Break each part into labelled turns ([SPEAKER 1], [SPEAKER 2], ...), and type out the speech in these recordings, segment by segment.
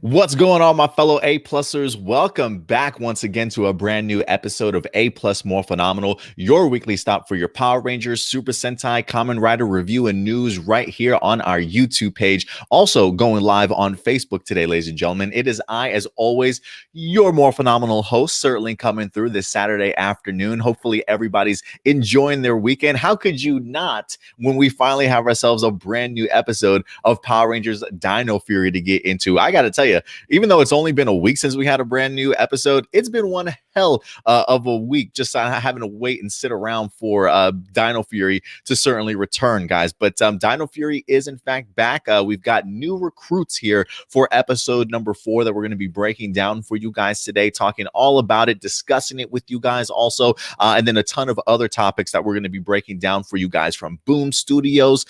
[SPEAKER 1] What's going on, my fellow A-plusers? Welcome back once again to a brand new episode of A-Plus Morphinominal, your weekly stop for your Power Rangers, Super Sentai, Kamen Rider review and news right here on our YouTube page. Also going live on Facebook today, ladies and gentlemen. It is I, as always, your more phenomenal host, certainly coming through this Saturday afternoon. Hopefully everybody's enjoying their weekend. How could you not when we finally have ourselves a brand new episode of Power Rangers Dino Fury to get into? I got to tell you, even though it's only been a week since we had a brand new episode, it's been one hell of a week just having to wait and sit around for Dino Fury to certainly return, guys. But Dino Fury is in fact back. We've got new recruits here for episode number 4 that we're going to be breaking down for you guys today, talking all about it, discussing it with you guys also, and then a ton of other topics that we're going to be breaking down for you guys from Boom Studios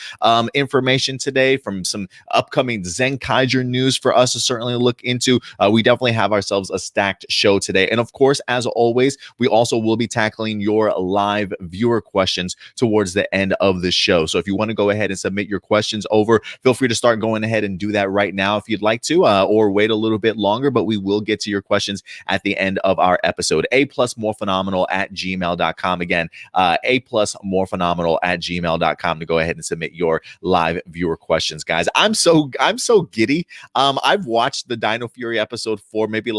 [SPEAKER 1] information today, from some upcoming Zenkaiger news for us to certainly look into. We definitely have ourselves a stacked show today. And of course, as always, we also will be tackling your live viewer questions towards the end of the show. So if you want to go ahead and submit your questions over, feel free to start going ahead and do that right now if you'd like to, or wait a little bit longer, but we will get to your questions at the end of our episode. aplusmorephenomenal@gmail.com. Again, aplusmorephenomenal@gmail.com to go ahead and submit your live viewer questions, guys. I'm so giddy. I've watched the Dino Fury episode 4 maybe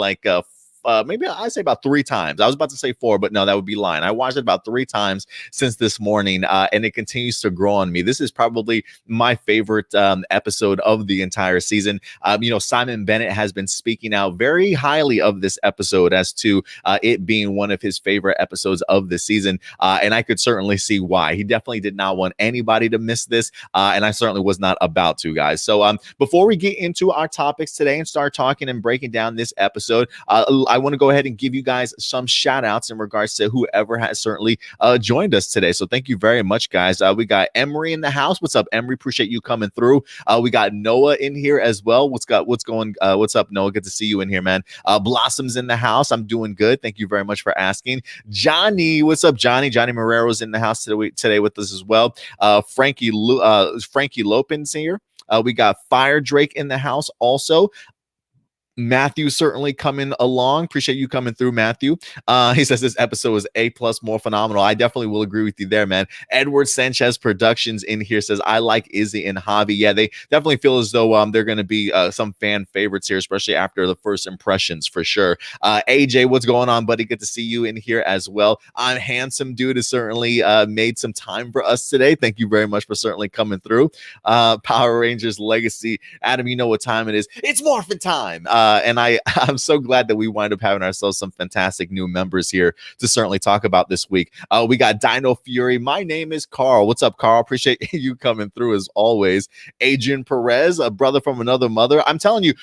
[SPEAKER 1] maybe I say about 3 times. I was about to say 4, but no, that would be lying. I watched it about 3 times since this morning, and it continues to grow on me. This is probably my favorite episode of the entire season. Simon Bennett has been speaking out very highly of this episode as to it being one of his favorite episodes of the season, and I could certainly see why. He definitely did not want anybody to miss this, and I certainly was not about to, guys. So before we get into our topics today and start talking and breaking down this episode, I want to go ahead and give you guys some shout outs in regards to whoever has certainly joined us today. So thank you very much, guys. We got Emery in the house. What's up, Emery? Appreciate you coming through. We got Noah in here as well. What's up, Noah? Good to see you in here, man. Blossom's in the house. I'm doing good. Thank you very much for asking. Johnny, what's up, Johnny? Johnny Marrero's in the house today with us as well. Frankie Lopin's here. We got Fire Drake in the house also. Matthew certainly coming along. Appreciate you coming through, Matthew. He says this episode is A+ more phenomenal. I definitely will agree with you there, man. Edward Sanchez Productions in here says, I like Izzy and Javi. Yeah, they definitely feel as though they're going to be some fan favorites here, especially after the first impressions for sure. AJ, what's going on, buddy? Good to see you in here as well. I'm Handsome Dude has certainly made some time for us today. Thank you very much for certainly coming through. Power Rangers Legacy. Adam, you know what time it is. It's morphin' time. And I'm so glad that we wind up having ourselves some fantastic new members here to certainly talk about this week. We got Dino Fury. My name is Carl. What's up, Carl? Appreciate you coming through as always. Adrian Perez, a brother from another mother. I'm telling you,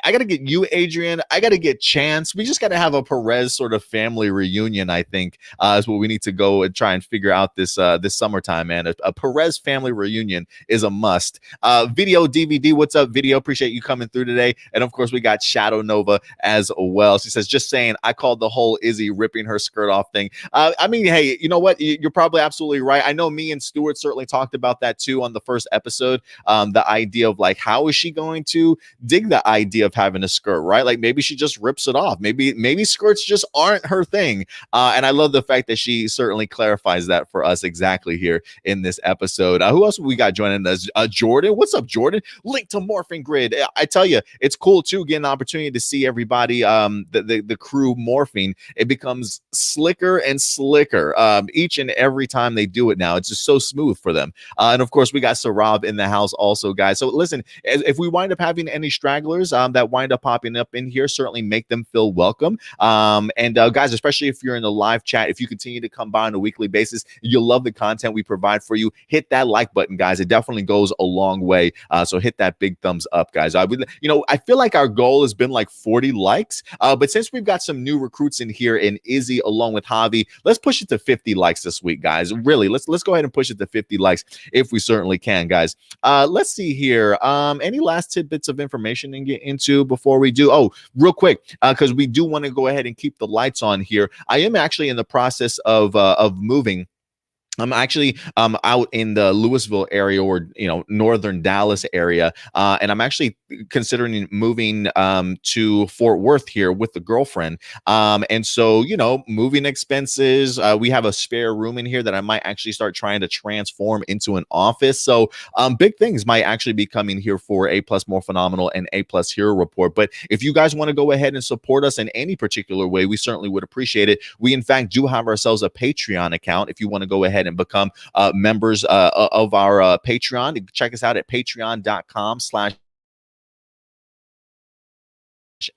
[SPEAKER 1] I got to get you, Adrian. I got to get Chance. We just got to have a Perez sort of family reunion, I think, is what we need to go and try and figure out this summertime, man. A Perez family reunion is a must. Video DVD, what's up, Video? Appreciate you coming through today. And, of course, we got Shadow Nova as well. She says, just saying, I called the whole Izzy ripping her skirt off thing. I mean, hey, you know what? You're probably absolutely right. I know me and Stuart certainly talked about that, too, on the first episode. The idea of, like, how is she going to dig the idea of having a skirt, right? Like maybe she just rips it off. Maybe skirts just aren't her thing. And I love the fact that she certainly clarifies that for us exactly here in this episode. Who else we got joining us? Jordan. What's up, Jordan? Link to Morphing Grid. I tell you, it's cool too getting an opportunity to see everybody, the crew morphing. It becomes slicker and slicker each and every time they do it now. It's just so smooth for them. And of course, we got Sarab in the house also, guys. So listen, if we wind up having any stragglers that wind up popping up in here, certainly make them feel welcome. Guys, especially if you're in the live chat, if you continue to come by on a weekly basis, you'll love the content we provide for you. Hit that like button, guys. It definitely goes a long way. So hit that big thumbs up, guys. I feel like our goal has been like 40 likes, but since we've got some new recruits in here in Izzy along with Javi, let's push it to 50 likes this week, guys. Really, let's go ahead and push it to 50 likes if we certainly can, guys. Let's see here. Any last tidbits of information and get into before we do? Oh, real quick, because we do want to go ahead and keep the lights on here. I am actually in the process of moving I'm actually out in the Louisville area, or northern Dallas area, and I'm actually considering moving to Fort Worth here with the girlfriend. And so moving expenses. We have a spare room in here that I might actually start trying to transform into an office. So big things might actually be coming here for A Plus More Phenomenal and A Plus Hero Report. But if you guys want to go ahead and support us in any particular way, we certainly would appreciate it. We in fact do have ourselves a Patreon account. If you want to go ahead and become members of our Patreon, check us out at patreon.com/.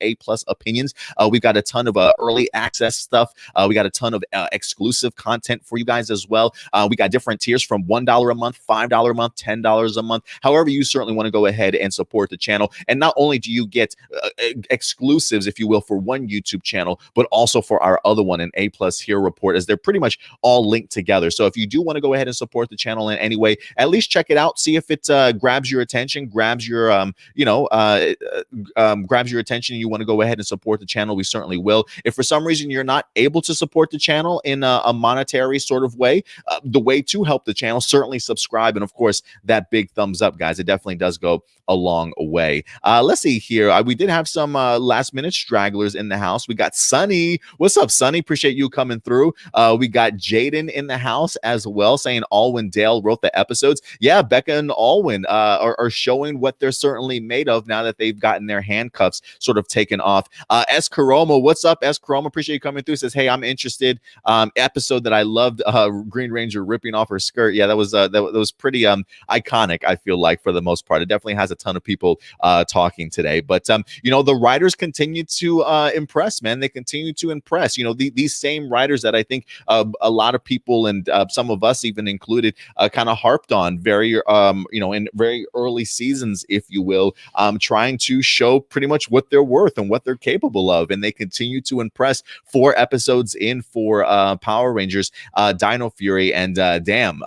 [SPEAKER 1] A Plus Opinions. We've got a ton of early access stuff. We got a ton of exclusive content for you guys as well. We got different tiers from $1 a month, $5 a month, $10 a month. However, you certainly want to go ahead and support the channel. And not only do you get exclusives, if you will, for one YouTube channel, but also for our other one, an A Plus Hero Report, as they're pretty much all linked together. So if you do want to go ahead and support the channel in any way, at least check it out. See if it grabs your attention, grabs your grabs your attention. You want to go ahead and support the channel, we certainly will. If for some reason you're not able to support the channel in a monetary sort of way, the way to help the channel, certainly subscribe, and of course that big thumbs up, guys. It definitely does go a long way. Let's see here. We did have some last minute stragglers in the house. We got Sunny. What's up, Sunny? Appreciate you coming through. We got Jaden in the house as well, saying Alwyn Dale wrote the episodes. Yeah, Becca and Alwyn are showing what they're certainly made of now that they've gotten their handcuffs sort of taken off. S. Karoma, what's up, S. Karoma? Appreciate you coming through. Says, hey, I'm interested. Episode that I loved, Green Ranger ripping off her skirt. Yeah, that was pretty iconic, I feel like, for the most part. It definitely has a ton of people talking today. But the writers continue to impress, man. They continue to impress. These same writers that I think a lot of people, and some of us even included, kind of harped on very in very early seasons, if you will, trying to show pretty much what they're worth and what they're capable of, and they continue to impress. 4 episodes in for Power Rangers Dino Fury, and damn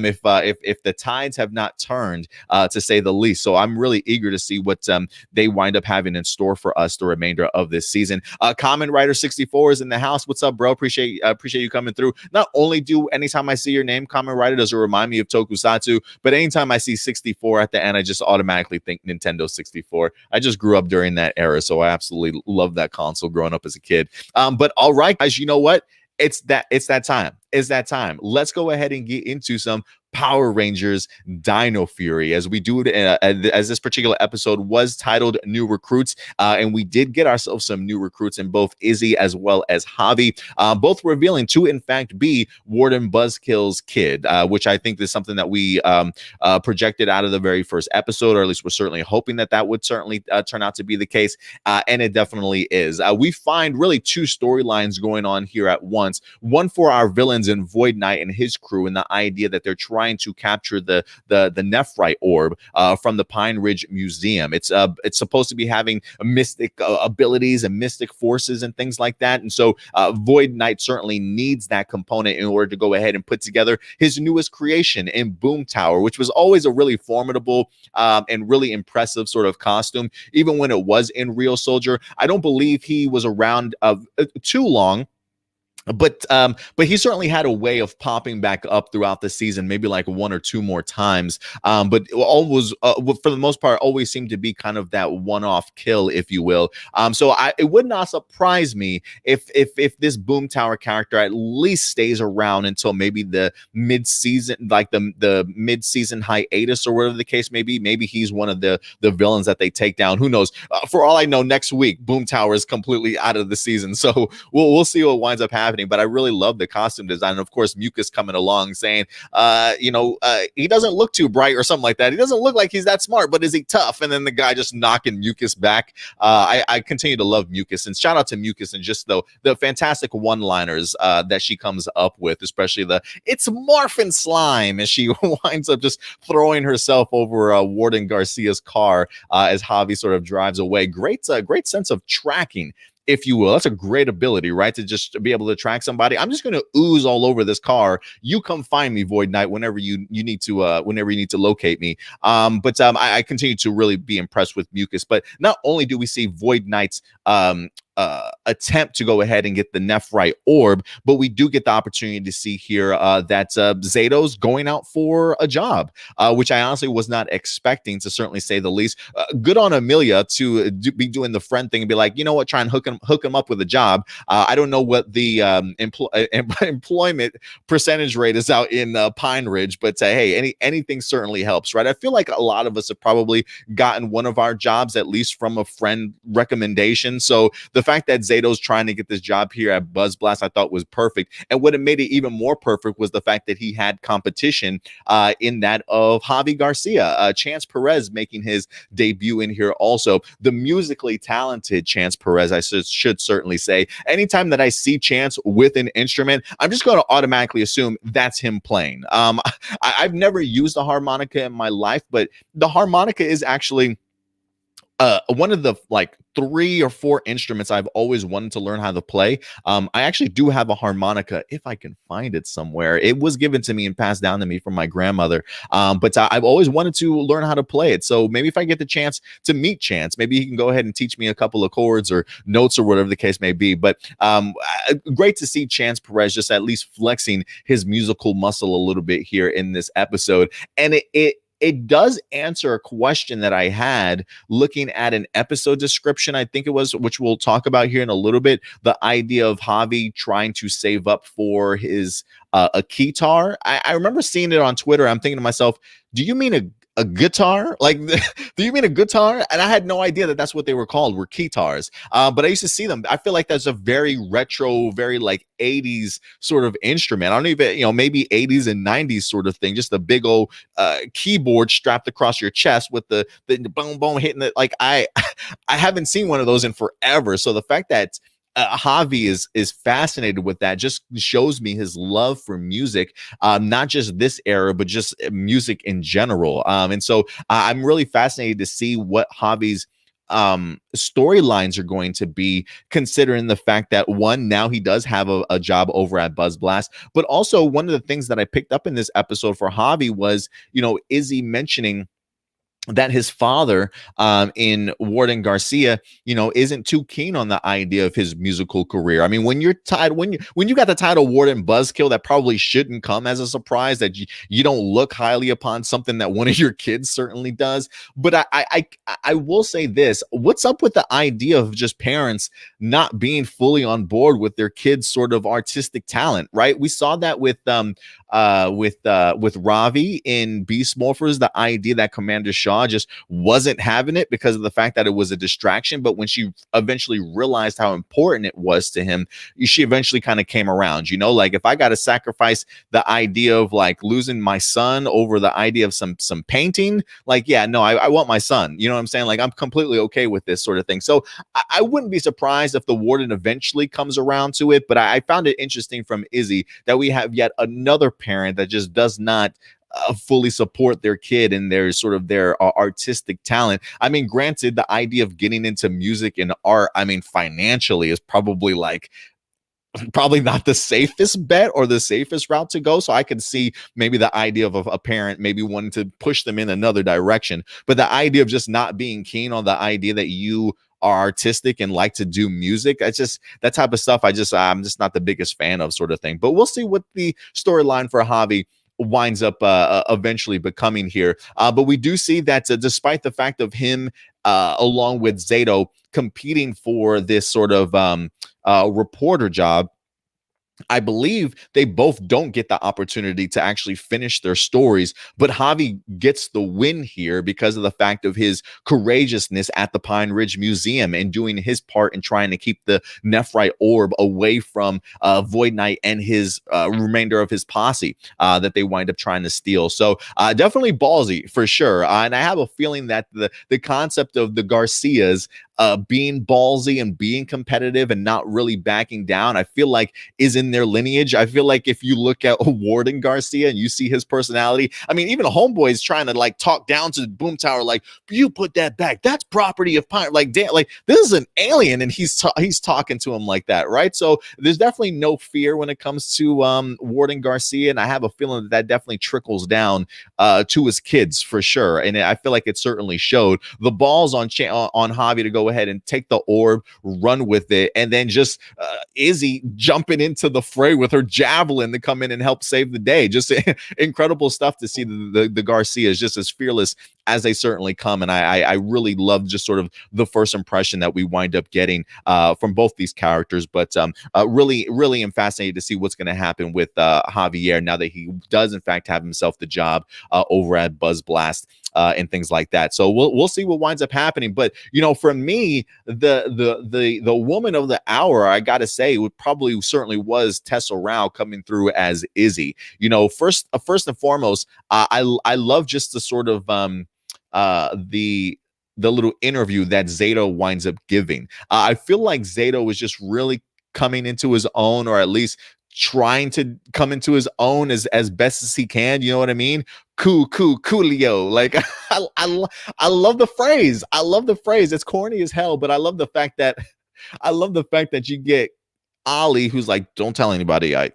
[SPEAKER 1] if the tides have not turned, to say the least. So I'm really eager to see what they wind up having in store for us the remainder of this season. Common Writer 64 is in the house. What's up, bro? Appreciate you coming through. Not only do anytime I see your name, Common Writer, does it remind me of Tokusatsu, but anytime I see 64 at the end, I just automatically think Nintendo 64. I just grew up during that era, so I absolutely love that console growing up as a kid. But all right, guys, you know what? It's that time. Let's go ahead and get into some Power Rangers Dino Fury, as we do it as this particular episode was titled New Recruits, and we did get ourselves some new recruits in both Izzy as well as Javi, both revealing to in fact be Warden Buzzkill's kid, which I think is something that we projected out of the very first episode, or at least we're certainly hoping that would certainly turn out to be the case, and it definitely is. We find really 2 storylines going on here at once, one for our villains in Void Knight and his crew, and the idea that they're trying to capture the Nephrite orb from the Pine Ridge Museum. It's supposed to be having mystic abilities and mystic forces and things like that, and so Void Knight certainly needs that component in order to go ahead and put together his newest creation in Boom Tower, which was always a really formidable and really impressive sort of costume, even when it was in Real Soldier. I don't believe he was around too long, but he certainly had a way of popping back up throughout the season, maybe like 1 or 2 more times. But always, for the most part, always seemed to be kind of that one-off kill, if you will. So it would not surprise me if this Boom Tower character at least stays around until maybe the mid-season, like the mid-season hiatus, or whatever the case may be. Maybe he's one of the villains that they take down. Who knows? For all I know, next week Boom Tower is completely out of the season, so we'll see what winds up happening. But I really love the costume design. And of course, Mucus coming along saying, he doesn't look too bright or something like that. He doesn't look like he's that smart, but is he tough? And then the guy just knocking Mucus back. I continue to love Mucus, and shout out to Mucus, and just the fantastic one-liners that she comes up with, especially it's morphin slime, as she winds up just throwing herself over Warden Garcia's car as Javi sort of drives away. Great sense of tracking, if you will. That's a great ability, right? To just be able to track somebody. I'm just going to ooze all over this car. You come find me, Void Knight, whenever you need to locate me. I continue to really be impressed with Mucus. But not only do we see Void Knight's attempt to go ahead and get the Nephrite orb, but we do get the opportunity to see here that Zeto's going out for a job, which I honestly was not expecting, to certainly say the least. Good on Amelia to be doing the friend thing and be like, you know what, try and hook him up with a job. I don't know what the employment percentage rate is out in Pine Ridge, but hey, anything certainly helps, right? I feel like a lot of us have probably gotten one of our jobs at least from a friend recommendation. So the fact that Zeto's trying to get this job here at Buzz Blast, I thought was perfect. And what it made it even more perfect was the fact that he had competition in that of Javi Garcia, Chance Perez making his debut in here also. The musically talented Chance Perez, I should certainly say. Anytime that I see Chance with an instrument, I'm just going to automatically assume that's him playing. I've never used a harmonica in my life, but the harmonica is actually one of the like 3 or 4 instruments I've always wanted to learn how to play. I actually do have a harmonica if I can find it somewhere. It was given to me and passed down to me from my grandmother. But I've always wanted to learn how to play it. So maybe if I get the chance to meet Chance, maybe he can go ahead and teach me a couple of chords or notes or whatever the case may be. But great to see Chance Perez just at least flexing his musical muscle a little bit here in this episode. And it does answer a question that I had looking at an episode description, I think it was, which we'll talk about here in a little bit. The idea of Javi trying to save up for his a keytar. I remember seeing it on Twitter. I'm thinking to myself, do you mean a guitar? Like, do you mean a guitar? And I had no idea that that's what they were called, were keytars. But I used to see them. I feel like that's a very retro, very like 80s sort of instrument. I don't even, maybe 80s and 90s sort of thing. Just a big old keyboard strapped across your chest with the boom, boom hitting it. Like I haven't seen one of those in forever. So the fact that Javi is fascinated with that just shows me his love for music, not just this era, but just music in general. And so I'm really fascinated to see what Javi's storylines are going to be, considering the fact that one, now he does have a job over at Buzz Blast, but also one of the things that I picked up in this episode for Javi was, Izzy mentioning that his father in Warden Garcia, isn't too keen on the idea of his musical career. I mean, when you got the title Warden Buzzkill, that probably shouldn't come as a surprise that you don't look highly upon something that one of your kids certainly does. But I will say this: what's up with the idea of just parents not being fully on board with their kids' sort of artistic talent? Right? We saw that with Ravi in Beast Morphers, the idea that Commander Shaw just wasn't having it because of the fact that it was a distraction. But when she eventually realized how important it was to him, she eventually kind of came around. Like, if I got to sacrifice the idea of like losing my son over the idea of some painting, like, yeah, no, I want my son. You know what I'm saying? Like, I'm completely okay with this sort of thing. So I wouldn't be surprised if the Warden eventually comes around to it. But I found it interesting from Izzy that we have yet another parent that just does not fully support their kid and their sort of their artistic talent. I mean, granted, the idea of getting into music and art, I mean, financially is probably not the safest bet or the safest route to go. So I can see maybe the idea of a parent maybe wanting to push them in another direction. But the idea of just not being keen on the idea that you are artistic and like to do music, that's just that type of stuff. I'm just not the biggest fan of, sort of thing. But we'll see what the storyline for Javi winds up eventually becoming here. But we do see that despite the fact of him along with Zato competing for this sort of reporter job, I believe they both don't get the opportunity to actually finish their stories, but Javi gets the win here because of the fact of his courageousness at the Pine Ridge Museum and doing his part in trying to keep the Nephrite orb away from Void Knight and his remainder of his posse that they wind up trying to steal. So definitely ballsy for sure. And I have a feeling that the concept of the Garcias being ballsy and being competitive and not really backing down, I feel like is in their lineage. I feel like if you look at Warden Garcia and you see his personality, I mean, even Homeboy is trying to like talk down to the Boom Tower, like, you put that back, that's property of Pine. Like, damn, like this is an alien, and he's talking to him like that, right? So there's definitely no fear when it comes to Warden Garcia, and I have a feeling that definitely trickles down to his kids for sure. And I feel like it certainly showed. The balls on Javi to go go ahead and take the orb, run with it, and then just Izzy jumping into the fray with her javelin to come in and help save the day. Just incredible stuff to see the Garcias just as fearless as they certainly come. And I really love just sort of the first impression that we wind up getting from both these characters. But really am fascinated to see what's going to happen with Javier now that he does in fact have himself the job over at Buzz Blast. And things like that. So we'll see what winds up happening. But for me, the woman of the hour, I gotta say, would probably certainly was Tessa Rao coming through as Izzy. First and foremost, I love just the sort of the little interview that Zato winds up giving. I feel like Zato was just really coming into his own, or at least trying to come into his own as best as he can. You know what I mean? Coolio. Like I love the phrase. I love the phrase. It's corny as hell, but I love the fact that you get Ollie, who's like, don't tell anybody I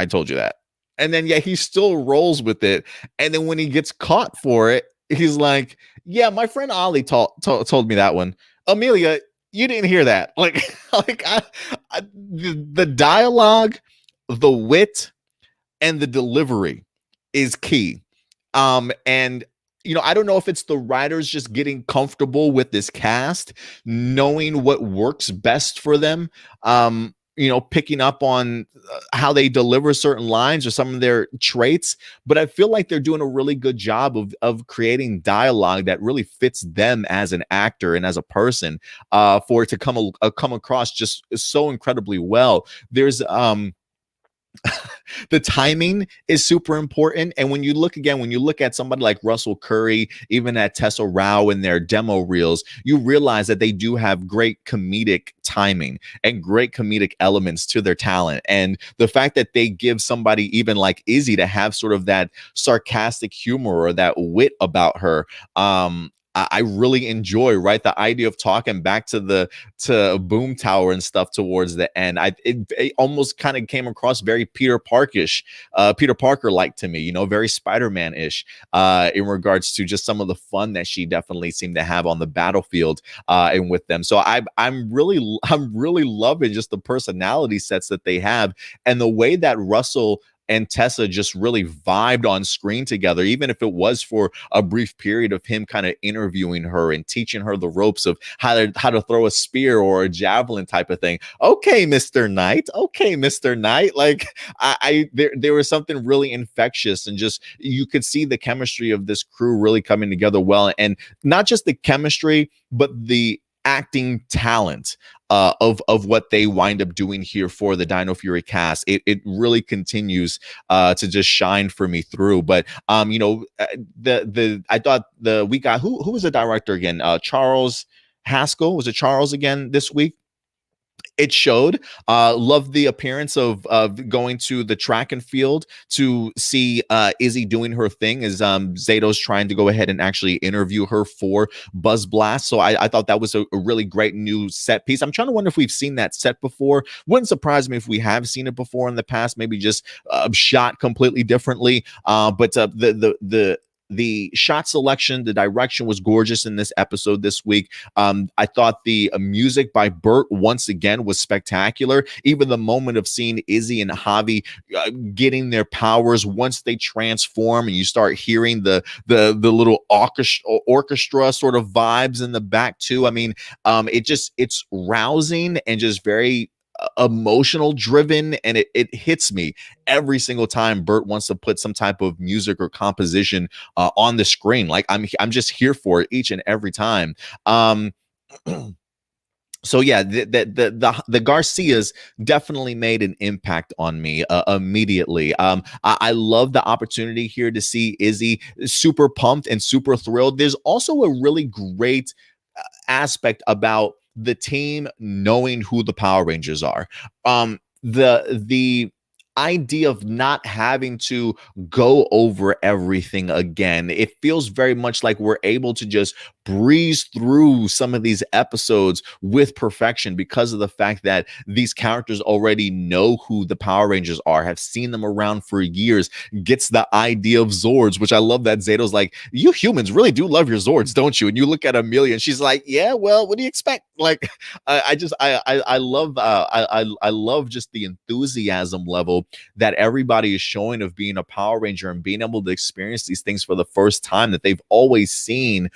[SPEAKER 1] told you that. And then he still rolls with it. And then when he gets caught for it, he's like, yeah, my friend Ollie told me that one. Amelia, you didn't hear that. The dialogue, the wit, and the delivery is key. And I don't know if it's the writers just getting comfortable with this cast, knowing what works best for them. Picking up on how they deliver certain lines or some of their traits, but I feel like they're doing a really good job of creating dialogue that really fits them as an actor and as a person, for it to come across just so incredibly well. There's the timing is super important. And when you look at somebody like Russell Curry, even at Tessa Rao in their demo reels, you realize that they do have great comedic timing and great comedic elements to their talent. And the fact that they give somebody even like Izzy to have sort of that sarcastic humor or that wit about her, I really enjoy, right? The idea of talking back to Boom Tower and stuff towards the end. It almost kind of came across very Peter Parker like to me, very Spider-Man-ish in regards to just some of the fun that she definitely seemed to have on the battlefield and with them. So I'm really loving just the personality sets that they have and the way that Russell and Tessa just really vibed on screen together, even if it was for a brief period of him kind of interviewing her and teaching her the ropes of how to throw a spear or a javelin type of thing. Okay, Mr. Knight. Like there was something really infectious, and just you could see the chemistry of this crew really coming together well, and not just the chemistry, but the acting talent of what they wind up doing here for the Dino Fury cast. It really continues to just shine for me through. But I thought we got who was the director again? Charles Haskell. Was it Charles again this week? It showed. Loved the appearance of going to the track and field to see Izzy doing her thing as Zato's trying to go ahead and actually interview her for Buzz Blast. So I thought that was a really great new set piece. I'm trying to wonder if we've seen that set before. Wouldn't surprise me if we have seen it before in the past, maybe just shot completely differently. But the shot selection, the direction was gorgeous in this episode this week. I thought the music by Bert once again was spectacular. Even the moment of seeing Izzy and Javi getting their powers once they transform, and you start hearing the little orchestra sort of vibes in the back too. I mean, it's rousing and just very emotional driven, and it hits me every single time Bert wants to put some type of music or composition on the screen. Like I'm just here for it each and every time. So yeah, the Garcias definitely made an impact on me immediately. I love the opportunity here to see Izzy super pumped and super thrilled. There's also a really great aspect about the team knowing who the Power Rangers are. The idea of not having to go over everything again. It feels very much like we're able to just breeze through some of these episodes with perfection because of the fact that these characters already know who the Power Rangers are, have seen them around for years, gets the idea of Zords, which I love that Zato's like, you humans really do love your Zords, don't you? And you look at Amelia and she's like, yeah, well, what do you expect? Like, I love I love just the enthusiasm level that everybody is showing of being a Power Ranger and being able to experience these things for the first time that they've always seen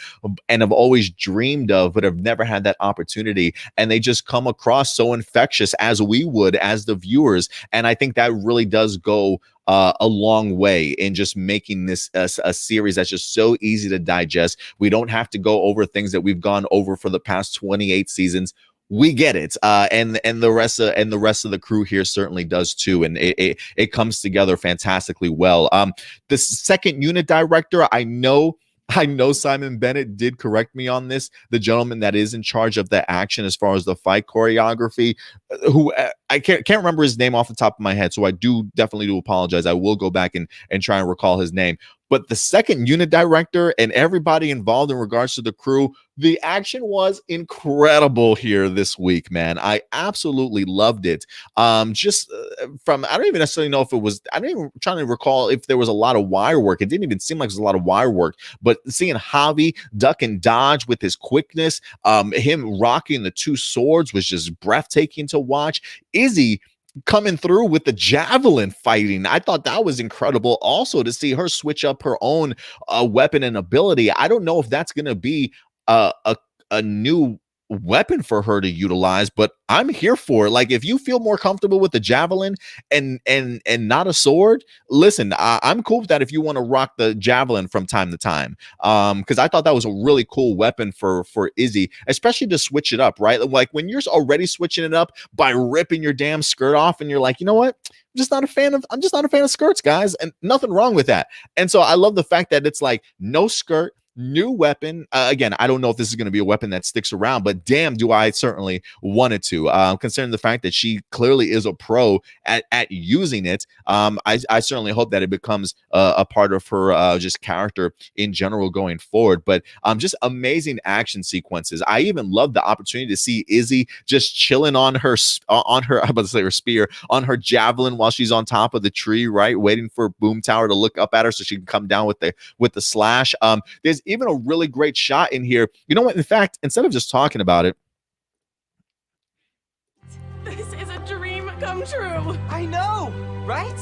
[SPEAKER 1] and have always dreamed of, but have never had that opportunity. And they just come across so infectious as we would as the viewers. And I think that really does go a long way in just making this a series that's just so easy to digest. We don't have to go over things that we've gone over for the past 28 seasons. We get it, and the rest of the crew here certainly does too, and it comes together fantastically well. The second unit director, I know Simon Bennett did correct me on this. The gentleman that is in charge of the action as far as the fight choreography, who I can't remember his name off the top of my head, so I definitely do apologize. I will go back and try and recall his name. But the second unit director and everybody involved in regards to the crew, the action was incredible here this week, man. I absolutely loved it. Just from, I don't even necessarily know if it was, I don't even trying to recall if there was a lot of wire work. It didn't even seem like there was a lot of wire work, but seeing Javi duck and dodge with his quickness, him rocking the two swords was just breathtaking to watch. Izzy coming through with the javelin fighting, I thought that was incredible. Also to see her switch up her own weapon and ability. I don't know if that's going to be a new weapon for her to utilize, but I'm here for it. Like, if you feel more comfortable with the javelin and not a sword, listen, I'm cool with that if you want to rock the javelin from time to time. Because I thought that was a really cool weapon for Izzy, especially to switch it up, right? Like when you're already switching it up by ripping your damn skirt off and you're like, you know what? I'm just not a fan of skirts, guys, and nothing wrong with that. And so I love the fact that it's like no skirt, new weapon. Again, I don't know if this is going to be a weapon that sticks around, but damn, do I certainly want it to. Considering the fact that she clearly is a pro at using it, I certainly hope that it becomes a part of her just character in general going forward. But just amazing action sequences. I even love the opportunity to see Izzy just chilling on her I'm about to say her spear, on her javelin while she's on top of the tree, right, waiting for Boom Tower to look up at her so she can come down with the slash. There's even a really great shot in here. You know what? In fact, instead of just talking about it,
[SPEAKER 2] this is a dream come true.
[SPEAKER 3] I know, right?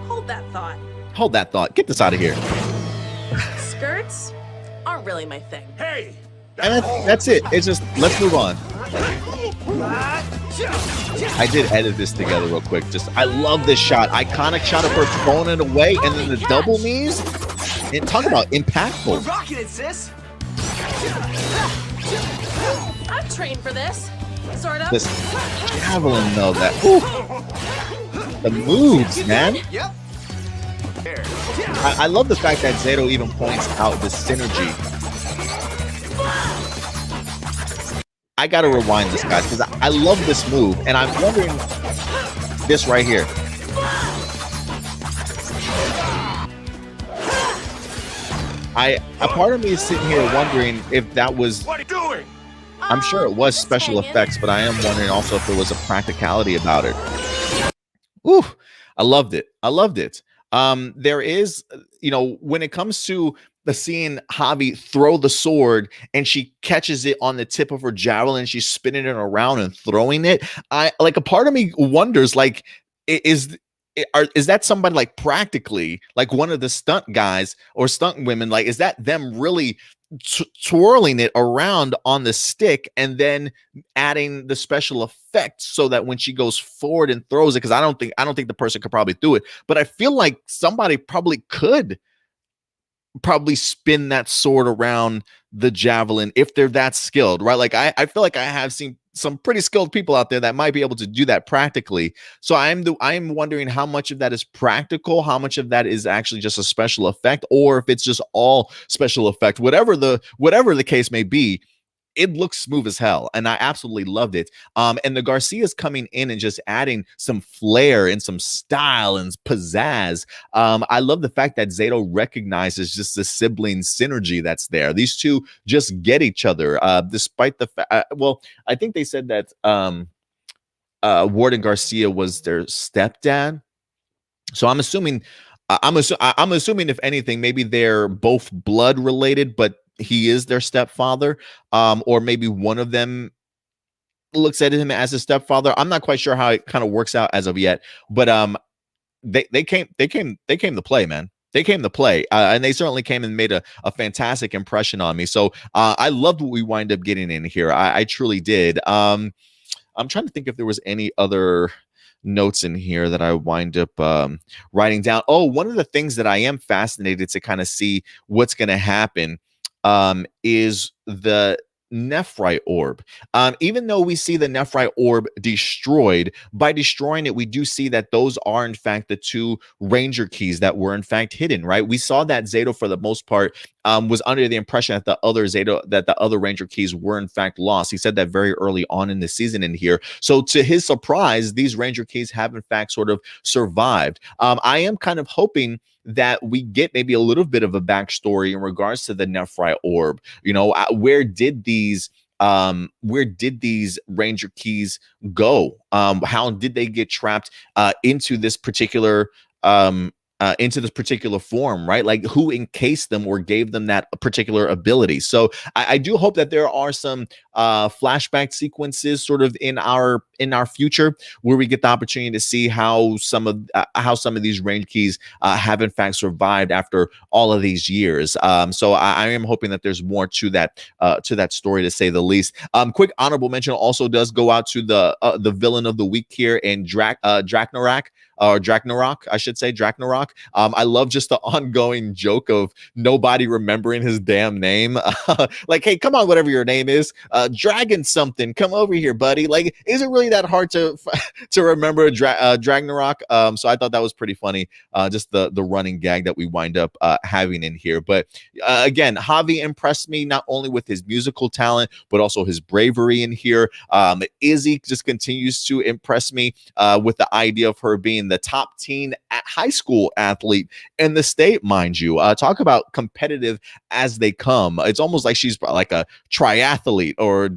[SPEAKER 2] Hold that thought.
[SPEAKER 1] Hold that thought. Get this out of here.
[SPEAKER 2] Skirts aren't really my thing.
[SPEAKER 3] Hey!
[SPEAKER 1] And that's it. It's just, let's move on. I did edit this together real quick. I love this shot. Iconic shot of her throwing it away, and then the double knees. And talk about impactful.
[SPEAKER 3] We're rocking it, sis.
[SPEAKER 2] I've trained for this. Sort of.
[SPEAKER 1] This javelin, though, the moves, man.
[SPEAKER 3] Yep.
[SPEAKER 1] I love the fact that Zato even points out the synergy. I gotta rewind this, guys, because I love this move, and I'm wondering this right here. A part of me is sitting here wondering if that was.
[SPEAKER 3] What are you doing?
[SPEAKER 1] I'm sure it was special effects, but I am wondering also if there was a practicality about it. Ooh, I loved it. There is, when it comes to the seeing Javi throw the sword and she catches it on the tip of her javelin, she's spinning it around and throwing it. A part of me wonders, like, is that somebody, like, practically, like one of the stunt guys or stunt women, like, is that them really twirling it around on the stick and then adding the special effects so that when she goes forward and throws it, because I don't think the person could probably do it, but I feel like somebody could spin that sword around the javelin if they're that skilled, right? Like I feel like I have seen some pretty skilled people out there that might be able to do that practically. So I'm wondering how much of that is practical, how much of that is actually just a special effect, or if it's just all special effect. Whatever the case may be, it looks smooth as hell, and I absolutely loved it. And the Garcias coming in and just adding some flair and some style and pizzazz. I love the fact that Zato recognizes just the sibling synergy that's there. These two just get each other, despite the fact. Well, I think they said that Warden Garcia was their stepdad, so I'm assuming. I'm assuming, if anything, maybe they're both blood related, but he is their stepfather, or maybe one of them looks at him as a stepfather. I'm not quite sure how it kind of works out as of yet, but they came to play, man. They came to play, and they certainly came and made a fantastic impression on me. So I loved what we wind up getting in here. I truly did. I'm trying to think if there was any other notes in here that I wind up writing down. Oh, one of the things that I am fascinated to kind of see what's going to happen is the Nephrite orb. Even though we see the Nephrite orb destroyed, by destroying it, we do see that those are in fact the two Ranger keys that were in fact hidden, right? We saw that Zato, for the most part, was under the impression that the other Ranger keys were in fact lost. He said that very early on in the season in here. So to his surprise, these Ranger keys have in fact sort of survived. I am kind of hoping that we get maybe a little bit of a backstory in regards to the Nephrite orb. You know, where did these Ranger keys go? How did they get trapped into this particular form, right? Like, who encased them or gave them that particular ability? So I do hope that there are some flashback sequences sort of in our future where we get the opportunity to see how some of these range keys have in fact survived after all of these years. So I am hoping that there's more to that story, to say the least. Quick honorable mention also does go out to the villain of the week here in Draknarak, or Dragnarok, I should say, Dragnarok. I love just the ongoing joke of nobody remembering his damn name. Like, hey, come on, whatever your name is, Dragon something, come over here, buddy. Like, is it really that hard to remember Dragnarok? So I thought that was pretty funny, just the running gag that we wind up having in here. But again, Javi impressed me not only with his musical talent, but also his bravery in here. Izzy just continues to impress me with the idea of her being the top teen high school athlete in the state, mind you. Talk about competitive as they come. It's almost like she's like a triathlete, or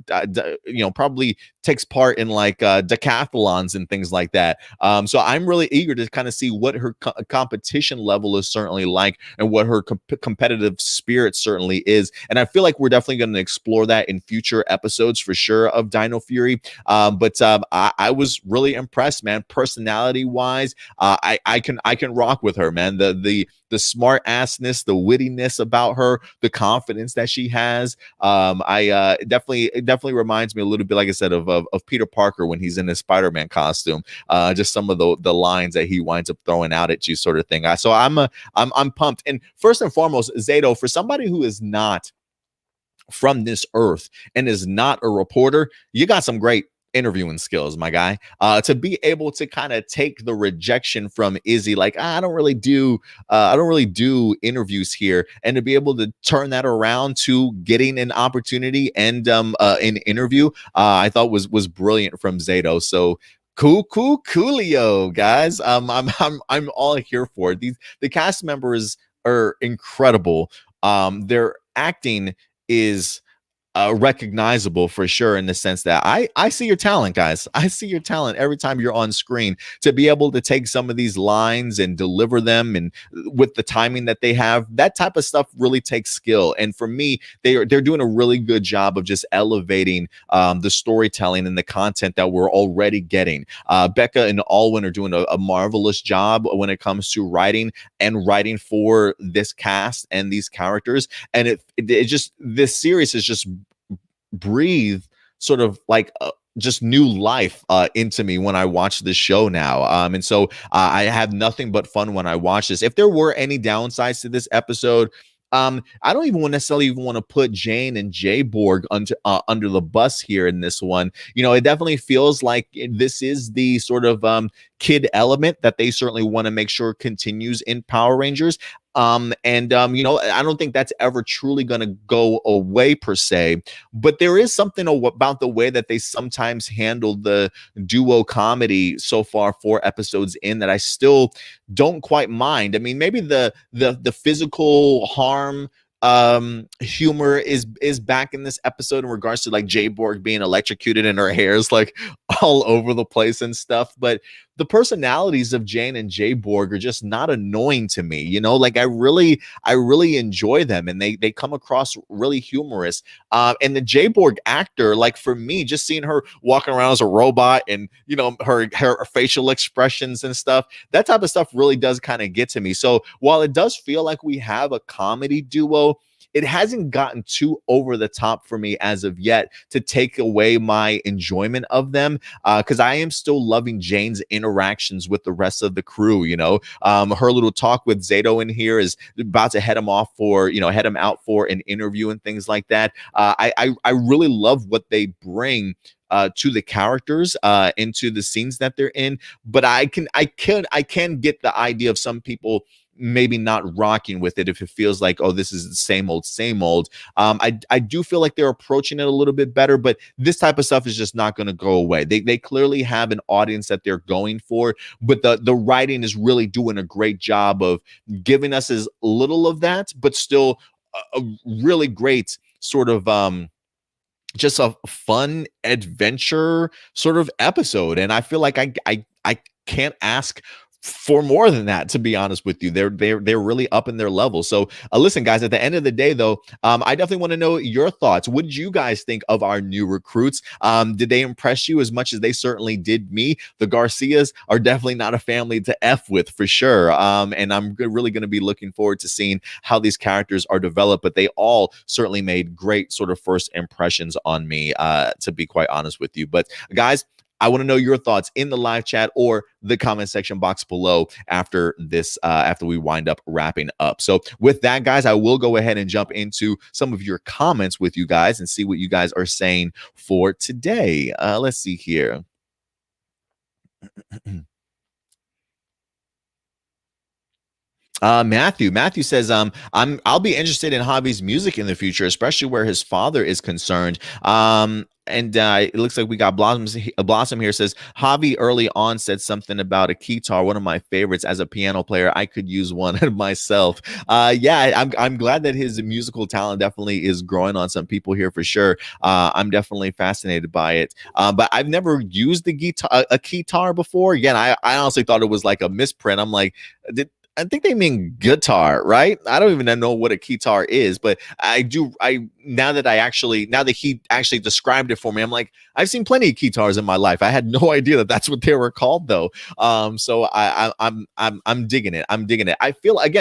[SPEAKER 1] probably takes part in like decathlons and things like that. So I'm really eager to kind of see what her competition level is certainly like, and what her competitive spirit certainly is. And I feel like we're definitely going to explore that in future episodes for sure of Dino Fury. But I was really impressed, man. Personality wise, I can rock with her, man. The smart assness, the wittiness about her, the confidence that she has. It definitely reminds me a little bit, like I said, of Peter Parker when he's in his Spider-Man costume. Just some of the lines that he winds up throwing out at you, sort of thing. So I'm pumped. And first and foremost, Zato, for somebody who is not from this earth and is not a reporter, you got some great interviewing skills, my guy. To be able to kind of take the rejection from Izzy, like, I don't really do interviews here, and to be able to turn that around to getting an opportunity and an interview, I thought was brilliant from Zato. So coolio, guys. I'm all here for it. The cast members are incredible. Their acting is recognizable for sure, in the sense that I see your talent, guys. I see your talent every time you're on screen. To be able to take some of these lines and deliver them, and with the timing that they have, that type of stuff really takes skill. And for me, they're doing a really good job of just elevating the storytelling and the content that we're already getting. Becca and Alwyn are doing a marvelous job when it comes to writing for this cast and these characters. And it just, this series is just breathe sort of like just new life into me when I watch this show now. And so I have nothing but fun when I watch this. If there were any downsides to this episode, I don't even necessarily want to put Jane and Jay Borg under the bus here in this one. You know, it definitely feels like this is the sort of kid element that they certainly want to make sure continues in Power Rangers. You know, I don't think that's ever truly going to go away per se, but there is something about the way that they sometimes handle the duo comedy so far, 4 episodes in, that I still don't quite mind. I mean, maybe the physical harm humor is back in this episode in regards to like Jay Borg being electrocuted and her hair is like all over the place and stuff, but the personalities of Jane and Jay Borg are just not annoying to me. You know, like I really enjoy them, and they come across really humorous. And the Jay Borg actor, like for me, just seeing her walking around as a robot and you know her facial expressions and stuff, that type of stuff really does kind of get to me. So while it does feel like we have a comedy duo, it hasn't gotten too over the top for me as of yet to take away my enjoyment of them, because I am still loving Jane's interactions with the rest of the crew. You know, her little talk with Zato in here is about to head him off for, you know, head him out for an interview and things like that. I really love what they bring to the characters, into the scenes that they're in, but I can get the idea of some people maybe not rocking with it if it feels like, oh, this is the same old. I do feel like they're approaching it a little bit better, but this type of stuff is just not going to go away. They clearly have an audience that they're going for, but the writing is really doing a great job of giving us as little of that, but still a really great sort of just a fun adventure sort of episode. And I feel like I can't ask for more than that, to be honest with you. They're really up in their level. So listen, guys, at the end of the day, though, I definitely want to know your thoughts. What did you guys think of our new recruits? Did they impress you as much as they certainly did me? The Garcias are definitely not a family to F with, for sure. And I'm really going to be looking forward to seeing how these characters are developed, but they all certainly made great sort of first impressions on me, to be quite honest with you. But guys, I want to know your thoughts in the live chat or the comment section box below after this, after we wind up wrapping up. So with that, guys, I will go ahead and jump into some of your comments with you guys and see what you guys are saying for today. Let's see here. Matthew says, I'll be interested in Javi's music in the future, especially where his father is concerned. And it looks like we got Blossom here says, Javi early on said something about a keytar, one of my favorites. As a piano player, I could use one myself. Yeah, I'm glad that his musical talent definitely is growing on some people here for sure. I'm definitely fascinated by it. But I've never used a keytar before. Again, I honestly thought it was like a misprint. I'm like, I think they mean guitar, right? I don't even know what a keytar is, but now that he actually described it for me, I'm like, I've seen plenty of keytars in my life. I had no idea that that's what they were called, though. So I'm digging it. I'm digging it. I feel like,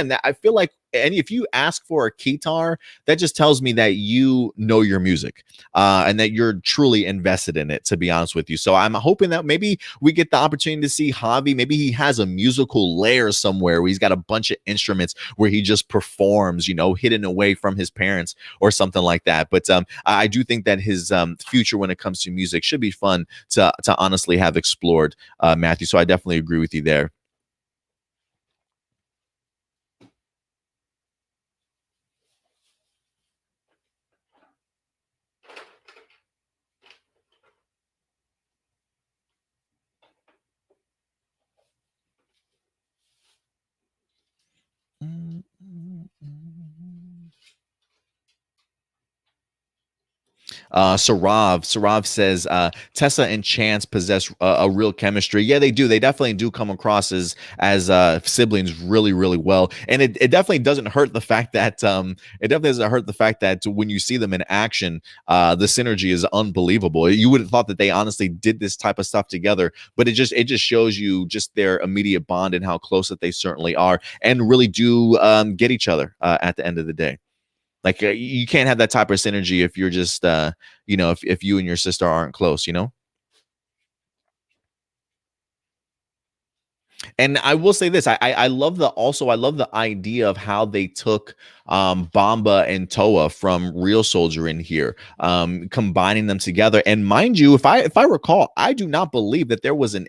[SPEAKER 1] and if you ask for a keytar, that just tells me that you know your music, and that you're truly invested in it, to be honest with you. So I'm hoping that maybe we get the opportunity to see Javi. Maybe he has a musical lair somewhere where he's got a bunch of instruments where he just performs, you know, hidden away from his parents or something like that. But I do think that his future when it comes to music should be fun to honestly have explored, Matthew. So I definitely agree with you there. Sarav says, Tessa and Chance possess a real chemistry. Yeah, they do. They definitely do come across as siblings really, really well. And it definitely doesn't hurt the fact that when you see them in action, the synergy is unbelievable. You would have thought that they honestly did this type of stuff together, but it just shows you just their immediate bond and how close that they certainly are, and really do get each other at the end of the day. Like you can't have that type of synergy if you're just, you know, if you and your sister aren't close, you know? And I will say this, I love the idea of how they took Bamba and Toa from Real Soldier in here, combining them together. And mind you, if I recall, I do not believe that there was an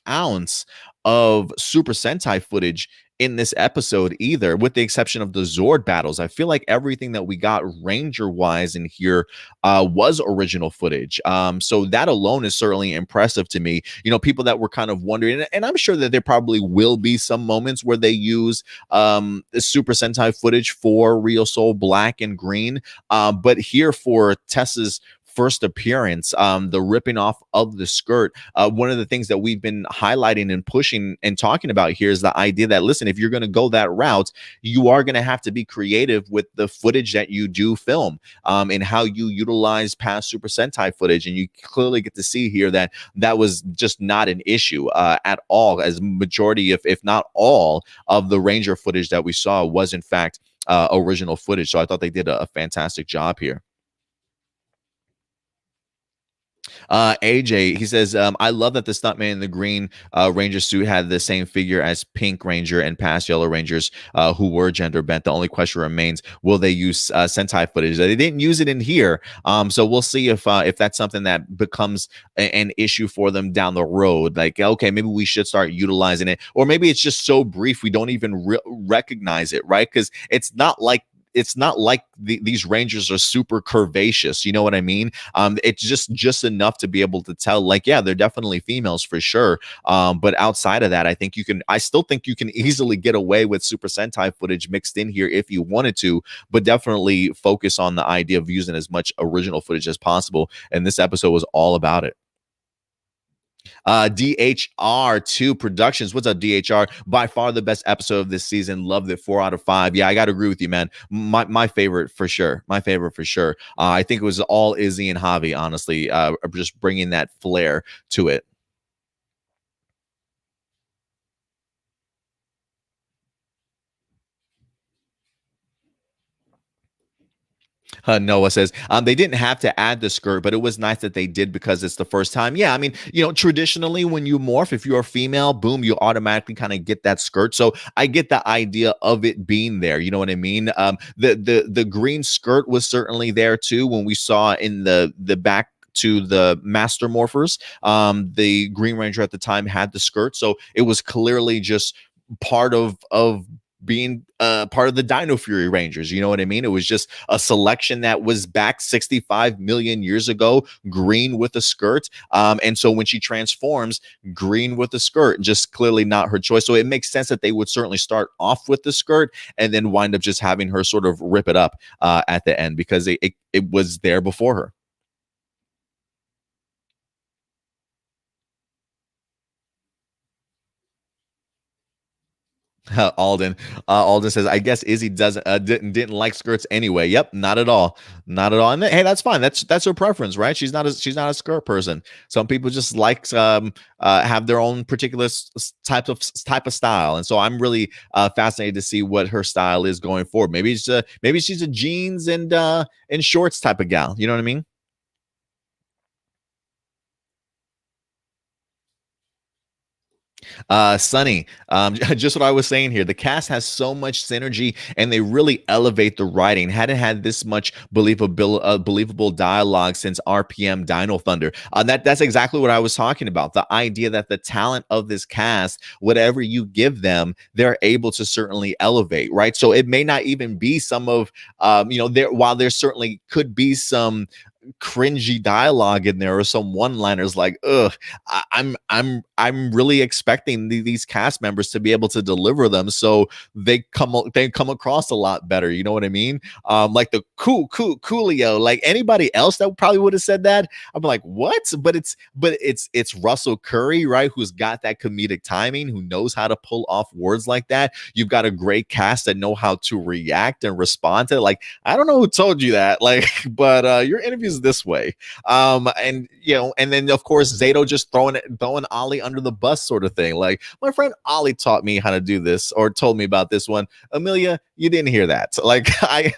[SPEAKER 1] ounce of Super Sentai footage in this episode either, with the exception of the Zord battles. I feel like everything that we got Ranger wise in here was original footage. So that alone is certainly impressive to me. You know, people that were kind of wondering, and I'm sure that there probably will be some moments where they use the Super Sentai footage for Real Soul Black and Green. But here for Tessa's first appearance, the ripping off of the skirt, one of the things that we've been highlighting and pushing and talking about here is the idea that, listen, if you're going to go that route, you are going to have to be creative with the footage that you do film, and how you utilize past Super Sentai footage. And you clearly get to see here that that was just not an issue at all, as majority, if not all, of the Ranger footage that we saw was in fact original footage. So I thought they did a fantastic job here. AJ, he says, I love that the stuntman in the green Ranger suit had the same figure as Pink Ranger and past Yellow Rangers who were gender bent. The only question remains, will they use Sentai footage? They didn't use it in here, so we'll see if that's something that becomes an issue for them down the road. Like, okay, maybe we should start utilizing it, or maybe it's just so brief we don't even recognize it, right? Because it's not like these Rangers are super curvaceous. You know what I mean? It's just enough to be able to tell, like, yeah, they're definitely females for sure. But outside of that, I still think you can easily get away with Super Sentai footage mixed in here if you wanted to, but definitely focus on the idea of using as much original footage as possible. And this episode was all about it. DHR2 Productions. What's up, DHR? By far the best episode of this season. Loved it. 4 out of 5. Yeah, I got to agree with you, man. My favorite for sure. My favorite for sure. I think it was all Izzy and Javi, honestly, just bringing that flair to it. Noah says they didn't have to add the skirt, but it was nice that they did because it's the first time. Yeah, I mean, you know, traditionally when you morph, if you're a female, boom, you automatically kind of get that skirt. So I get the idea of it being there. You know what I mean? The green skirt was certainly there too when we saw in the back to the Master Morphers. The Green Ranger at the time had the skirt, so it was clearly just part of being part of the Dino Fury Rangers. You know what I mean? It was just a selection that was back 65 million years ago, green with a skirt. And so when she transforms, green with a skirt, just clearly not her choice. So it makes sense that they would certainly start off with the skirt and then wind up just having her sort of rip it up at the end because it was there before her. Alden. Alden says, "I guess Izzy doesn't didn't like skirts anyway." Yep, not at all, not at all. And hey, that's fine. That's her preference, right? She's not a skirt person. Some people just like have their own particular type of style, and so I'm really fascinated to see what her style is going forward. Maybe she's a jeans and shorts type of gal. You know what I mean? Sunny, just what I was saying here. The cast has so much synergy, and they really elevate the writing. Hadn't had this much believable dialogue since RPM Dino Thunder. That's exactly what I was talking about. The idea that the talent of this cast, whatever you give them, they're able to certainly elevate, right? So it may not even be some of, while there certainly could be some cringy dialogue in there or some one-liners like ugh, I'm really expecting these cast members to be able to deliver them so they come across a lot better. You know what I mean? Like the coolio, like anybody else that probably would have said that, I'm like, what? But it's Russell Curry, right? Who's got that comedic timing, who knows how to pull off words like that. You've got a great cast that know how to react and respond to it. Like, I don't know who told you that, like, but your interviews this way. And and then of course Zato just throwing Ollie under the bus sort of thing. Like, my friend Ollie taught me how to do this or told me about this one. Amelia, you didn't hear that. So, like, I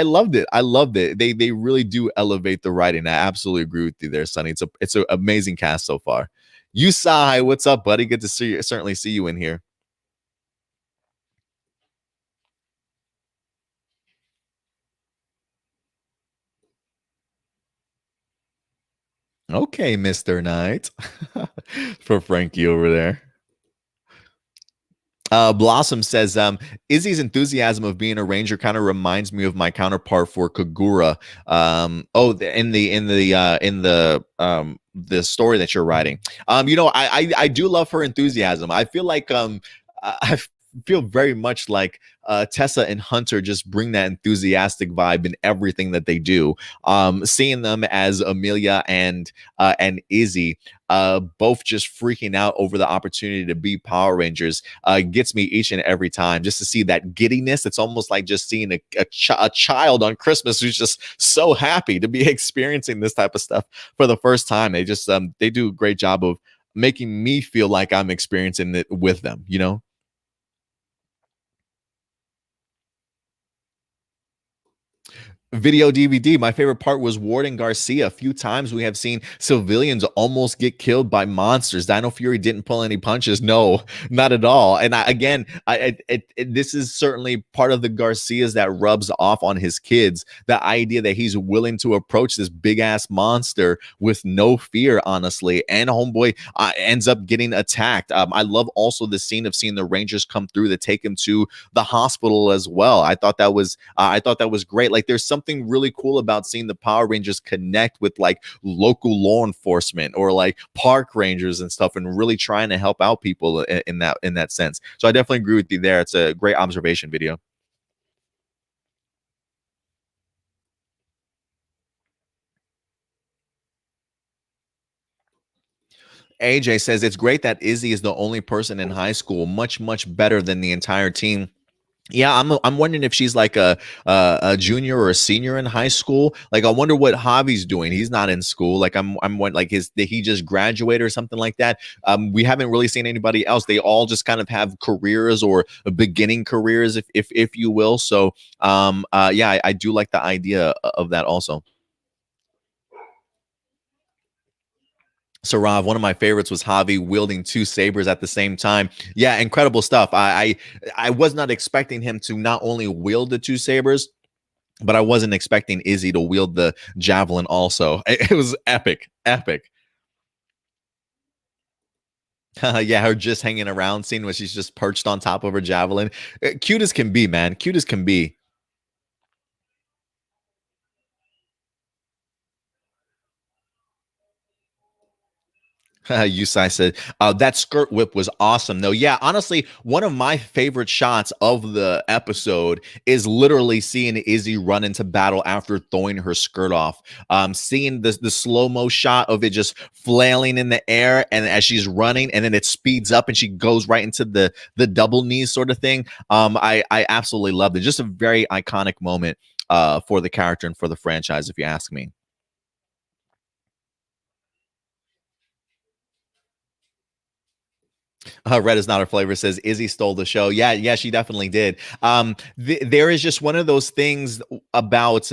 [SPEAKER 1] loved it. I loved it. They really do elevate the writing. I absolutely agree with you there, Sonny. It's an amazing cast so far. Yusai, what's up, buddy? Good to see you. Certainly see you in here. Okay, Mr. Knight. For Frankie over there. Blossom says, Izzy's enthusiasm of being a ranger kind of reminds me of my counterpart for Kagura. In the story that you're writing. I do love her enthusiasm. I feel like I feel very much like Tessa and Hunter just bring that enthusiastic vibe in everything that they do. Seeing them as Amelia and Izzy, both just freaking out over the opportunity to be Power Rangers, gets me each and every time. Just to see that giddiness, it's almost like just seeing a child on Christmas who's just so happy to be experiencing this type of stuff for the first time. They do a great job of making me feel like I'm experiencing it with them, you know. Video DVD. My favorite part was Ward and Garcia. A few times we have seen civilians almost get killed by monsters. Dino Fury didn't pull any punches. No, not at all. And this is certainly part of the Garcias that rubs off on his kids. The idea that he's willing to approach this big ass monster with no fear, honestly. And homeboy ends up getting attacked. I love also the scene of seeing the Rangers come through to take him to the hospital as well. I thought that was great. Like, there's something really cool about seeing the Power Rangers connect with like local law enforcement or like park rangers and stuff, and really trying to help out people in that sense. So I definitely agree with you there. It's a great observation video. AJ says it's great that Izzy is the only person in high school, much better than the entire team. Yeah, I'm wondering if she's like a junior or a senior in high school. Like, I wonder what Javi's doing. He's not in school. Like, I'm like, did he just graduate or something like that? We haven't really seen anybody else. They all just kind of have careers or beginning careers, if you will. So yeah, I do like the idea of that also. Sarav, one of my favorites was Javi wielding two sabers at the same time. Yeah, incredible stuff. I was not expecting him to not only wield the two sabers, but I wasn't expecting Izzy to wield the javelin also. It was epic, epic. Yeah, her just hanging around, scene where she's just perched on top of her javelin. Cute as can be, man. Cute as can be. Yusai said, that skirt whip was awesome, though. Yeah, honestly, one of my favorite shots of the episode is literally seeing Izzy run into battle after throwing her skirt off. Seeing the slow-mo shot of it just flailing in the air, and as she's running, and then it speeds up and she goes right into the double knees sort of thing. I absolutely loved it. Just a very iconic moment for the character and for the franchise, if you ask me. Red is not her flavor says Izzy stole the show. Yeah, she definitely did. There is just one of those things about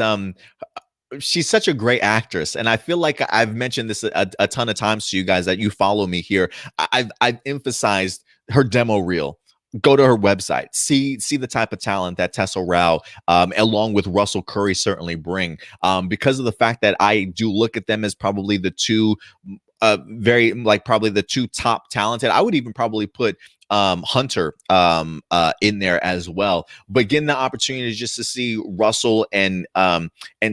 [SPEAKER 1] she's such a great actress, and I feel like I've mentioned this a ton of times to you guys that you follow me here. I've emphasized her demo reel. Go to her website, see the type of talent that Tessa Rao, along with Russell Curry, certainly bring. Because of the fact that I do look at them as probably the two very like probably the two top talented. I would even probably put Hunter in there as well. But getting the opportunity just to see Russell and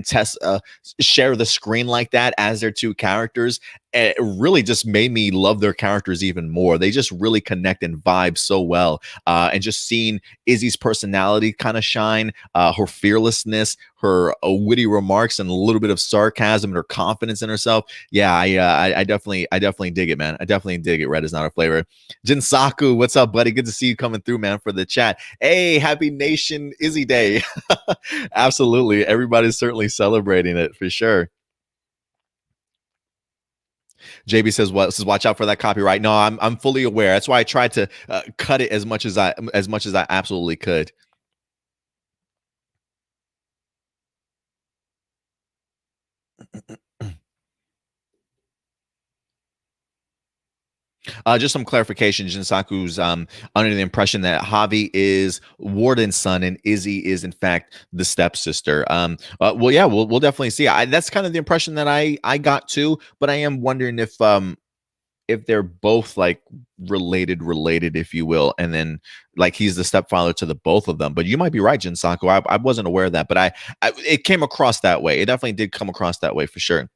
[SPEAKER 1] Tessa share the screen like that as their two characters, it really just made me love their characters even more. They just really connect and vibe so well. And just seeing Izzy's personality kind of shine, her fearlessness, her witty remarks, and a little bit of sarcasm and her confidence in herself. Yeah, I definitely dig it, man. I definitely dig it. Red is not our flavor. Jinsaku, what's up, buddy? Good to see you coming through, man, for the chat. Hey, happy Nation Izzy Day. Absolutely. Everybody's certainly celebrating it for sure. JB says, "What? Says watch out for that copyright." No, I'm fully aware. That's why I tried to cut it as much as I absolutely could. Just some clarification. Jinsaku's under the impression that Javi is Warden's son and Izzy is in fact the stepsister. Well, yeah, we'll definitely see. That's kind of the impression that I got too. But I am wondering if if they're both like related, if you will, and then like he's the stepfather to the both of them. But you might be right, Jinsaku. I wasn't aware of that, but I it came across that way. It definitely did come across that way for sure.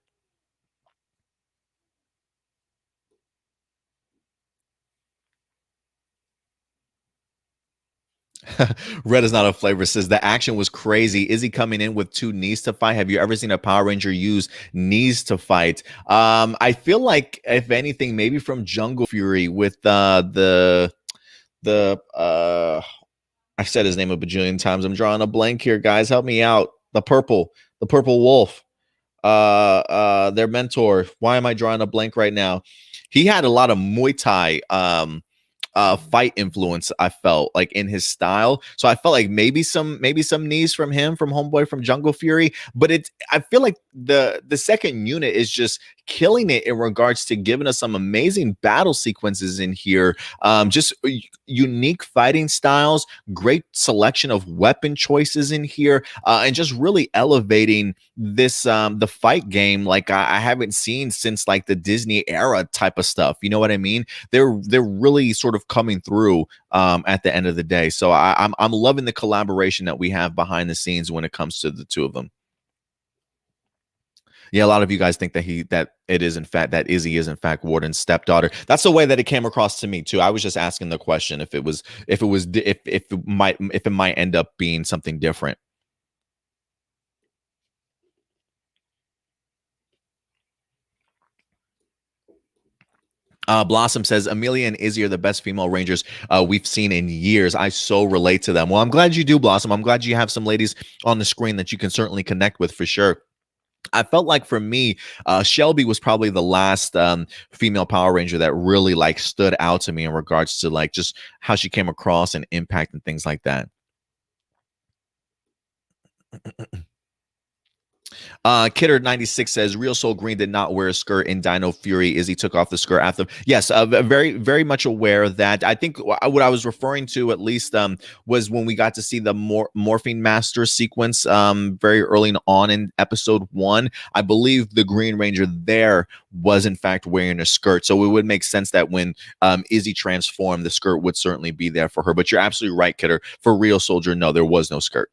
[SPEAKER 1] Red is not a flavor. Says the action was crazy. Izzy coming in with two knees to fight. Have you ever seen a Power Ranger use knees to fight? I feel like if anything, maybe from Jungle Fury with the I said his name a bajillion times. I'm drawing a blank here, guys. Help me out. The purple wolf. Their mentor. Why am I drawing a blank right now? He had a lot of Muay Thai fight influence, I felt like in his style. So I felt like maybe some knees from him, from Homeboy from Jungle Fury. But I feel like the second unit is just killing it in regards to giving us some amazing battle sequences in here. Just unique fighting styles, great selection of weapon choices in here, and just really elevating this the fight game like I haven't seen since like the Disney era type of stuff. You know what I mean? They're really sort of coming through at the end of the day. So I'm loving the collaboration that we have behind the scenes when it comes to the two of them. Yeah, a lot of you guys think that Izzy is in fact Warden's stepdaughter. That's the way that it came across to me too. I was just asking the question if it might end up being something different. Blossom says Amelia and Izzy are the best female Rangers we've seen in years. I so relate to them. Well, I'm glad you do, Blossom. I'm glad you have some ladies on the screen that you can certainly connect with for sure. I felt like for me, Shelby was probably the last female Power Ranger that really like stood out to me in regards to like just how she came across and impact and things like that. Kidder96 says Real Soul Green did not wear a skirt in Dino Fury. Izzy took off the skirt after. Yes, very, very much aware of that. I think what I was referring to at least was when we got to see the Morphine Master sequence very early on in episode 1. I believe the Green Ranger there was in fact wearing a skirt. So it would make sense that when Izzy transformed, the skirt would certainly be there for her. But you're absolutely right, Kidder. For Real Soldier, no, there was no skirt.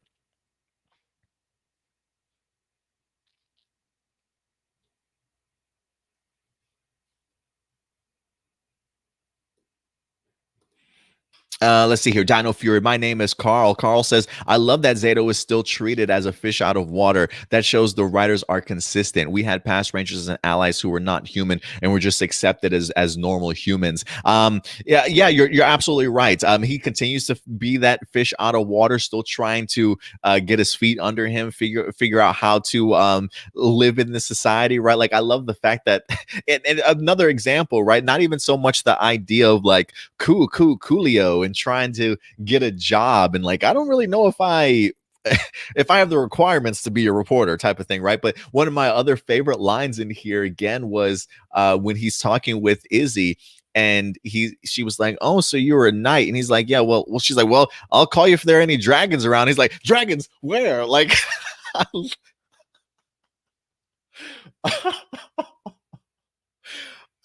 [SPEAKER 1] Let's see here. Dino Fury. My name is Carl. Carl says, I love that Zato is still treated as a fish out of water. That shows the writers are consistent. We had past Rangers and allies who were not human and were just accepted as normal humans. Yeah, you're absolutely right. He continues to be that fish out of water, still trying to get his feet under him, figure out how to live in the society, right? Like I love the fact that, and another example, right? Not even so much the idea of like coolio and trying to get a job and like I don't really know if I if I have the requirements to be a reporter type of thing, right? But one of my other favorite lines in here again was when he's talking with Izzy and she was like, oh, so you were a knight, and he's like, yeah, well she's like, well, I'll call you if there are any dragons around. He's like, dragons where? Like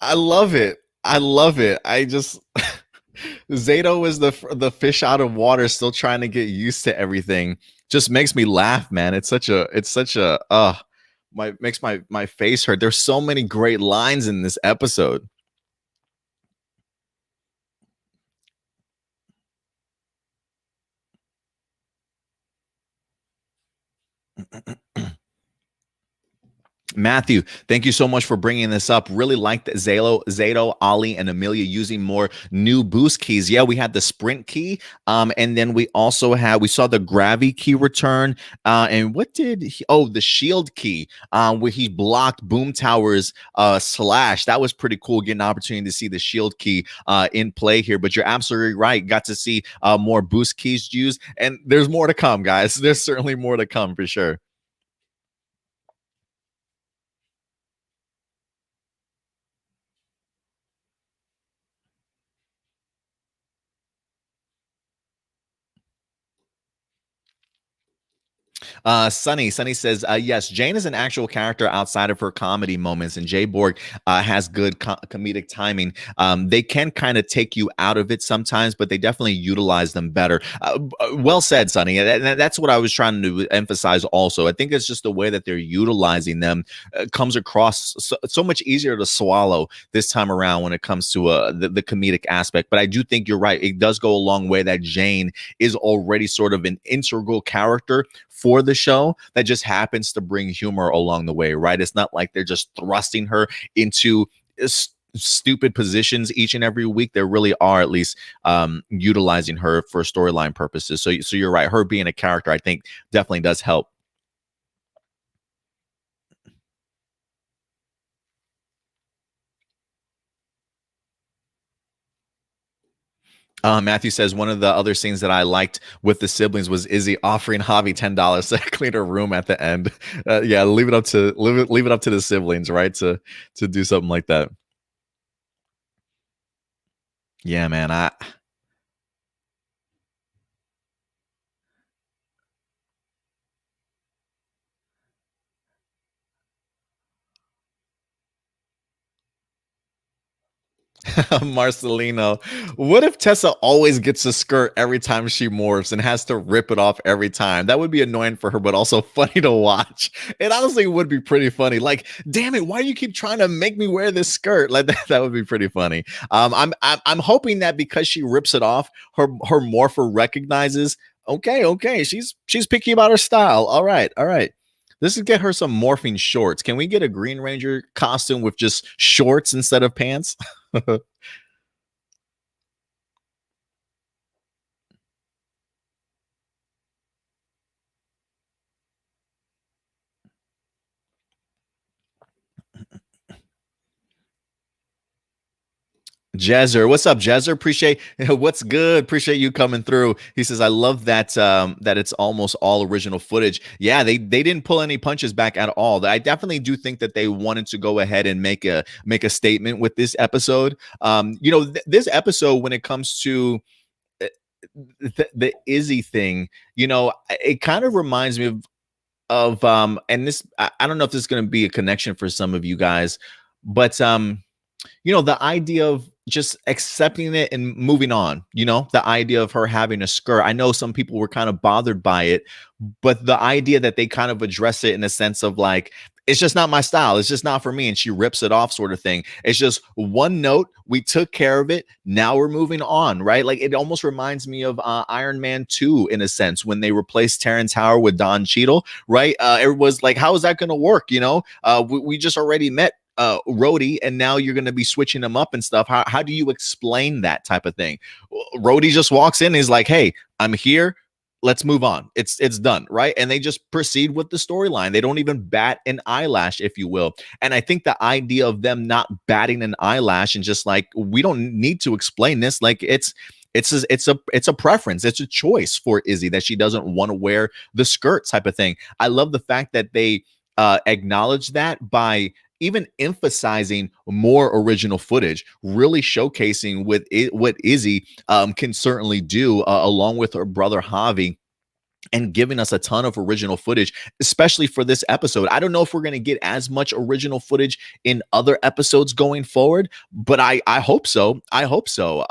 [SPEAKER 1] I love it. I love it. I just Zato is the fish out of water, still trying to get used to everything. Just makes me laugh, man. It's such a makes my face hurt. There's so many great lines in this episode. Matthew, thank you so much for bringing this up. Really liked Zato, Ollie, and Amelia using more new boost keys. Yeah, we had the sprint key, and then we also we saw the gravity key return. And what did the shield key, where he blocked Boom Tower's slash. That was pretty cool. Getting an opportunity to see the shield key in play here. But you're absolutely right. Got to see more boost keys used, and there's more to come, guys. There's certainly more to come for sure. Sunny says, yes, Jane is an actual character outside of her comedy moments, and Jay Borg has good comedic timing. They can kind of take you out of it sometimes, but they definitely utilize them better. Well said, Sunny. And that's what I was trying to emphasize also. I think it's just the way that they're utilizing them comes across so much easier to swallow this time around when it comes to the comedic aspect. But I do think you're right. It does go a long way that Jane is already sort of an integral character for the show that just happens to bring humor along the way, right? It's not like they're just thrusting her into stupid positions each and every week. They really are at least utilizing her for storyline purposes. So you're right. Her being a character, I think, definitely does help. Matthew says one of the other scenes that I liked with the siblings was Izzy offering Javi $10 to clean her room at the end. Yeah, leave it up to the siblings, right? To do something like that. Yeah, man. Marcelino, what if Tessa always gets a skirt every time she morphs and has to rip it off every time? That would be annoying for her, but also funny to watch. It honestly would be pretty funny. Like, damn it, why do you keep trying to make me wear this skirt? Like that would be pretty funny. I'm hoping that because she rips it off, her morpher recognizes. Okay, she's picky about her style. All right. This is get her some morphing shorts. Can we get a Green Ranger costume with just shorts instead of pants? Jezzer, what's up, Jezzer? Appreciate what's good. Appreciate you coming through. He says, "I love that that it's almost all original footage." Yeah, they didn't pull any punches back at all. I definitely do think that they wanted to go ahead and make a statement with this episode. This episode, when it comes to the Izzy thing, it kind of reminds me of and this I don't know if this is going to be a connection for some of you guys, but the idea of just accepting it and moving on, the idea of her having a skirt. I know some people were kind of bothered by it, but the idea that they kind of address it in a sense of like, it's just not my style. It's just not for me. And she rips it off sort of thing. It's just one note. We took care of it. Now we're moving on, right? Like it almost reminds me of Iron Man 2 in a sense when they replaced Terrence Howard with Don Cheadle, right? It was like, how is that going to work? We just already met Rhodey, and now you're going to be switching them up and stuff. How do you explain that type of thing? Rhodey just walks in and is like, hey, I'm here. Let's move on. It's done, right? And they just proceed with the storyline. They don't even bat an eyelash, if you will. And I think the idea of them not batting an eyelash and just like, we don't need to explain this. Like it's a preference. It's a choice for Izzy that she doesn't want to wear the skirt type of thing. I love the fact that they acknowledge that by even emphasizing more original footage, really showcasing what Izzy can certainly do along with her brother Javi, and giving us a ton of original footage, especially for this episode. I don't know if we're going to get as much original footage in other episodes going forward, but I hope so. I hope so.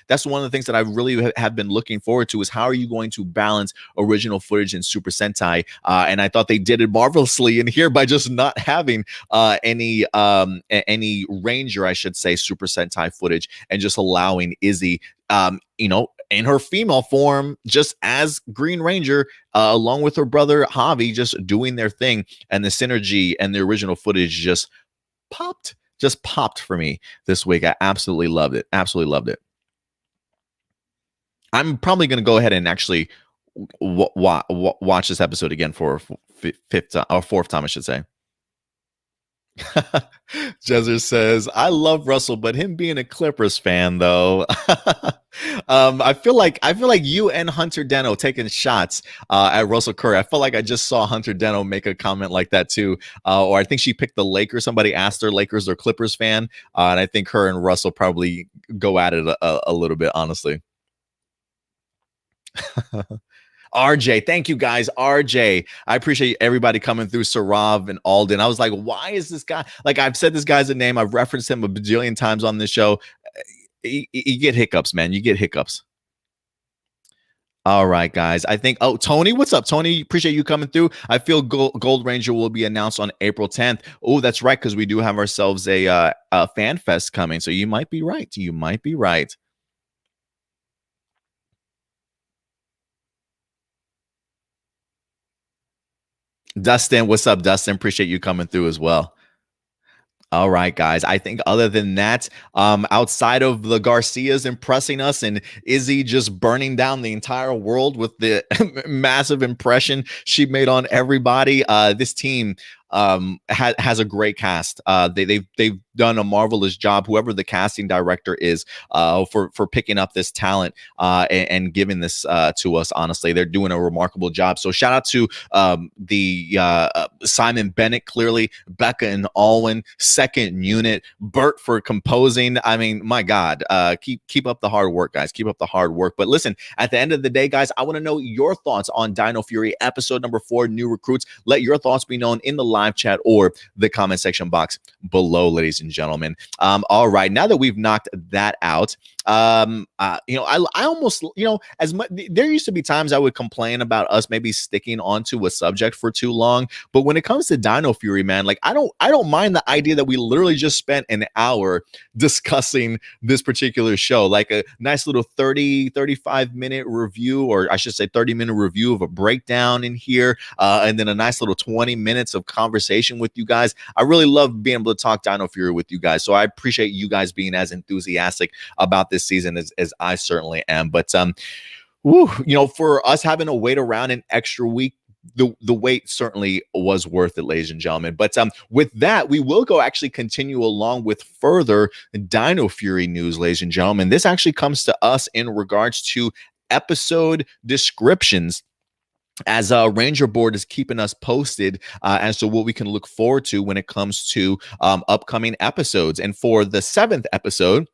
[SPEAKER 1] That's one of the things that I really have been looking forward to is how are you going to balance original footage in Super Sentai? And I thought they did it marvelously in here by just not having any Ranger, I should say, Super Sentai footage and just allowing Izzy, in her female form, just as Green Ranger, along with her brother Javi, just doing their thing, and the synergy and the original footage just popped for me this week. I absolutely loved it. I'm probably going to go ahead and actually watch this episode again for fourth time, I should say. Jezzer says, I love Russell, but him being a Clippers fan, though. I feel like you and Hunter Deno taking shots at Russell Curry. I felt like I just saw Hunter Deno make a comment like that too. Or I think she picked the Lakers. Somebody asked her Lakers or Clippers fan. And I think her and Russell probably go at it a little bit, honestly. RJ, thank you guys. RJ, I appreciate everybody coming through. Sarav and Alden. I was like, why is this guy? Like, I've said this guy's a name. I've referenced him a bajillion times on this show. You get hiccups, man. You get hiccups. All right, guys. I think, oh, Tony, what's up? Tony, appreciate you coming through. I feel Gold Ranger will be announced on April 10th. Oh, that's right, because we do have ourselves a fan fest coming. So you might be right. You might be right. Dustin, what's up, Dustin? Appreciate you coming through as well. All right, guys. I think other than that, outside of the Garcias impressing us and Izzy just burning down the entire world with the massive impression she made on everybody, this team has a great cast. They've done a marvelous job. Whoever the casting director is, for picking up this talent and giving this to us. Honestly, they're doing a remarkable job. So shout out to the Simon Bennett, clearly Becca and Alwyn, second unit, Bert for composing. I mean, my God, keep up the hard work, guys. Keep up the hard work. But listen, at the end of the day, guys, I want to know your thoughts on Dino Fury episode number 4, New Recruits. Let your thoughts be known in the live chat or the comment section box below, ladies and gentlemen. All right, now that we've knocked that out, I almost, as much, there used to be times I would complain about us maybe sticking onto a subject for too long, but when it comes to Dino Fury, man, like I don't mind the idea that we literally just spent an hour discussing this particular show, like a nice little 35 minute review, or I should say 30-minute review of a breakdown in here, and then a nice little 20 minutes of conversation with you guys. I really love being able to talk Dino Fury with you guys, so I appreciate you guys being as enthusiastic about this season as I certainly am. But for us having to wait around an extra week, the wait certainly was worth it, ladies and gentlemen. But with that, we will actually continue along with further Dino Fury news, ladies and gentlemen. This actually comes to us in regards to episode descriptions, as Ranger Board is keeping us posted as to what we can look forward to when it comes to upcoming episodes. And for the 7th episode,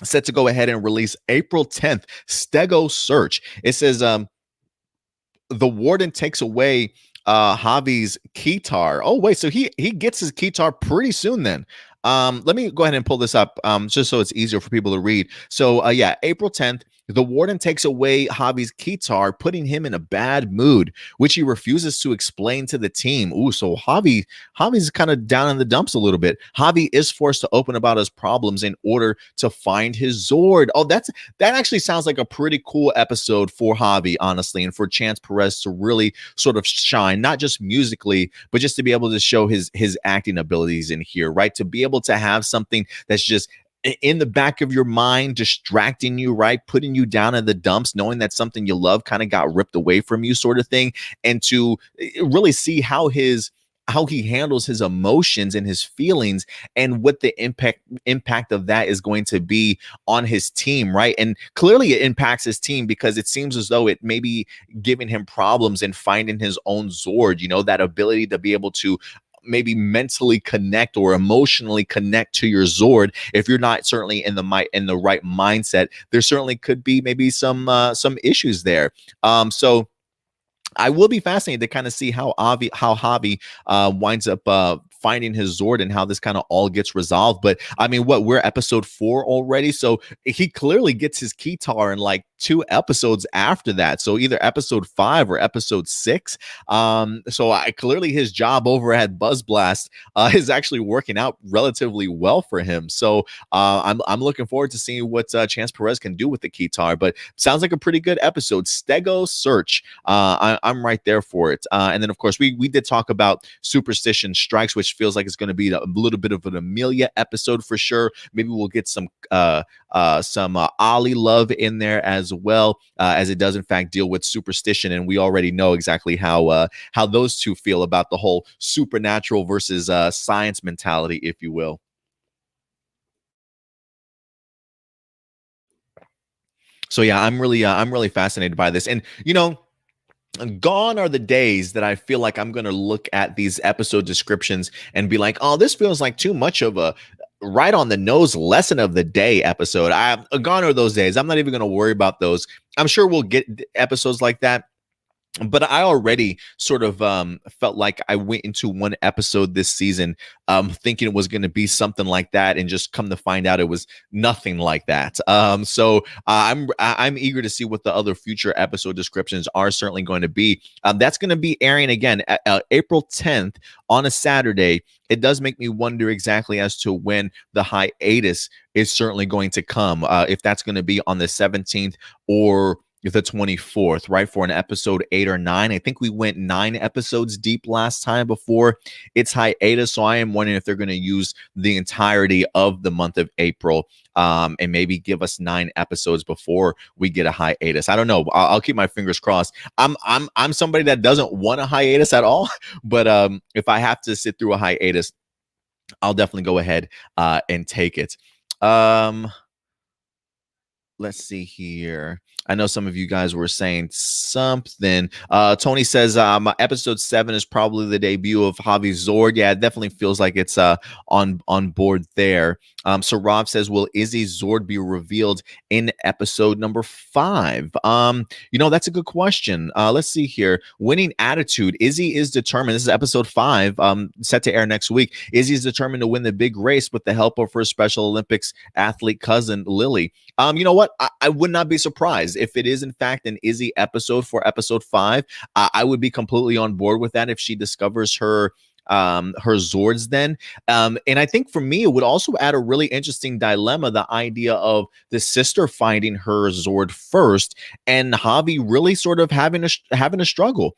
[SPEAKER 1] set to go ahead and release April 10th, Stego Search. It says the warden takes away Javi's keytar. Oh, wait, so he gets his keytar pretty soon then. Let me go ahead and pull this up just so it's easier for people to read. So yeah, April 10th, the warden takes away Javi's keytar, putting him in a bad mood, which he refuses to explain to the team. Ooh, so Javi's kind of down in the dumps a little bit. Javi is forced to open about his problems in order to find his Zord. Oh, that actually sounds like a pretty cool episode for Javi, honestly, and for Chance Perez to really sort of shine, not just musically, but just to be able to show his acting abilities in here, right? To be able to have something that's just in the back of your mind, distracting you, right? Putting you down in the dumps, knowing that something you love kind of got ripped away from you, sort of thing. And to really see how he handles his emotions and his feelings, and what the impact of that is going to be on his team, right? And clearly it impacts his team, because it seems as though it may be giving him problems in finding his own Zord, that ability to be able to maybe mentally connect or emotionally connect to your Zord. If you're not certainly in the right mindset, there certainly could be maybe some issues there. So I will be fascinated to kind of see how Javi winds up finding his Zord and how this kind of all gets resolved. But I mean, we're episode 4 already, so he clearly gets his keytar in like 2 episodes after that. So either episode 5 or episode 6. So clearly his job over at Buzz Blast is actually working out relatively well for him. So I'm looking forward to seeing what Chance Perez can do with the keytar. But sounds like a pretty good episode. Stego Search. I'm right there for it. And then of course we did talk about Superstition Strikes, which feels like it's going to be a little bit of an Amelia episode for sure. Maybe we'll get some Ollie love in there as well, as it does in fact deal with superstition, and we already know exactly how those two feel about the whole supernatural versus science mentality, if you will. So yeah, I'm really fascinated by this, and gone are the days that I feel like I'm going to look at these episode descriptions and be like, oh, this feels like too much of a right on the nose lesson of the day episode. Gone are those days. I'm not even going to worry about those. I'm sure we'll get episodes like that but I already sort of felt like I went into one episode this season thinking it was going to be something like that, and just come to find out it was nothing like that. So I'm eager to see what the other future episode descriptions are certainly going to be. That's going to be airing again April 10th on a Saturday. It does make me wonder exactly as to when the hiatus is certainly going to come. If that's going to be on the 17th or the 24th, right, for an episode 8 or 9. I think we went 9 episodes deep last time before its hiatus, so I am wondering if they're going to use the entirety of the month of April, and maybe give us 9 episodes before we get a hiatus. I don't know. I'll keep my fingers crossed. I'm somebody that doesn't want a hiatus at all, but if I have to sit through a hiatus, I'll definitely go ahead and take it. Let's see here. I know some of you guys were saying something. Tony says episode 7 is probably the debut of Javi's Zord. Yeah, it definitely feels like it's on board there. So Rob says, will Izzy's Zord be revealed in episode number 5? That's a good question. Let's see here. Winning attitude. Izzy is determined. This is episode 5, set to air next week. Izzy is determined to win the big race with the help of her Special Olympics athlete cousin, Lily. You know what? I would not be surprised if it is, in fact, an Izzy episode for episode 5. I would be completely on board with that if she discovers her Zords then. And I think for me, it would also add a really interesting dilemma, the idea of the sister finding her Zord first and Javi really sort of having a struggle.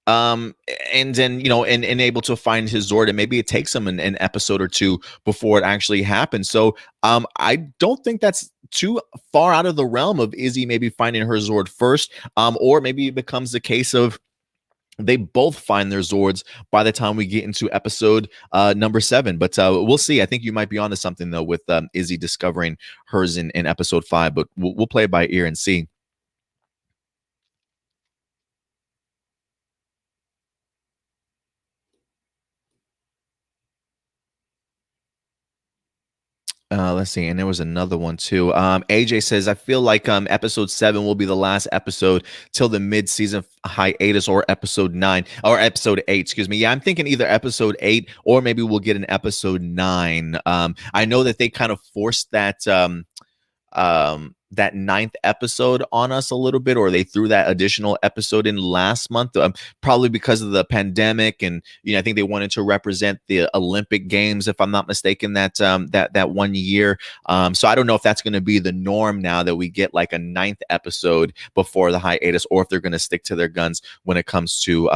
[SPEAKER 1] And then, and able to find his Zord, and maybe it takes him an episode or 2 before it actually happens. So I don't think that's too far out of the realm of Izzy maybe finding her Zord first, or maybe it becomes the case of they both find their Zords by the time we get into episode number 7. But we'll see. I think you might be onto something though with Izzy discovering hers in episode 5, but we'll play it by ear and see. Let's see. And there was another one too. AJ says, I feel like episode 7 will be the last episode till the mid-season hiatus, or episode 9 or episode 8, excuse me. Yeah, I'm thinking either episode 8 or maybe we'll get an episode 9. I know that they kind of forced that that 9th episode on us a little bit, or they threw that additional episode in last month, probably because of the pandemic, and I think they wanted to represent the Olympic Games, if I'm not mistaken, that that one year. So I don't know if that's going to be the norm now, that we get like a 9th episode before the hiatus, or if they're going to stick to their guns when it comes to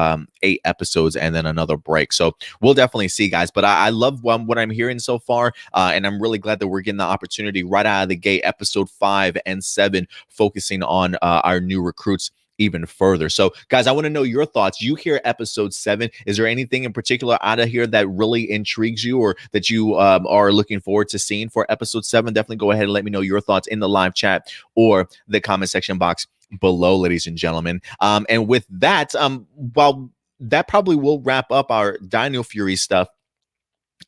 [SPEAKER 1] 8 episodes and then another break. So we'll definitely see, guys. But I love what I'm hearing so far, and I'm really glad that we're getting the opportunity right out of the gate, episode 5 and 7, focusing on our new recruits even further. So guys, I want to know your thoughts. You hear episode 7, is there anything in particular out of here that really intrigues you, or that you are looking forward to seeing for episode 7? Definitely go ahead and let me know your thoughts in the live chat or the comment section box below, ladies and gentlemen. And with that, while that probably will wrap up our Dino Fury stuff,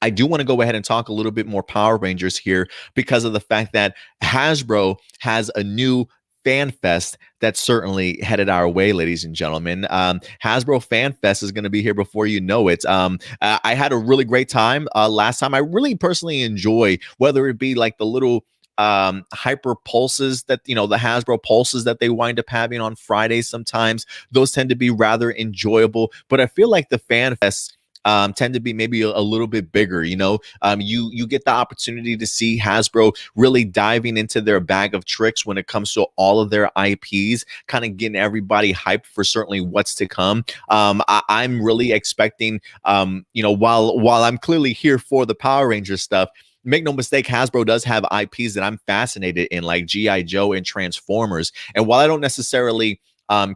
[SPEAKER 1] I do want to go ahead and talk a little bit more Power Rangers here, because of the fact that Hasbro has a new Fan Fest that's certainly headed our way, ladies and gentlemen. Hasbro Fan Fest is going to be here before you know it. I had a really great time last time. I really personally enjoy, whether it be like the little hyper pulses that, the Hasbro pulses that they wind up having on Fridays sometimes. Those tend to be rather enjoyable, but I feel like the Fan Fest tend to be maybe a little bit bigger. You get the opportunity to see Hasbro really diving into their bag of tricks when it comes to all of their IPs, kind of getting everybody hyped for certainly what's to come. I'm really expecting, while I'm clearly here for the Power Rangers stuff, make no mistake, Hasbro does have IPs that I'm fascinated in, like G.I. Joe and Transformers. And while I don't necessarily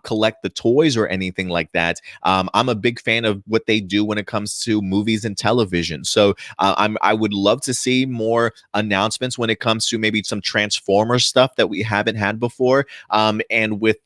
[SPEAKER 1] collect the toys or anything like that, I'm a big fan of what they do when it comes to movies and television. So I would love to see more announcements when it comes to maybe some Transformers stuff that we haven't had before. And with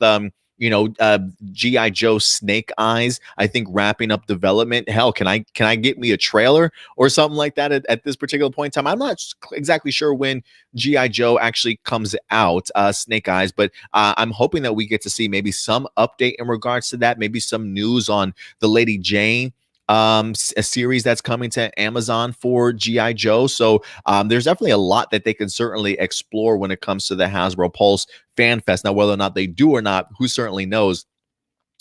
[SPEAKER 1] GI Joe Snake Eyes, I think wrapping up development. Hell, can I get me a trailer or something like that at this particular point in time? I'm not exactly sure when GI Joe actually comes out, Snake Eyes, but I'm hoping that we get to see maybe some update in regards to that, maybe some news on the Lady Jane a series that's coming to Amazon for GI Joe. So there's definitely a lot that they can certainly explore when it comes to the Hasbro Pulse Fan Fest. Now, whether or not they do or not, who certainly knows?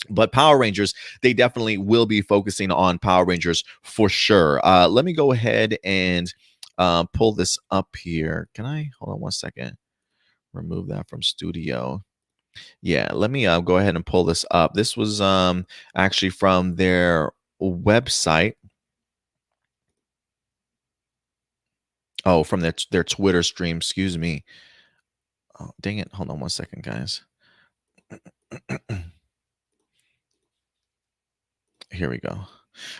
[SPEAKER 1] But Power Rangers, they definitely will be focusing on Power Rangers for sure. Let me go ahead and pull this up here. Can I hold on one second? Remove that from studio. Yeah, let me go ahead and pull this up. This was actually from their website. Oh, from their Twitter stream, excuse me. Oh, dang it. Hold on one second, guys. Here we go.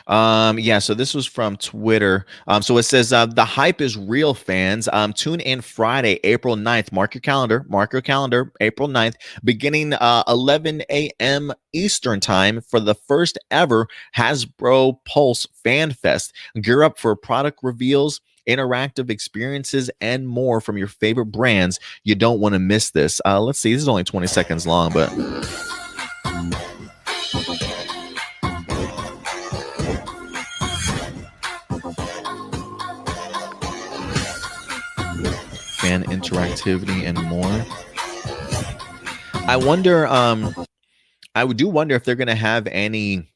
[SPEAKER 1] Yeah, so this was from Twitter. So it says the hype is real, fans. Tune in Friday, April 9th. Mark your calendar, April 9th, beginning 11 a.m. Eastern time for the first ever Hasbro Pulse Fan Fest. Gear up for product reveals, interactive experiences, and more from your favorite brands. You don't want to miss this. Let's see, this is only 20 seconds long, but fan interactivity and more. I wonder, I do wonder if they're going to have any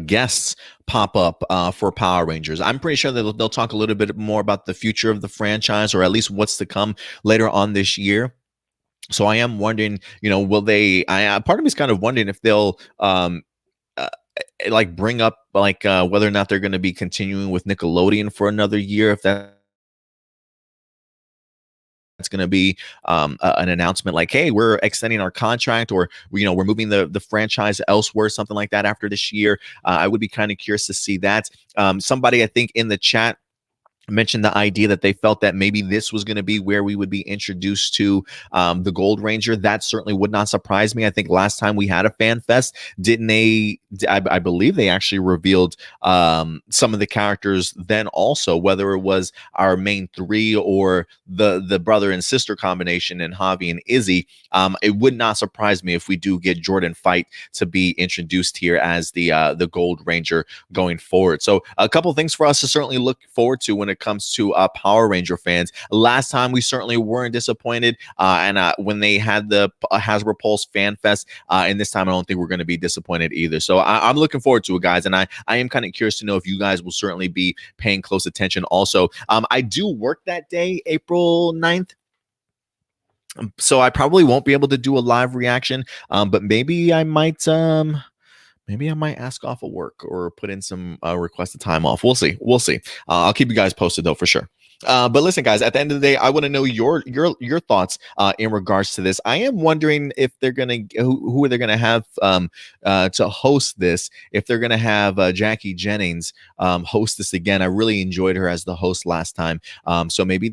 [SPEAKER 1] guests pop up for Power Rangers. I'm pretty sure that they'll talk a little bit more about the future of the franchise, or at least what's to come later on this year. So I am wondering, will they? Part of me is kind of wondering if they'll like bring up like whether or not they're going to be continuing with Nickelodeon for another year, if that's going to be an announcement like, hey, we're extending our contract, or we're moving the franchise elsewhere, something like that after this year. I would be kind of curious to see that. Somebody, I think, in the chat mentioned the idea that they felt that maybe this was going to be where we would be introduced to the Gold Ranger. That certainly would not surprise me. I think last time we had a fan fest, didn't they? I believe they actually revealed some of the characters then also, whether it was our main three or the brother and sister combination in Javi and Izzy. It would not surprise me if we do get Jordan Fight to be introduced here as the Gold Ranger going forward. So a couple things for us to certainly look forward to when it comes to Power Ranger fans. Last time we certainly weren't disappointed, and when they had the Hasbro Pulse Fan Fest, and this time I don't think we're going to be disappointed either. So I'm looking forward to it, guys, and I am kind of curious to know if you guys will certainly be paying close attention. Also, I do work that day, April 9th. So I probably won't be able to do a live reaction, but maybe I might ask off of work or put in some requested time off. We'll see. I'll keep you guys posted though, for sure. But listen, guys, at the end of the day, I want to know your thoughts in regards to this. I am wondering if they're gonna who are they gonna have to host this. If they're gonna have Jackie Jennings host this again. I really enjoyed her as the host last time. So maybe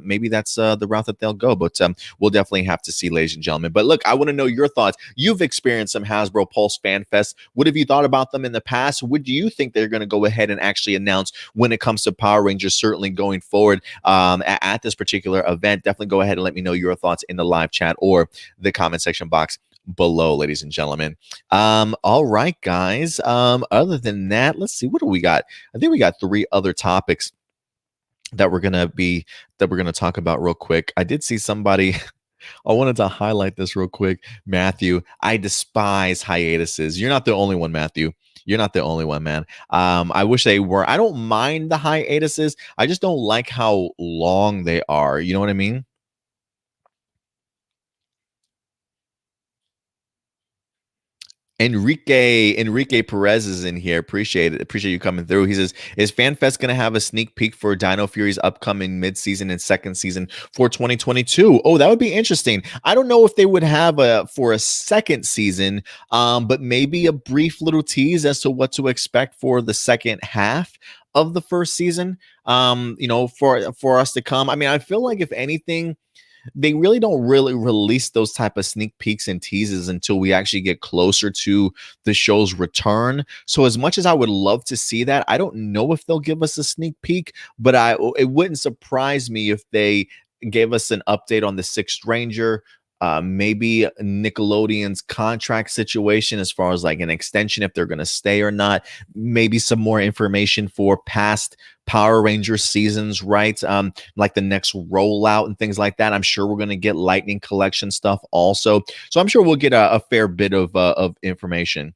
[SPEAKER 1] maybe that's the route that they'll go. But we'll definitely have to see, ladies and gentlemen. But look, I want to know your thoughts. You've experienced some Hasbro Pulse Fan Fest. What have you thought about them in the past? What do you think they're going to go ahead and actually announce when it comes to Power Rangers, certainly going forward at this particular event? Definitely go ahead and let me know your thoughts in the live chat or the comment section box below, ladies and gentlemen. All right, guys. Other than that, let's see, what do we got? I think we got 3 other topics that we're gonna talk about real quick. I did see somebody I wanted to highlight this real quick. Matthew, I despise hiatuses. You're not the only one, Matthew. You're not the only one, man. I wish they were. I don't mind the hiatuses. I just don't like how long they are. You know what I mean? Enrique Perez is in here. Appreciate it. Appreciate you coming through. He says, is FanFest going to have a sneak peek for Dino Fury's upcoming mid-season and second season for 2022? Oh, that would be interesting. I don't know if they would have for a second season, but maybe a brief little tease as to what to expect for the second half of the first season, for us to come. I mean, I feel like if anything, they really don't really release those type of sneak peeks and teases until we actually get closer to the show's return. So as much as I would love to see that, I don't know if they'll give us a sneak peek, but it wouldn't surprise me if they gave us an update on the Sixth Ranger, maybe Nickelodeon's contract situation as far as like an extension, if they're going to stay or not, maybe some more information for past Power Ranger seasons, right? Like the next rollout and things like that. I'm sure we're going to get Lightning Collection stuff also. So I'm sure we'll get a fair bit of information.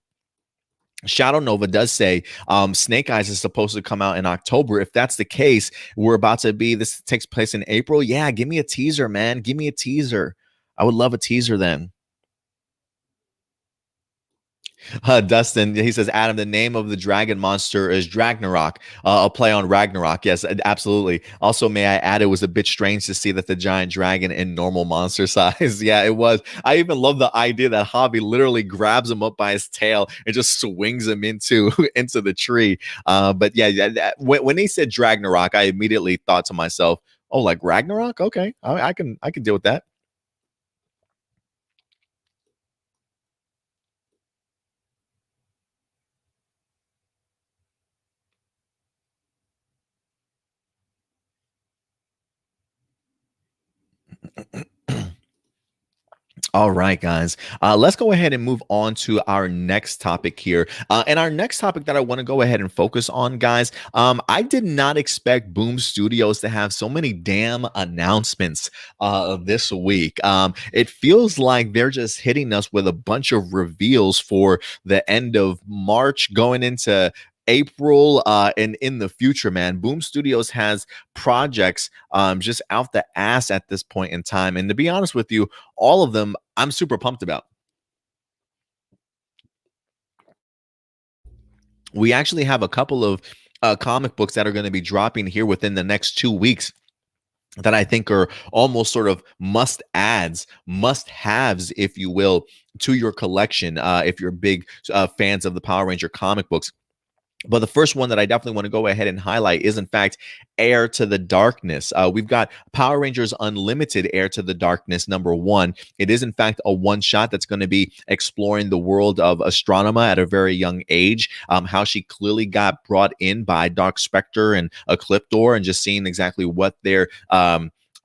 [SPEAKER 1] Shadow Nova does say Snake Eyes is supposed to come out in October. If that's the case, this takes place in April. Yeah, give me a teaser, man. Give me a teaser. I would love a teaser then. Dustin, he says, Adam, the name of the dragon monster is Dragnarok. A play on Ragnarok. Yes, absolutely. Also, may I add, it was a bit strange to see that the giant dragon in normal monster size. Yeah, it was. I even love the idea that Javi literally grabs him up by his tail and just swings him into the tree. But yeah, when he said Dragnarok, I immediately thought to myself, oh, like Ragnarok? Okay, I can deal with that. All right, guys. Let's go ahead and move on to our next topic here. And our next topic that I want to go ahead and focus on, guys. I did not expect Boom Studios to have so many damn announcements this week. It feels like they're just hitting us with a bunch of reveals for the end of March going into April and in the future, man. Boom Studios has projects just out the ass at this point in time. And to be honest with you, all of them I'm super pumped about. We actually have a couple of comic books that are going to be dropping here within the next 2 weeks that I think are almost sort of must haves, if you will, to your collection. If you're big fans of the Power Ranger comic books. But the first one that I definitely want to go ahead and highlight is, in fact, Heir to the Darkness. We've got Power Rangers Unlimited Heir to the Darkness #1. It is, in fact, a one-shot that's going to be exploring the world of Astronema at a very young age, how she clearly got brought in by Dark Spectre and Ecliptor, and just seeing exactly what their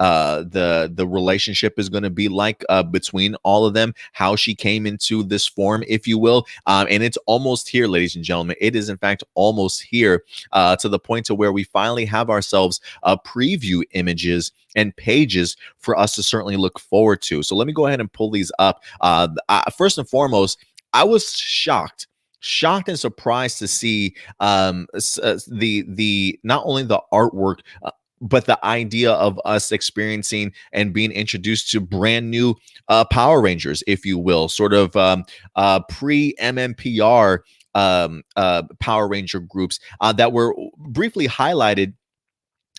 [SPEAKER 1] the relationship is going to be like between all of them, how she came into this form, if you will. And it's almost here, ladies and gentlemen. It is, in fact, almost here to the point to where we finally have ourselves preview images and pages for us to certainly look forward to. So let me go ahead and pull these up. First and foremost, I was shocked and surprised to see the not only the artwork, but the idea of us experiencing and being introduced to brand new Power Rangers, if you will, sort of pre-MMPR Power Ranger groups that were briefly highlighted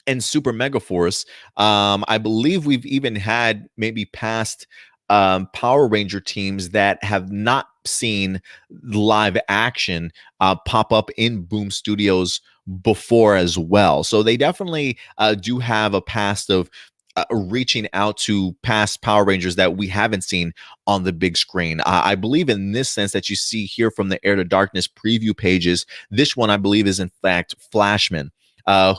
[SPEAKER 1] in Super Mega Force. I believe we've even had maybe past Power Ranger teams that have not seen live action pop up in Boom Studios before as well. So they definitely do have a past of reaching out to past Power Rangers that we haven't seen on the big screen. I believe in this sense that you see here from the Heir to Darkness preview pages, this one I believe is in fact Flashman.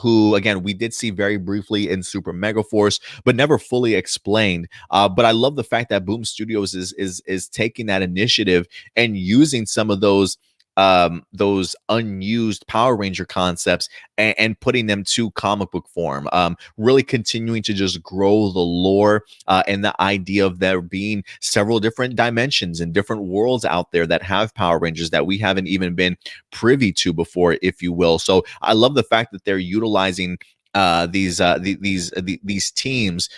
[SPEAKER 1] Who, again, we did see very briefly in Super Mega Force, but never fully explained. But I love the fact that Boom Studios is taking that initiative and using some of those unused Power Ranger concepts and putting them to comic book form, really continuing to just grow the lore and the idea of there being several different dimensions and different worlds out there that have Power Rangers that we haven't even been privy to before, if you will. So I love the fact that they're utilizing these teams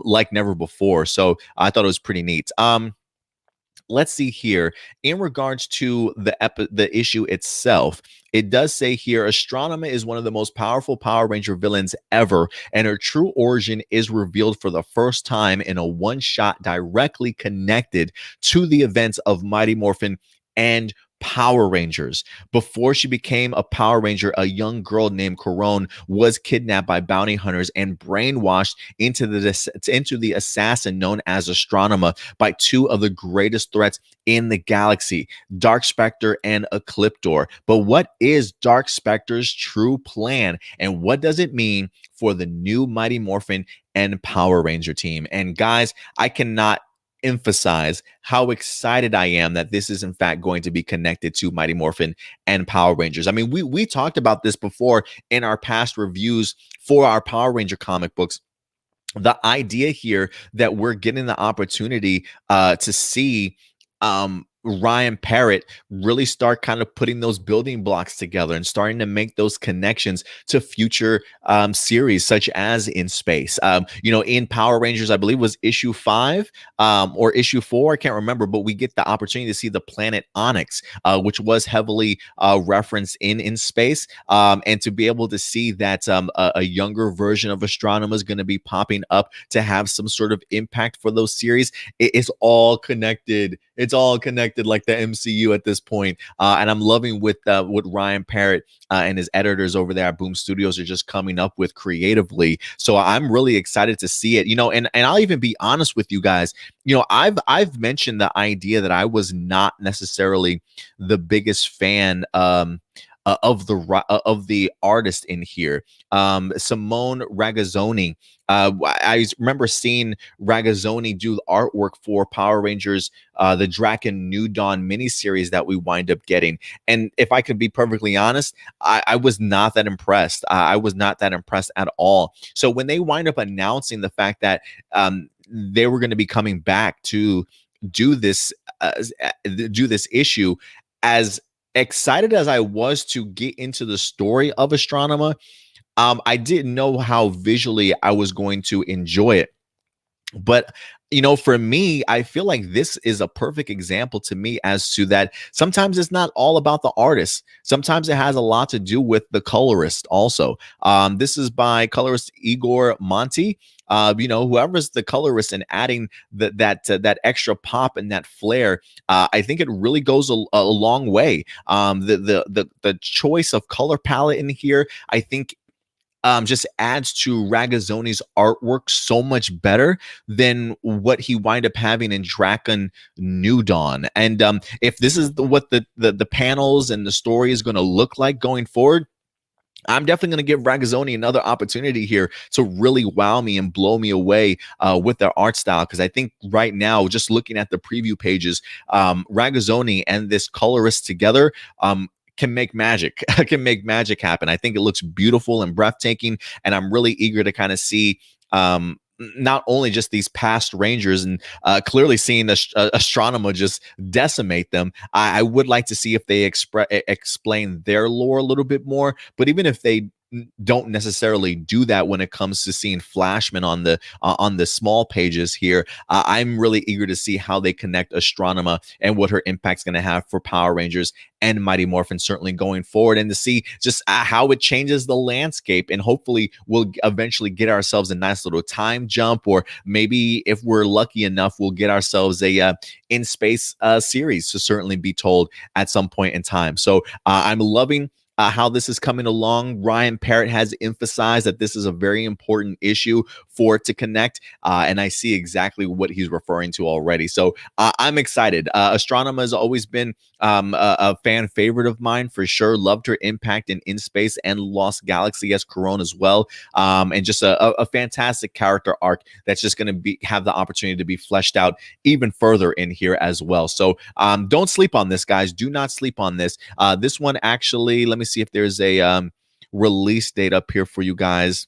[SPEAKER 1] like never before. So I thought it was pretty neat. Let's see here. In regards to the issue itself, it does say here, Astronema is one of the most powerful Power Ranger villains ever, and her true origin is revealed for the first time in a one-shot directly connected to the events of Mighty Morphin and Power Rangers. Before she became a Power Ranger, a young girl named Corone was kidnapped by bounty hunters and brainwashed into the assassin known as Astronema by two of the greatest threats in the galaxy, Dark Spectre and Ecliptor. But what is Dark Spectre's true plan, and what does it mean for the new Mighty Morphin and Power Ranger team? And guys, I cannot emphasize how excited I am that this is in fact going to be connected to Mighty Morphin and Power Rangers. I mean, we talked about this before in our past reviews for our Power Ranger comic books. The idea here that we're getting the opportunity to see Ryan Parrott really start kind of putting those building blocks together and starting to make those connections to future series such as In Space. In Power Rangers, I believe was issue 5 or issue 4, I can't remember, but we get the opportunity to see the planet Onyx, which was heavily referenced in Space, and to be able to see that a younger version of Astronema is going to be popping up to have some sort of impact for those series. It's all connected. It's all connected like the MCU at this point. And I'm loving what Ryan Parrott and his editors over there at Boom Studios are just coming up with creatively. So I'm really excited to see it, and I'll even be honest with you guys. I've mentioned the idea that I was not necessarily the biggest fan of the artist in here, Simone Ragazzoni. I remember seeing Ragazzoni do artwork for Power Rangers, the Draken New Dawn miniseries that we wind up getting. And if I could be perfectly honest, I was not that impressed. I was not that impressed at all. So when they wind up announcing the fact that they were going to be coming back to do this issue, as excited as I was to get into the story of Astronema, I didn't know how visually I was going to enjoy it. But for me, I feel like this is a perfect example to me as to that sometimes it's not all about the artist. Sometimes it has a lot to do with the colorist also. This is by colorist Igor Monti. Whoever's the colorist and adding that extra pop and that flair, I think it really goes a long way. The choice of color palette in here, I think, just adds to Ragazzoni's artwork so much better than what he wind up having in Draken New Dawn. And if this is what the panels and the story is going to look like going forward, I'm definitely going to give Ragazzoni another opportunity here to really wow me and blow me away with their art style. Because I think right now, just looking at the preview pages, Ragazzoni and this colorist together can make magic, can make magic happen. I think it looks beautiful and breathtaking, and I'm really eager to kind of see not only just these past Rangers and clearly seeing the Astronema just decimate them. I would like to see if they explain their lore a little bit more, but even if they don't necessarily do that when it comes to seeing Flashman on the small pages here, I'm really eager to see how they connect Astronema and what her impact's going to have for Power Rangers and Mighty Morphin certainly going forward, and to see just how it changes the landscape. And hopefully we'll eventually get ourselves a nice little time jump, or maybe if we're lucky enough, we'll get ourselves a In Space series to certainly be told at some point in time. So I'm loving how this is coming along. Ryan Parrott has emphasized that this is a very important issue for it to connect, and I see exactly what he's referring to already. So I'm excited. Astronema has always been a fan favorite of mine for sure. Loved her impact in Space and Lost Galaxy as Corone as well, and just a fantastic character arc that's just going to have the opportunity to be fleshed out even further in here as well. So don't sleep on this, guys. Do not sleep on this. This one actually, let me see if there's a release date up here for you guys.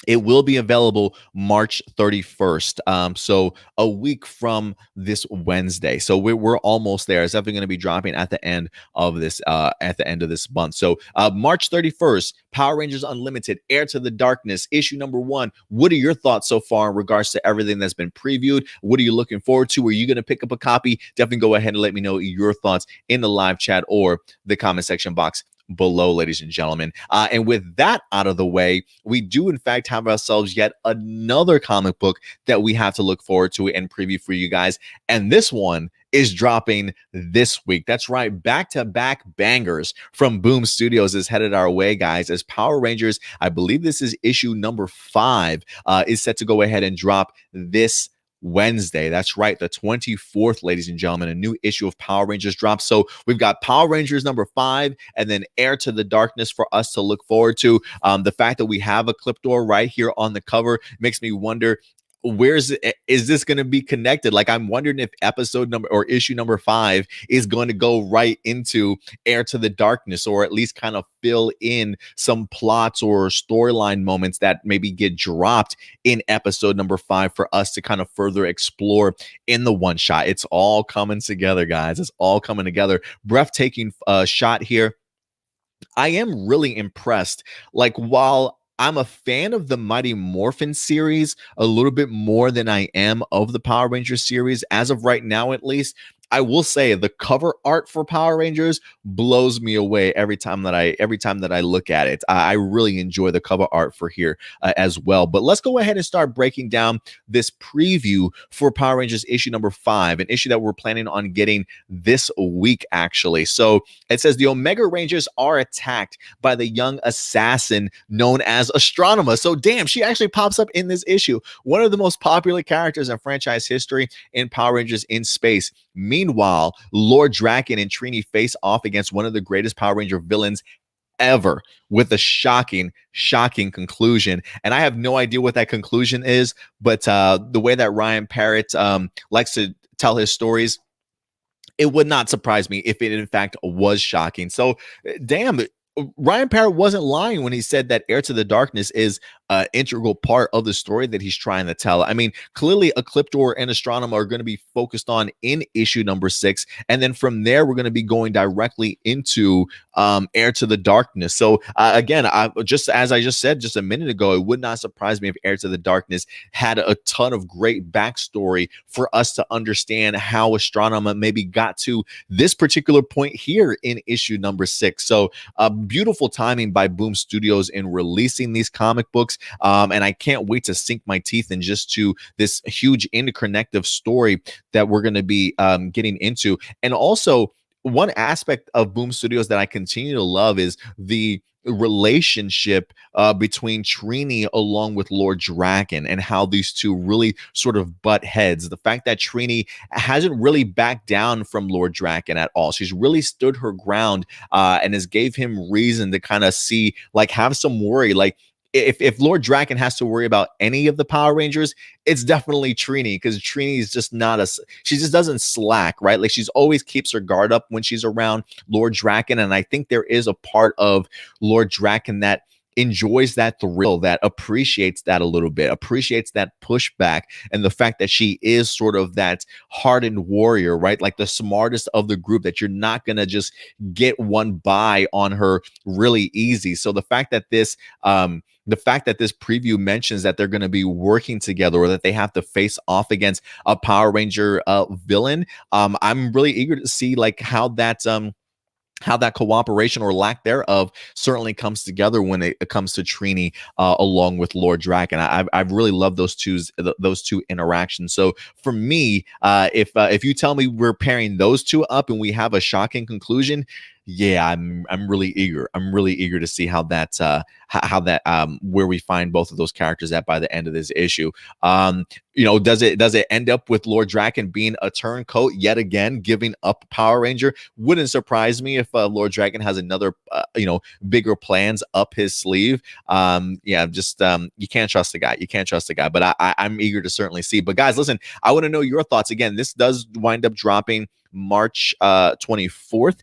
[SPEAKER 1] It will be available March 31st. So a week from this Wednesday. So we're almost there. It's definitely going to be dropping at the end of this month. So March 31st, Power Rangers Unlimited, Heir to the Darkness, issue number 1. What are your thoughts so far in regards to everything that's been previewed? What are you looking forward to? Are you going to pick up a copy? Definitely go ahead and let me know your thoughts in the live chat or the comment section box below, ladies and gentlemen. And with that out of the way, we do in fact have ourselves yet another comic book that we have to look forward to and preview for you guys. And this one is dropping this week. That's right, back-to-back bangers from Boom Studios is headed our way, guys, as Power Rangers, I believe this is issue number 5, is set to go ahead and drop this Wednesday. That's right, the 24th, ladies and gentlemen. A new issue of Power Rangers drops. So we've got Power Rangers number 5 and then Heir to the Darkness for us to look forward to. The fact that we have a clip door right here on the cover makes me wonder, is this going to be connected? Like, I'm wondering if episode number or issue number 5 is going to go right into Heir to the Darkness, or at least kind of fill in some plots or storyline moments that maybe get dropped in episode number 5 for us to kind of further explore in the one shot. It's all coming together, guys. It's all coming together. Breathtaking shot here. I am really impressed. Like, while I'm a fan of the Mighty Morphin series a little bit more than I am of the Power Rangers series, as of right now at least, I will say the cover art for Power Rangers blows me away every time that I look at it. I really enjoy the cover art for here as well. But let's go ahead and start breaking down this preview for Power Rangers issue number 5, an issue that we're planning on getting this week, actually. So it says the Omega Rangers are attacked by the young assassin known as Astronema. So damn, she actually pops up in this issue. One of the most popular characters in franchise history in Power Rangers in Space. Meanwhile, Lord Draken and Trini face off against one of the greatest Power Ranger villains ever, with a shocking conclusion. And I have no idea what that conclusion is, but the way that Ryan Parrott likes to tell his stories, it would not surprise me if it in fact was shocking. So damn, Ryan Parrott wasn't lying when he said that Heir to the Darkness is an integral part of the story that he's trying to tell. I mean, clearly Ecliptor and Astronema are going to be focused on in issue number 6. And then from there, we're going to be going directly into Heir to the Darkness. So again, just as I just said just a minute ago, it would not surprise me if Heir to the Darkness had a ton of great backstory for us to understand how Astronema maybe got to this particular point here in issue number 6. So beautiful timing by Boom Studios in releasing these comic books. And I can't wait to sink my teeth in just to this huge interconnective story that we're going to be getting into. And also, one aspect of Boom Studios that I continue to love is the relationship between Trini along with Lord Draken, and how these two really sort of butt heads. The fact that Trini hasn't really backed down from Lord Draken at all. She's really stood her ground and has gave him reason to kind of see, like, have some worry. Like, if Lord Draken has to worry about any of the Power Rangers, it's definitely Trini, because Trini is just she just doesn't slack, right? Like, she's always keeps her guard up when she's around Lord Draken. And I think there is a part of Lord Draken that enjoys that thrill, that appreciates that a little bit, appreciates that pushback, and the fact that she is sort of that hardened warrior, right? Like the smartest of the group, that you're not going to just get one by on her really easy. So the fact that this preview mentions that they're going to be working together, or that they have to face off against a Power Ranger villain, I'm really eager to see like how that cooperation or lack thereof certainly comes together when it comes to Trini along with Lord Draken. I've really loved those two interactions. So for me, if you tell me we're pairing those two up and we have a shocking conclusion, yeah, I'm really eager. I'm really eager to see how that where we find both of those characters at by the end of this issue. Does it end up with Lord Draken being a turncoat yet again, giving up Power Ranger? Wouldn't surprise me if Lord Draken has another bigger plans up his sleeve. You can't trust the guy. You can't trust the guy. But I'm eager to certainly see. But guys, listen, I want to know your thoughts. Again, this does wind up dropping March 24th.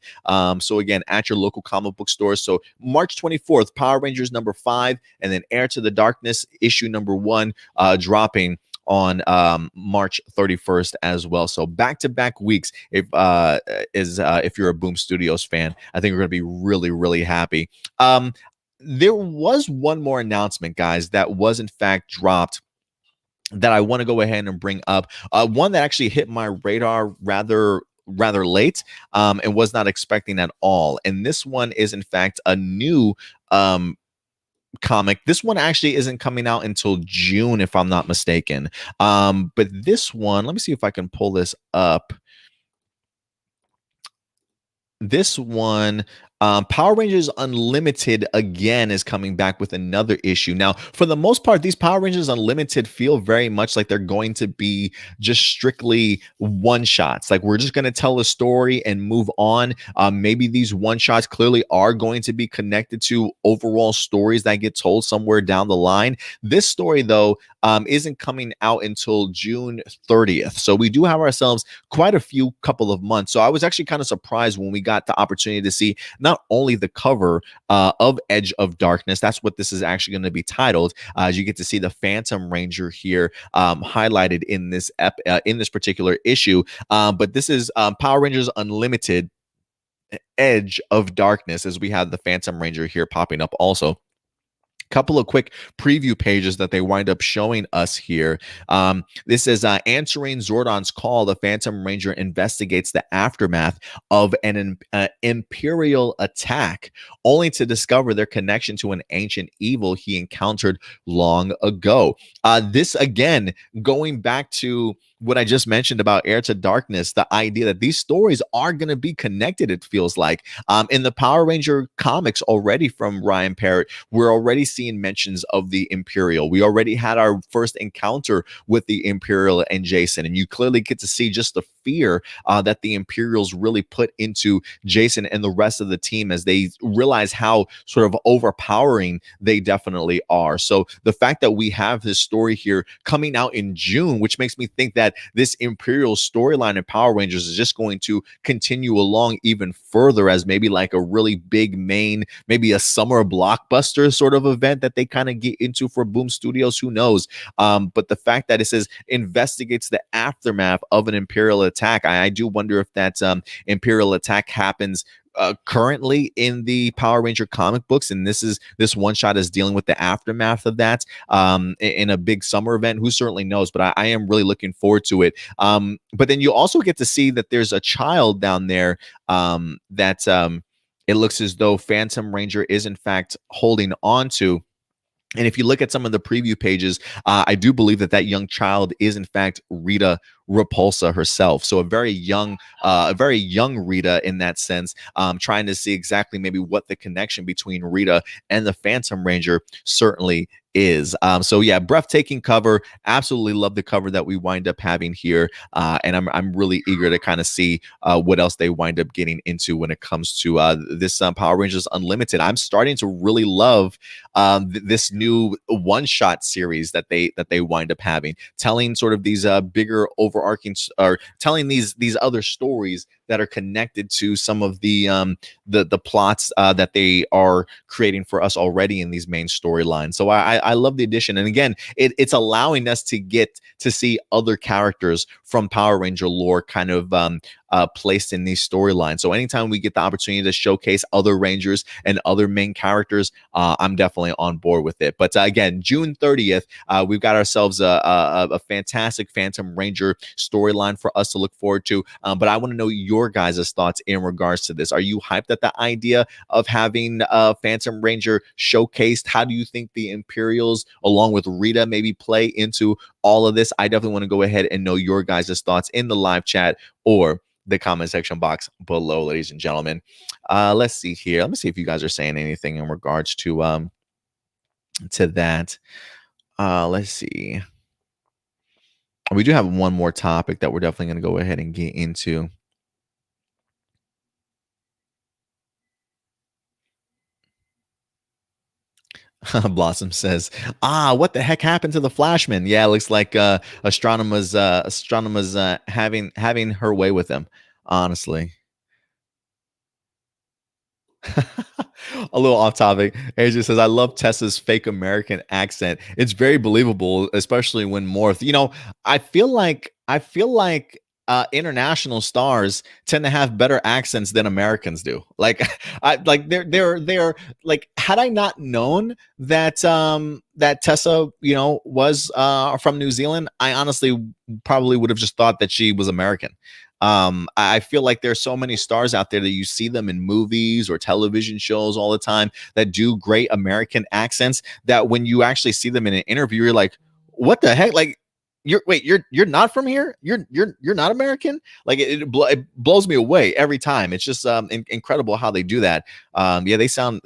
[SPEAKER 1] So again, at your local comic book stores. So March 24th, Power Rangers number 5, and then Heir to the Darkness issue number 1 dropping on March 31st as well. So back-to-back weeks. If you're a Boom Studios fan, I think we're going to be really, really happy. There was one more announcement, guys, that was in fact dropped that I want to go ahead and bring up. One that actually hit my radar rather late and was not expecting at all. And this one is in fact a new comic. This one actually isn't coming out until June, if I'm not mistaken. But this one, let me see if I can pull this up. this one, Power Rangers Unlimited again is coming back with another issue. Now, for the most part, these Power Rangers Unlimited feel very much like they're going to be just strictly one shots. Like we're just going to tell a story and move on. Maybe these one shots clearly are going to be connected to overall stories that get told somewhere down the line. This story, though, isn't coming out until June 30th. So we do have ourselves quite a few couple of months. So I was actually kind of surprised when we got the opportunity to see not only the cover of Edge of Darkness, that's what this is actually going to be titled, as you get to see the Phantom Ranger here highlighted in this particular issue. But this is Power Rangers Unlimited Edge of Darkness, as we have the Phantom Ranger here popping up also. Couple of quick preview pages that they wind up showing us here. This is answering Zordon's call. The Phantom Ranger investigates the aftermath of an Imperial attack, only to discover their connection to an ancient evil he encountered long ago. This again, going back to what I just mentioned about Heir to Darkness, the idea that these stories are going to be connected, it feels like. In the Power Ranger comics already from Ryan Parrott, we're already seeing mentions of the Imperial. We already had our first encounter with the Imperial and Jason, and you clearly get to see just the fear that the Imperials really put into Jason and the rest of the team as they realize how sort of overpowering they definitely are. So the fact that we have this story here coming out in June, which makes me think that this Imperial storyline in Power Rangers is just going to continue along even further as maybe like a really big main, maybe a summer blockbuster sort of event that they kind of get into for Boom Studios, who knows? But the fact that it says investigates the aftermath of an Imperial attack, I do wonder if that Imperial attack happens currently in the Power Ranger comic books, and this one shot is dealing with the aftermath of that in a big summer event. Who certainly knows, but I am really looking forward to it. But then you also get to see that there's a child down there that it looks as though Phantom Ranger is in fact holding on to. And if you look at some of the preview pages, I do believe that young child is in fact Rita Repulsa herself. So a very young Rita in that sense, trying to see exactly maybe what the connection between Rita and the Phantom Ranger certainly is. So yeah, breathtaking cover. Absolutely love the cover that we wind up having here. And I'm really eager to kind of see what else they wind up getting into when it comes to this Power Rangers Unlimited. I'm starting to really love this new one-shot series that they wind up having, telling sort of these bigger overarching, or telling these other stories that are connected to some of the plots that they are creating for us already in these main storylines. So I love the addition, and again, it's allowing us to get to see other characters from Power Ranger lore kind of placed in these storylines. So anytime we get the opportunity to showcase other Rangers and other main characters, I'm definitely on board with it. But again, June 30th, we've got ourselves a fantastic Phantom Ranger storyline for us to look forward to. But I want to know your guys' thoughts in regards to this. Are you hyped at the idea of having Phantom Ranger showcased? How do you think the Imperials, along with Rita, maybe play into all of this? I definitely want to go ahead and know your guys' thoughts in the live chat or the comment section box below, ladies and gentlemen. Let's see here. Let me see if you guys are saying anything in regards to that. Let's see. We do have one more topic that we're definitely going to go ahead and get into. Blossom says, what the heck happened to the Flashman? Yeah, it looks like astronomers having her way with him, honestly. A little off topic. AJ says, I love Tessa's fake American accent. It's very believable, especially when morphed. You know, I feel like international stars tend to have better accents than Americans do. Like, they're like, had I not known that that Tessa, was from New Zealand, I honestly probably would have just thought that she was American. I feel like there's so many stars out there that you see them in movies or television shows all the time that do great American accents, that when you actually see them in an interview, you're like, what the heck? Like, You're not from here. You're not American. Like it blows me away every time. It's just incredible how they do that. Yeah, they sound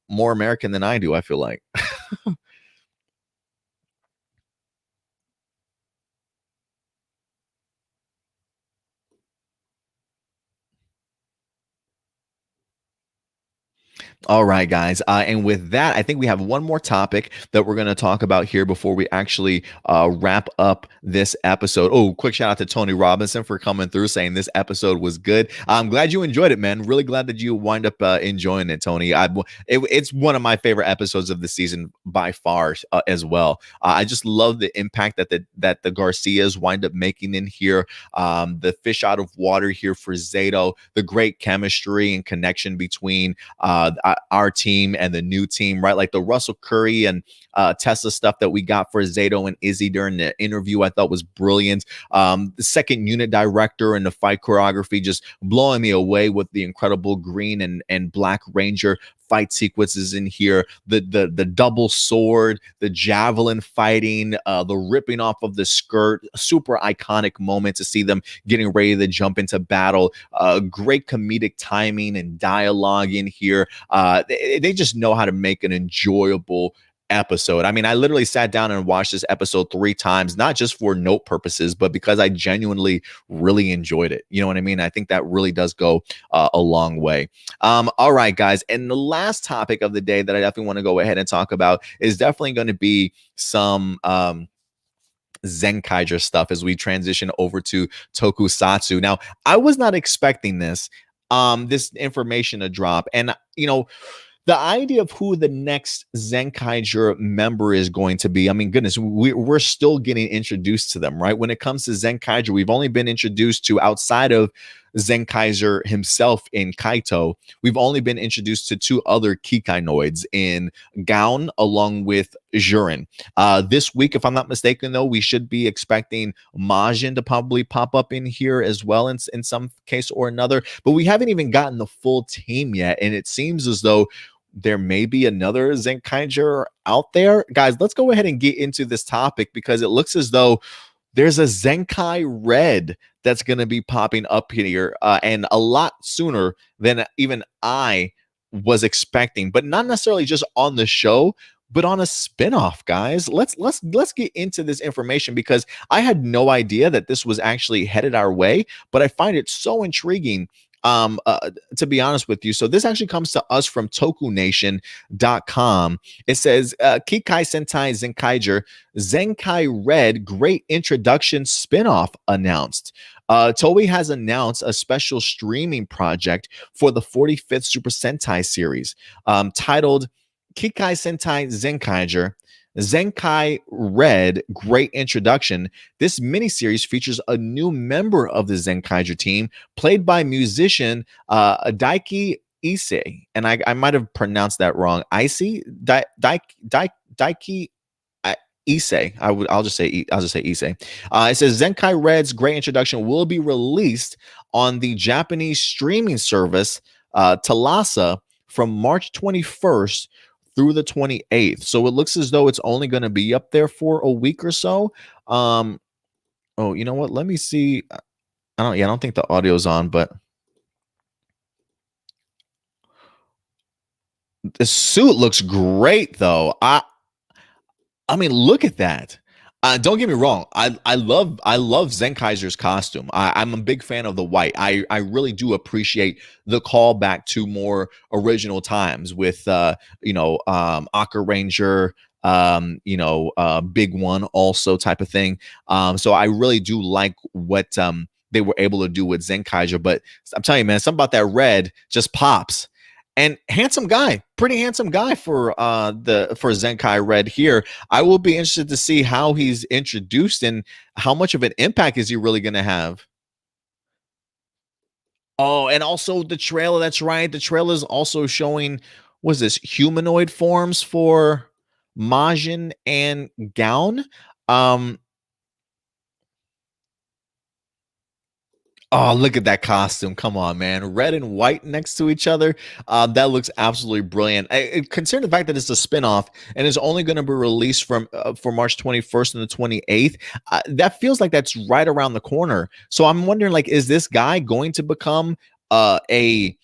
[SPEAKER 1] more American than I do. I feel like. All right, guys. And with that, I think we have one more topic that we're going to talk about here before we actually wrap up this episode. Oh, quick shout out to Tony Robinson for coming through saying this episode was good. I'm glad you enjoyed it, man. Really glad that you wind up enjoying it, Tony. It's one of my favorite episodes of the season by far as well. I just love the impact that the Garcias wind up making in here. The fish out of water here for Zato, the great chemistry and connection between our team and the new team, right? Like the Russell Curry and Tessa stuff that we got for Zato and Izzy during the interview, I thought was brilliant. The second unit director and the fight choreography just blowing me away with the incredible green and black Ranger fight sequences in here, the double sword, the javelin fighting, the ripping off of the skirt, super iconic moment to see them getting ready to jump into battle. Great comedic timing and dialogue in here. They just know how to make an enjoyable episode. I mean, I literally sat down and watched this episode 3 times, not just for note purposes, but because I genuinely really enjoyed it. You know what I mean? I think that really does go a long way. All right, guys. And the last topic of the day that I definitely want to go ahead and talk about is definitely going to be some Zenkaiger stuff as we transition over to Tokusatsu. Now, I was not expecting this information to drop. And, the idea of who the next Zenkaiger member is going to be, I mean, goodness, we're still getting introduced to them, right? When it comes to Zenkaiger, we've only been introduced to, outside of Zenkaiger himself in Kaito, we've only been introduced to 2 other Kikainoids in Gaon along with Jurin. This week, if I'm not mistaken, though, we should be expecting Majin to probably pop up in here as well in some case or another, but we haven't even gotten the full team yet, and it seems as though there may be another Zenkaiger out there. Guys, let's go ahead and get into this topic because it looks as though there's a Zenkai Red that's going to be popping up here and a lot sooner than even I was expecting, but not necessarily just on the show, but on a spinoff, guys. Let's get into this information because I had no idea that this was actually headed our way, but I find it so intriguing to be honest with you. So this actually comes to us from tokunation.com. It says Kikai Sentai Zenkaiger Zenkai Red Great Introduction Spinoff announced. Toei has announced a special streaming project for the 45th Super Sentai series titled Kikai Sentai Zenkaiger Zenkai Red Great Introduction. This miniseries features a new member of the Zenkaiger team, played by musician Daiki Issei. And I might have pronounced that wrong. Daiki Issei. I'll just say Issei. It says Zenkai Red's Great Introduction will be released on the Japanese streaming service Telasa from March 21st through the 28th. So it looks as though it's only going to be up there for a week or so. Oh, you know what? Let me see. I don't think the audio's on, but the suit looks great though. I mean, look at that. Don't get me wrong. I love Zenkaiser's costume. I'm a big fan of the white. I really do appreciate the callback to more original times with Aka Ranger, Big One also type of thing. So I really do like what they were able to do with Zenkaiger. But I'm telling you, man, something about that red just pops. And handsome guy, pretty handsome guy for Zenkai Red here. I will be interested to see how he's introduced and how much of an impact is he really going to have. Oh, and also the trailer. That's right. The trailer is also showing, was this humanoid forms for Majin and Gaon? Oh, look at that costume. Come on, man. Red and white next to each other. That looks absolutely brilliant. Considering the fact that it's a spinoff and is only going to be released from for March 21st and the 28th, that feels like that's right around the corner. So I'm wondering, like, is this guy going to become a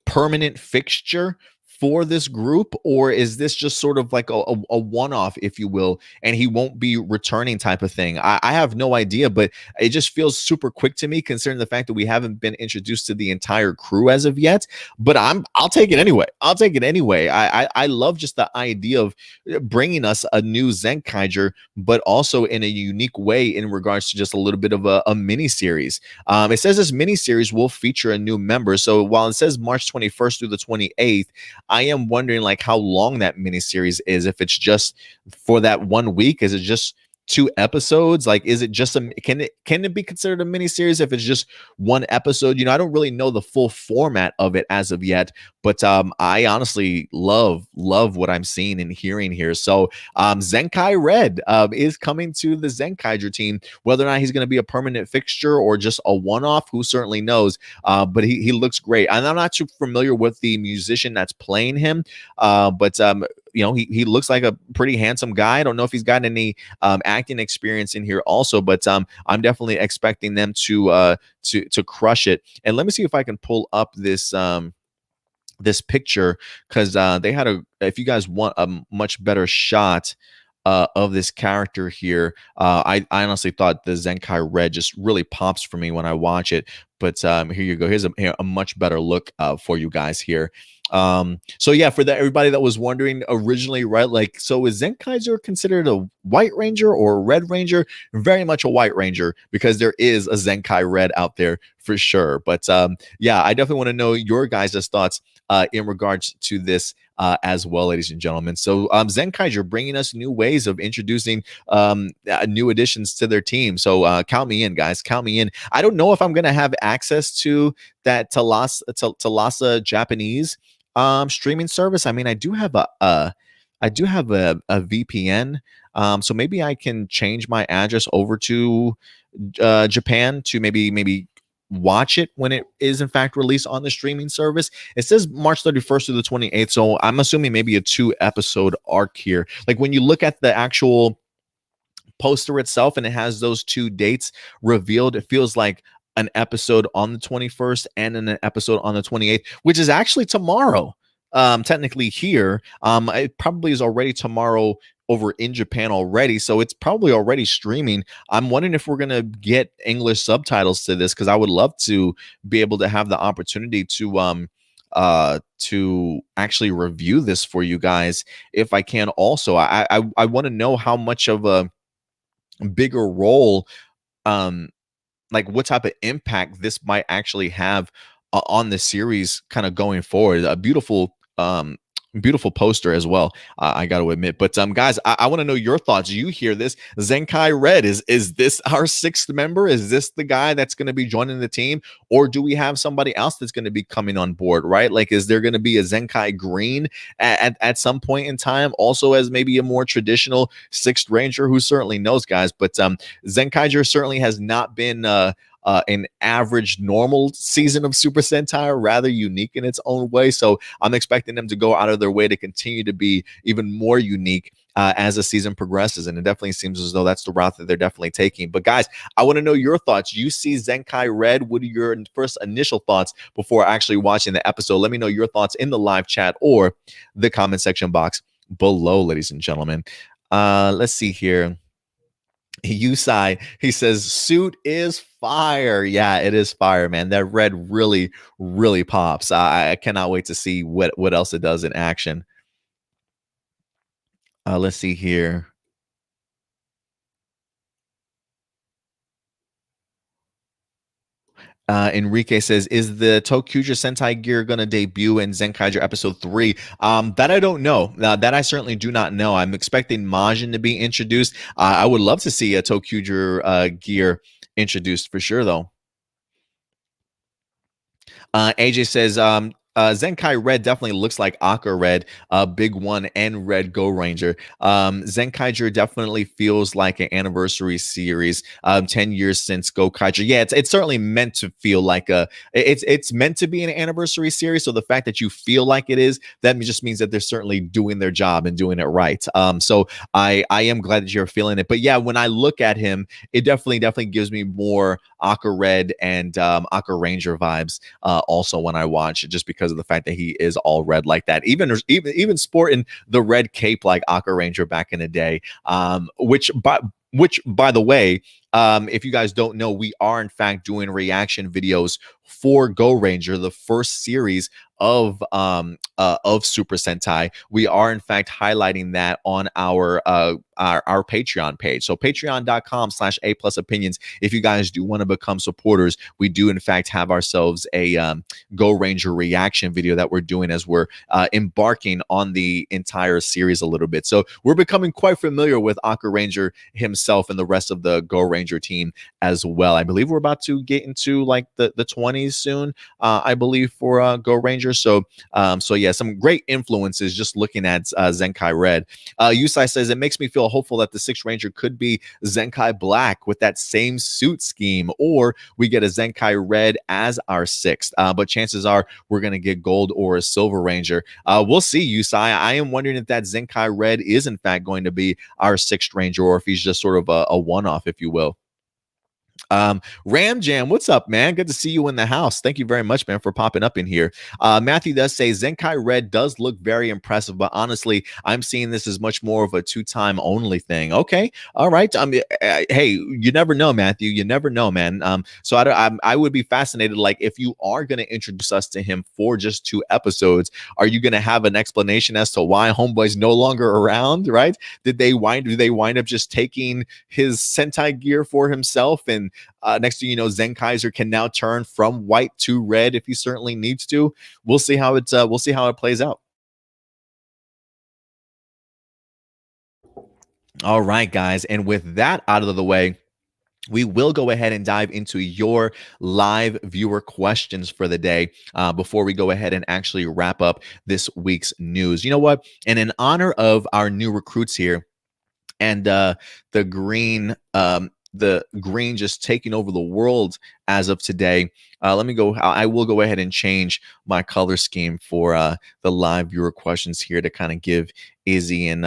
[SPEAKER 1] permanent fixture for this group, or is this just sort of like a one-off, if you will, and he won't be returning type of thing? I have no idea, but it just feels super quick to me considering the fact that we haven't been introduced to the entire crew as of yet. But I'll take it anyway. I'll take it anyway. I love just the idea of bringing us a new Zenkaiger, but also in a unique way in regards to just a little bit of a mini series. It says this mini series will feature a new member. So while it says March 21st through the 28th, I am wondering like how long that miniseries is. If it's just for that 1 week, is it just 2 episodes? Like, is it just can it be considered a miniseries if it's just 1 episode? I don't really know the full format of it as of yet, but I honestly love what I'm seeing and hearing here. So Zenkai Red is coming to the Zenkaiger team. Whether or not he's going to be a permanent fixture or just a one-off, who certainly knows? But he looks great, and I'm not too familiar with the musician that's playing him, but he looks like a pretty handsome guy. I don't know if he's got any acting experience in here also, but I'm definitely expecting them to crush it. And let me see if I can pull up this this picture, because they had if you guys want a much better shot of this character here, I honestly thought the Zenkai Red just really pops for me when I watch it. But here you go. Here's a much better look for you guys here. So yeah, for everybody that was wondering originally, right? Like, so is Zenkaiger considered a White Ranger or a Red Ranger? Very much a White Ranger, because there is a Zenkai Red out there for sure. But yeah, I definitely want to know your guys' thoughts in regards to this as well, ladies and gentlemen. So Zenkaiger bringing us new ways of introducing new additions to their team. So count me in, guys. Count me in. I don't know if I'm going to have access to that Talasa Japanese streaming service. I mean, I do have a VPN, so maybe I can change my address over to Japan to maybe watch it when it is in fact released on the streaming service. It says March 31st to the 28th, so I'm assuming maybe a 2-episode arc here. Like, when you look at the actual poster itself and it has those 2 dates revealed, it feels like an episode on the 21st and then an episode on the 28th, which is actually tomorrow. Technically here, it probably is already tomorrow over in Japan already, so it's probably already streaming. I'm wondering if we're gonna get English subtitles to this, because I would love to be able to have the opportunity to actually review this for you guys if I can. Also, I want to know how much of a bigger role, like what type of impact this might actually have on the series kind of going forward. A beautiful poster as well, I got to admit. But guys, I want to know your thoughts. You hear this Zenkai Red, is this our 6th member? Is this the guy that's going to be joining the team, or do we have somebody else that's going to be coming on board, right? Like, is there going to be a Zenkai Green at some point in time, also as maybe a more traditional 6th Ranger? Who certainly knows, guys? But Zenkaiger certainly has not been an average normal season of Super Sentai, rather unique in its own way. So I'm expecting them to go out of their way to continue to be even more unique as the season progresses. And it definitely seems as though that's the route that they're definitely taking. But guys, I want to know your thoughts. You see Zenkai Red. What are your first initial thoughts before actually watching the episode? Let me know your thoughts in the live chat or the comment section box below, ladies and gentlemen. Let's see here. Yusai, he says, suit is fire. Yeah, it is fire, man. That red really, really pops. I cannot wait to see what else it does in action. Let's see here. Enrique says, is the Tokuja Sentai gear going to debut in Zenkaiger episode 3? That I don't know. That I certainly do not know. I'm expecting Majin to be introduced. I would love to see a Tokuja gear introduced for sure, though. AJ says, Zenkai Red definitely looks like Aqua Red, Big One, and Red Go Ranger. Zenkaiger definitely feels like an anniversary series. 10 years since Gokaiger. Yeah, it's certainly meant to feel like it's meant to be an anniversary series. So the fact that you feel like it is, that just means that they're certainly doing their job and doing it right. So I am glad that you're feeling it. But yeah, when I look at him, it definitely gives me more Aqua Red and Aqua Ranger vibes. Also when I watch it, just because of the fact that he is all red like that, even sporting the red cape like Aqua Ranger back in the day, which by the way, if you guys don't know, we are in fact doing reaction videos for Go Ranger, the first series of Super Sentai. We are in fact highlighting that on our Patreon page. So patreon.com/A+opinions. If you guys do want to become supporters, we do in fact have ourselves a Go Ranger reaction video that we're doing as we're embarking on the entire series a little bit. So we're becoming quite familiar with Aqua Ranger himself and the rest of the Go Ranger team as well. I believe we're about to get into like the 20s soon, I believe, for Go Ranger. So yeah, some great influences just looking at Zenkai Red. Yusai says it makes me feel hopeful that the Sixth Ranger could be Zenkai Black with that same suit scheme, or we get a Zenkai Red as our sixth. But chances are we're going to get Gold or a Silver Ranger. We'll see, Yusai. I am wondering if that Zenkai Red is in fact going to be our Sixth Ranger, or if he's just sort of a one-off, if you will. Ram Jam, what's up, man? Good to see you in the house. Thank you very much, man, for popping up in here. Matthew does say Zenkai Red does look very impressive, but honestly, I'm seeing this as much more of a two-time only thing. Okay, all right. Hey, you never know, Matthew. You never know, man. So I would be fascinated, like, if you are going to introduce us to him for just 2 episodes, are you going to have an explanation as to why Homeboy's no longer around? Right? Do they wind up just taking his Sentai gear for himself, and next thing you know, Zenkaiger can now turn from white to red if he certainly needs to. We'll see how it plays out. All right, guys, and with that out of the way, we will go ahead and dive into your live viewer questions for the day before we go ahead and actually wrap up this week's news. You know what? And in honor of our new recruits here, and the green just taking over the world as of today. Let me go. I will go ahead and change my color scheme for the live viewer questions here to kind of give Izzy and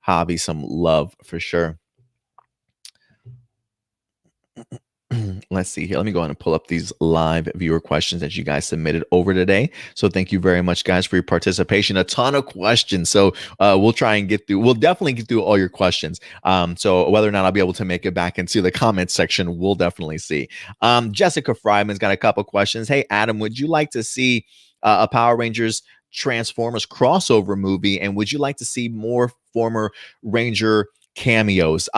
[SPEAKER 1] Javi some love for sure. Let's see here. Let me go ahead and pull up these live viewer questions that you guys submitted over today. So thank you very much, guys, for your participation. A ton of questions. So we'll try and get through. We'll definitely get through all your questions. So whether or not I'll be able to make it back into the comment section, we'll definitely see. Jessica Fryman's got a couple questions. Hey, Adam, would you like to see a Power Rangers Transformers crossover movie? And would you like to see more former Ranger cameos?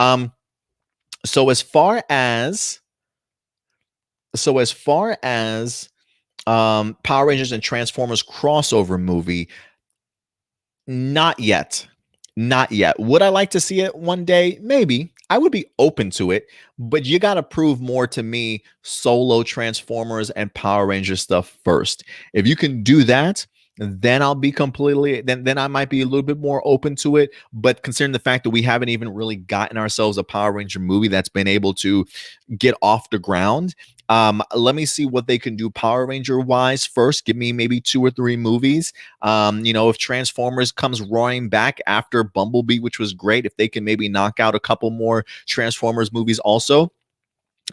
[SPEAKER 1] So as far as Power Rangers and Transformers crossover movie, not yet. Would I like to see it one day? Maybe. I would be open to it, but you got to prove more to me solo Transformers and Power Rangers stuff first. If you can do that, then I'll be then I might be a little bit more open to it. But considering the fact that we haven't even really gotten ourselves a Power Ranger movie that's been able to get off the ground, let me see what they can do Power Ranger wise first. Give me maybe 2 or 3 movies. If Transformers comes roaring back after Bumblebee, which was great, if they can maybe knock out a couple more Transformers movies also,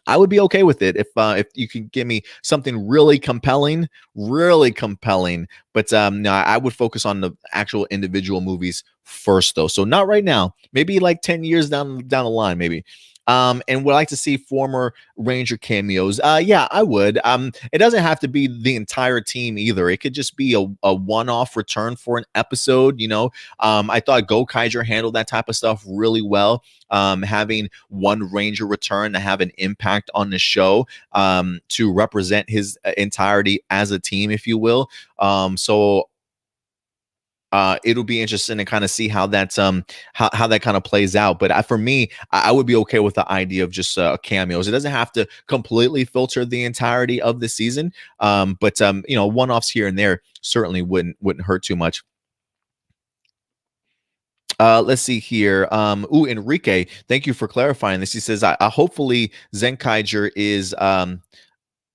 [SPEAKER 1] I would be okay with it if you can give me something really compelling. But no, I would focus on the actual individual movies first, though. So not right now. Maybe like 10 years down the line, maybe. And would like to see former Ranger cameos. Yeah, I would. It doesn't have to be the entire team either. It could just be a one-off return for an episode. I thought Gokaiger handled that type of stuff really well. Having one Ranger return to have an impact on the show, to represent his entirety as a team, if you will. So it'll be interesting to kind of see how that's how that kind of plays out. But for me, I would be okay with the idea of just cameos. It doesn't have to completely filter the entirety of the season, but you know, one-offs here and there certainly wouldn't hurt too much. Let's see here. Enrique, thank you for clarifying this. He says, I hopefully Zenkaiger is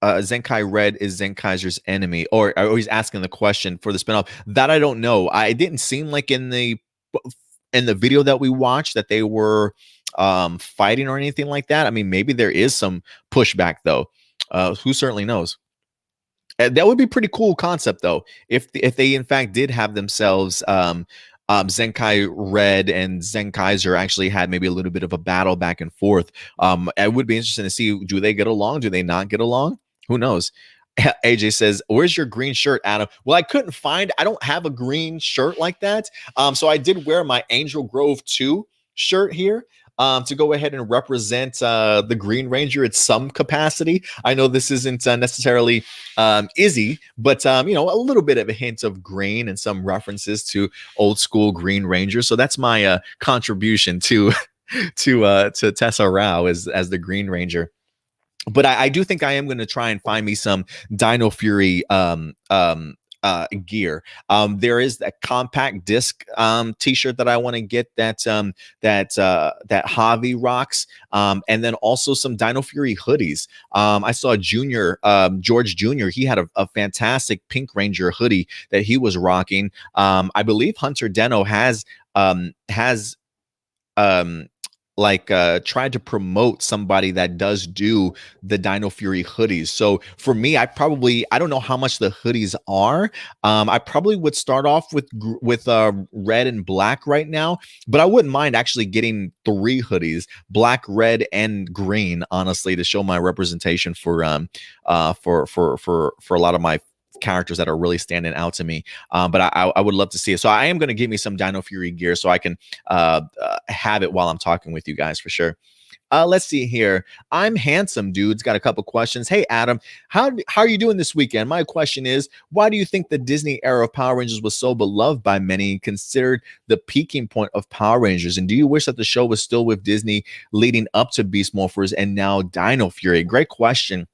[SPEAKER 1] Zenkai Red is Zenkaiger's enemy, or he's asking the question for the spinoff. That I don't know. I didn't seem like in the video that we watched that they were fighting or anything like that. I mean, maybe there is some pushback though. Who certainly knows? That would be pretty cool concept though, if they in fact did have themselves Zenkai Red and Zenkaiger actually had maybe a little bit of a battle back and forth. It would be interesting to see, do they get along? Do they not get along? Who knows? AJ says, where's your green shirt, Adam? Well, I couldn't find, I don't have a green shirt like that. So I did wear my Angel Grove 2 shirt here. To go ahead and represent the Green Ranger at some capacity. I know this isn't necessarily Izzy, but you know, a little bit of a hint of green and some references to old school Green Ranger. So that's my contribution to to Tessa Rao as the Green Ranger. But I do think I am going to try and find me some Dino Fury gear. There is that compact disc t-shirt that I want to get that Javi rocks, and then also some Dino Fury hoodies. I saw George Jr. He had a fantastic Pink Ranger hoodie that he was rocking. I believe Hunter Deno has tried to promote somebody that does do the Dino Fury hoodies. So for me, I don't know how much the hoodies are. I probably would start off with red and black right now, but I wouldn't mind actually getting 3 hoodies, black, red, and green, honestly, to show my representation for a lot of my characters that are really standing out to me. But I would love to see it. So I am going to give me some Dino Fury gear so I can have it while I'm talking with you guys for sure. Let's see here. I'm handsome, dude's got a couple questions. Hey, Adam, how are you doing this weekend? My question is, why do you think the Disney era of Power Rangers was so beloved by many, considered the peaking point of Power Rangers? And do you wish that the show was still with Disney leading up to Beast Morphers and now Dino Fury? Great question.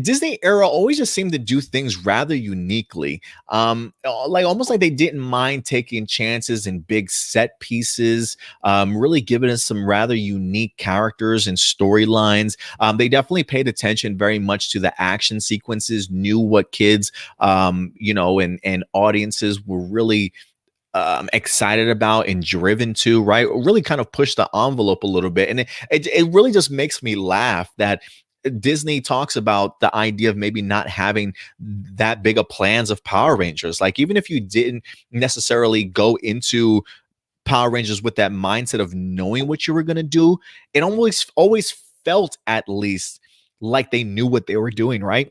[SPEAKER 1] Disney era always just seemed to do things rather uniquely. Like almost like they didn't mind taking chances in big set pieces, really giving us some rather unique characters and storylines. They definitely paid attention very much to the action sequences, knew what kids, you know, and audiences were really excited about and driven to, right? Really kind of push the envelope a little bit. And it really just makes me laugh that Disney talks about the idea of maybe not having that big of plans of Power Rangers. Like, even if you didn't necessarily go into Power Rangers with that mindset of knowing what you were going to do, it always felt at least like they knew what they were doing, right?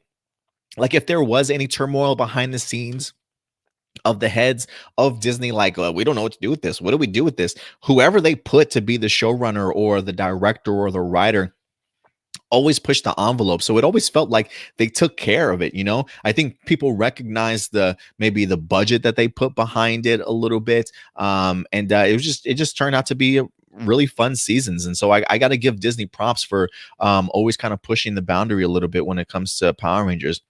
[SPEAKER 1] Like, if there was any turmoil behind the scenes of the heads of Disney, like, we don't know what to do with this. What do we do with this? Whoever they put to be the showrunner or the director or the writer always pushed the envelope. So it always felt like they took care of it. You know, I think people recognize maybe the budget that they put behind it a little bit. And it just turned out to be a really fun seasons. And so I got to give Disney props for always kind of pushing the boundary a little bit when it comes to Power Rangers.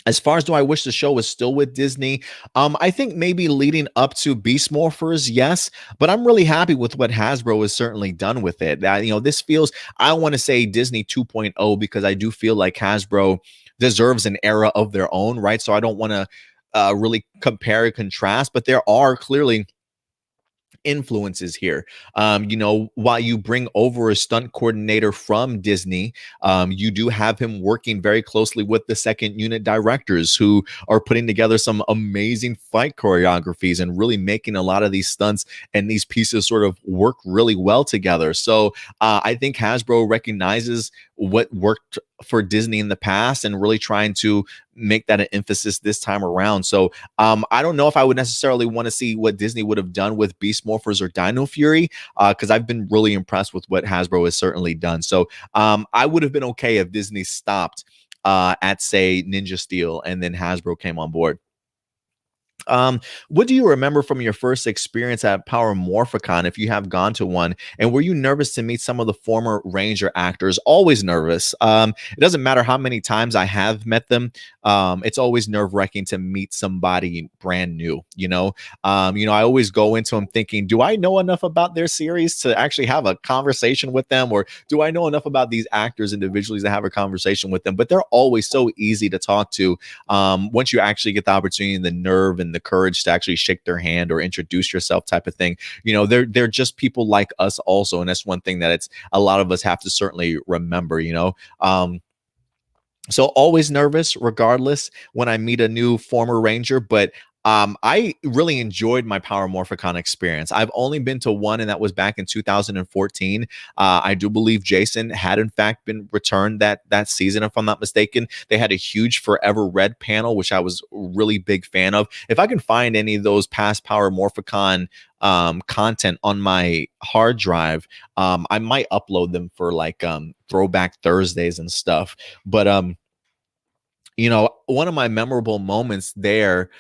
[SPEAKER 1] As far as do I wish the show was still with Disney? I think maybe leading up to Beast Morphers, yes, but I'm really happy with what Hasbro has certainly done with it. You know, this feels, I want to say Disney 2.0 because I do feel like Hasbro deserves an era of their own, right? So I don't want to really compare and contrast, but there are clearly influences here. You know, while you bring over a stunt coordinator from Disney, you do have him working very closely with the second unit directors who are putting together some amazing fight choreographies and really making a lot of these stunts and these pieces sort of work really well together. So I think Hasbro recognizes what worked for Disney in the past and really trying to make that an emphasis this time around. So I don't know if I would necessarily want to see what Disney would have done with Beast Morphers or Dino Fury, because I've been really impressed with what Hasbro has certainly done. So I would have been okay if Disney stopped at, say, Ninja Steel and then Hasbro came on board. What do you remember from your first experience at Power Morphicon, if you have gone to one? And were you nervous to meet some of the former Ranger actors? Always nervous. It doesn't matter how many times I have met them. It's always nerve-wracking to meet somebody brand new. I always go into them thinking, do I know enough about their series to actually have a conversation with them, or do I know enough about these actors individually to have a conversation with them? But they're always so easy to talk to once you actually get the opportunity and the nerve and the courage to actually shake their hand or introduce yourself type of thing. They're just people like us also, and that's one thing that it's a lot of us have to certainly remember. So always nervous regardless when I meet a new former Ranger, but I really enjoyed my Power Morphicon experience. I've only been to one, and that was back in 2014. I do believe Jason had in fact been returned that season, if I'm not mistaken. They had a huge Forever Red panel, which I was a really big fan of. If I can find any of those past Power Morphicon content on my hard drive, I might upload them for like throwback Thursdays and stuff. But one of my memorable moments there,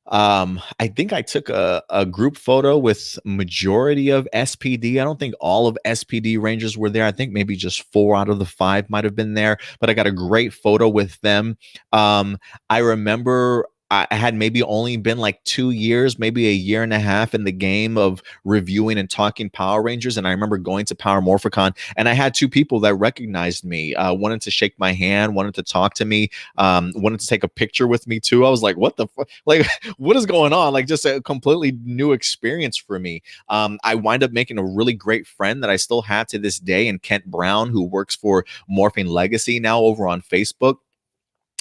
[SPEAKER 1] I think I took a group photo with majority of SPD. I don't think all of SPD Rangers were there. I think maybe just 4 out of the 5 might have been there, but I got a great photo with them. I remember I had maybe only been like 2 years, maybe a year and a half in the game of reviewing and talking Power Rangers. And I remember going to Power Morphicon, and I had 2 people that recognized me, wanted to shake my hand, wanted to talk to me, wanted to take a picture with me too. I was like, what the fuck? Like, what is going on? Like, just a completely new experience for me. I wind up making a really great friend that I still have to this day, and Kent Brown, who works for Morphing Legacy now over on Facebook.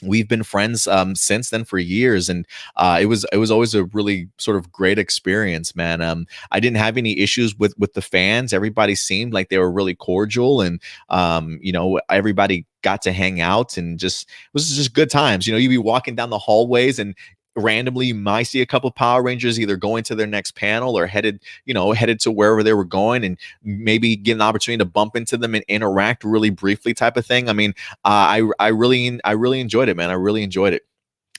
[SPEAKER 1] We've been friends since then for years, and it was always a really sort of great experience, man. I didn't have any issues with the fans. Everybody seemed like they were really cordial, and everybody got to hang out, and it was just good times. You'd be walking down the hallways, and randomly you might see a couple Power Rangers either going to their next panel or headed to wherever they were going, and maybe get an opportunity to bump into them and interact really briefly type of thing. I mean, I really enjoyed it, man. I really enjoyed it.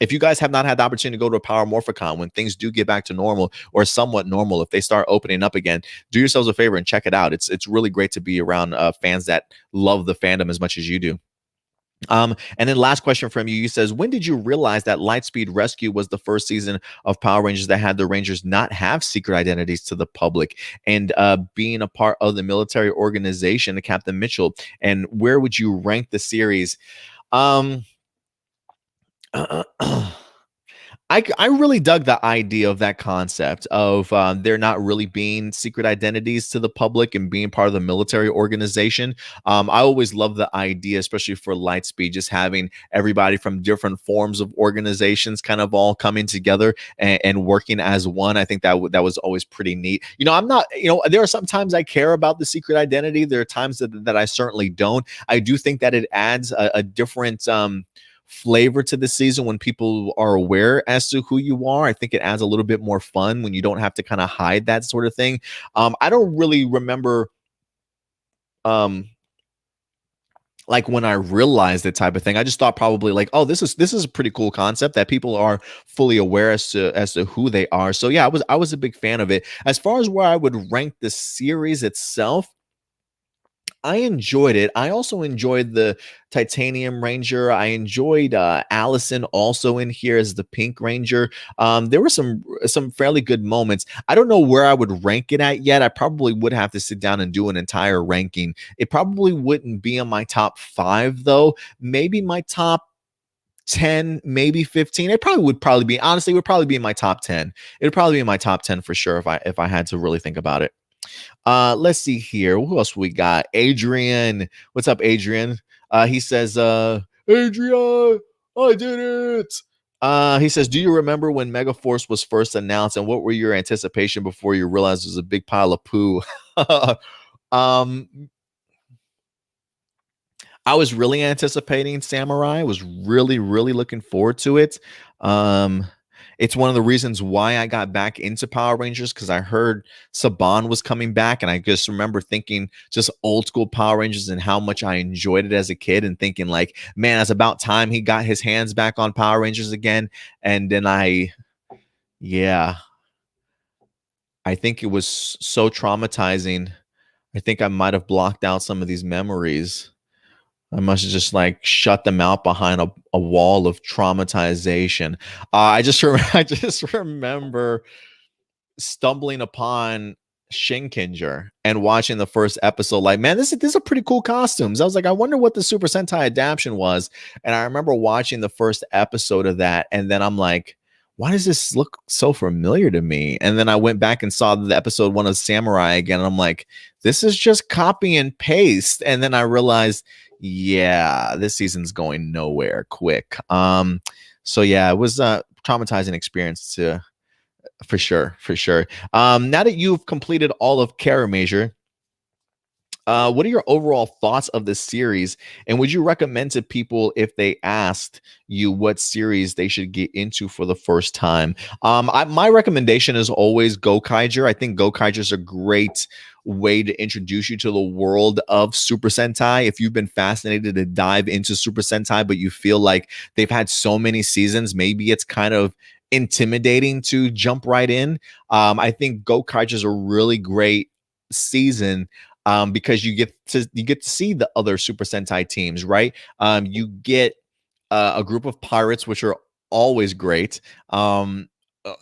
[SPEAKER 1] If you guys have not had the opportunity to go to a Power Morphicon, when things do get back to normal or somewhat normal, if they start opening up again, do yourselves a favor and check it out. It's really great to be around fans that love the fandom as much as you do. And then last question from you. You says, when did you realize that Lightspeed Rescue was the first season of Power Rangers that had the Rangers not have secret identities to the public, and being a part of the military organization, Captain Mitchell? And where would you rank the series? I really dug the idea of that concept of there not really being secret identities to the public and being part of the military organization. I always love the idea, especially for Lightspeed, just having everybody from different forms of organizations kind of all coming together and working as one. I think that was always pretty neat. I'm not, there are sometimes I care about the secret identity. There are times that I certainly don't. I do think that it adds a different flavor to the season when people are aware as to who you are. I think it adds a little bit more fun when you don't have to kind of hide that sort of thing. I don't really remember like when I realized the type of thing. I just thought probably like, oh, this is a pretty cool concept that people are fully aware as to who they are. So yeah, I was a big fan of it. As far as where I would rank the series itself, I enjoyed it. I also enjoyed the Titanium Ranger. I enjoyed Allison also in here as the Pink Ranger. There were some fairly good moments. I don't know where I would rank it at yet. I probably would have to sit down and do an entire ranking. It probably wouldn't be on my top 5 though. Maybe my top 10, maybe 15. It would probably be, honestly, it would probably be in my top 10. It would probably be in my top 10 for sure if I had to really think about it. Let's see here. Who else we got? Adrian. What's up, Adrian? He says, Adrian, I did it. He says, do you remember when Megaforce was first announced, and what were your anticipation before you realized it was a big pile of poo? I was really anticipating Samurai. I was really, really looking forward to it. It's one of the reasons why I got back into Power Rangers, because I heard Saban was coming back, and I just remember thinking just old school Power Rangers and how much I enjoyed it as a kid, and thinking like, man, it's about time he got his hands back on Power Rangers again. And then I Yeah, I think it was so traumatizing. I think I might have blocked out some of these memories. I must have just like shut them out behind a wall of traumatization. I just remember stumbling upon Shinkinger and watching the first episode, like, man, this are pretty cool costumes. I was like, I wonder what the Super Sentai adaptation was. And I remember watching the first episode of that, and then I'm like, why does this look so familiar to me? And then I went back and saw the episode one of Samurai again, and I'm like, this is just copy and paste. And then I realized, yeah, this season's going nowhere quick. So yeah, it was a traumatizing experience to for sure, for sure. Now that you've completed all of Kara Major, what are your overall thoughts of this series? And would you recommend to people if they asked you what series they should get into for the first time? My recommendation is always Zenkaiger. I think Zenkaiger is a great way to introduce you to the world of Super Sentai. If you've been fascinated to dive into Super Sentai, but you feel like they've had so many seasons, maybe it's kind of intimidating to jump right in. I think Zenkaiger is a really great season because you get to see the other Super Sentai teams, right? You get a group of pirates, which are always great.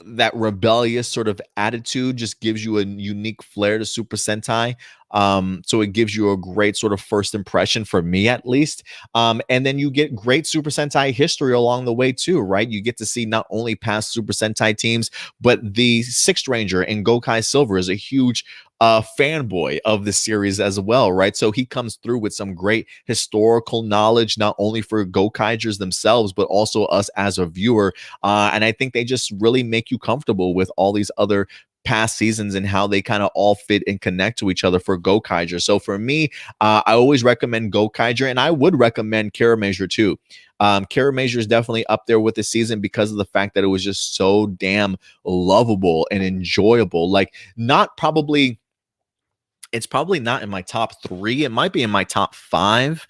[SPEAKER 1] That rebellious sort of attitude just gives you a unique flair to Super Sentai. So it gives you a great sort of first impression for me, at least. And then you get great Super Sentai history along the way too, right? You get to see not only past Super Sentai teams, but the Sixth Ranger and Gokai Silver is a huge fanboy of the series as well, right? So he comes through with some great historical knowledge, not only for Gokaigers themselves, but also us as a viewer. And I think they just really make you comfortable with all these other past seasons and how they kind of all fit and connect to each other for Gokaiger. So for me, I always recommend Gokaiger, and I would recommend Kara Major too. Kara Major is definitely up there with the season because of the fact that it was just so damn lovable and enjoyable. Like, not probably it's probably not in my top 3. It might be in my top 5.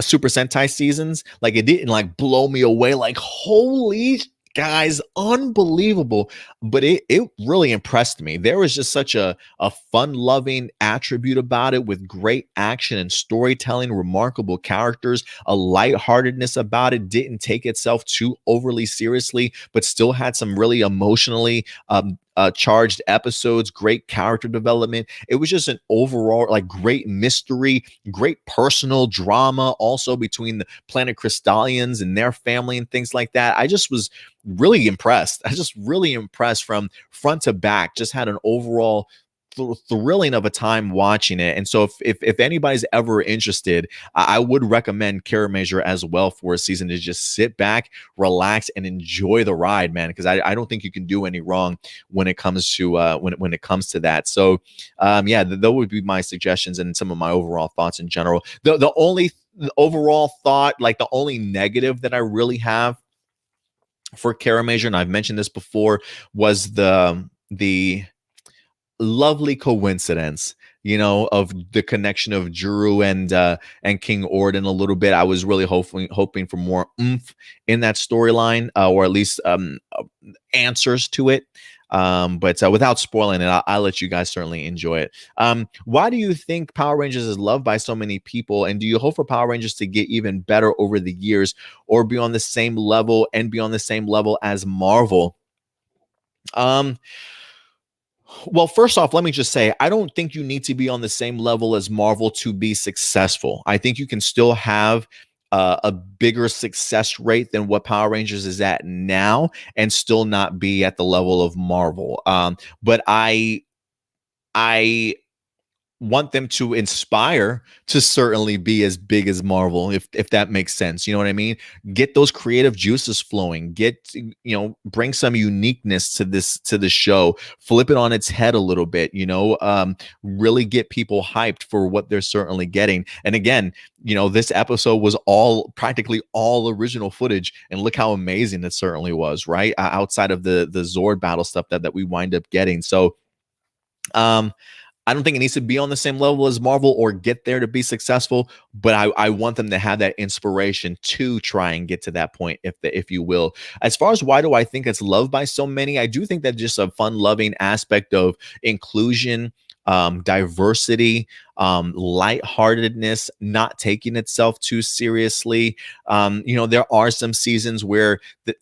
[SPEAKER 1] Super Sentai seasons. Like, it didn't like blow me away. Like, holy guys, unbelievable. But it really impressed me. There was just such a fun-loving attribute about it with great action and storytelling, remarkable characters, a lightheartedness about it, didn't take itself too overly seriously, but still had some really emotionally charged episodes, great character development. It was just an overall like great mystery, great personal drama also between the Planet Crystallians and their family and things like that. I just was really impressed. I was just really impressed from front to back. Just had an overall thrilling of a time watching it. And so if anybody's ever interested, I would recommend Kara Major as well for a season to just sit back, relax, and enjoy the ride, man. Because I don't think you can do any wrong when it comes to when it comes to that. So yeah, those would be my suggestions and some of my overall thoughts in general. The only overall thought, like the only negative that I really have for Kara Major, and I've mentioned this before, was the lovely coincidence, you know, of the connection of Juru and King Orden a little bit. I was really hoping for more oomph in that storyline, or at least answers to it. But without spoiling it, I'll let you guys certainly enjoy it. Why do you think Power Rangers is loved by so many people? And do you hope for Power Rangers to get even better over the years, or be on the same level as Marvel? Well, first off, let me just say, I don't think you need to be on the same level as Marvel to be successful. I think you can still have a bigger success rate than what Power Rangers is at now and still not be at the level of Marvel. But I want them to inspire to certainly be as big as Marvel, if that makes sense. You know what I mean? Get those creative juices flowing. Bring some uniqueness to the show. Flip it on its head a little bit. Really get people hyped for what they're certainly getting. And again, this episode was practically all original footage, and look how amazing it certainly was. Right, outside of the Zord battle stuff that we wind up getting. So, I don't think it needs to be on the same level as Marvel or get there to be successful, but I want them to have that inspiration to try and get to that point, if you will. As far as why do I think it's loved by so many, I do think that just a fun loving aspect of inclusion, diversity, lightheartedness, not taking itself too seriously. There are some seasons where the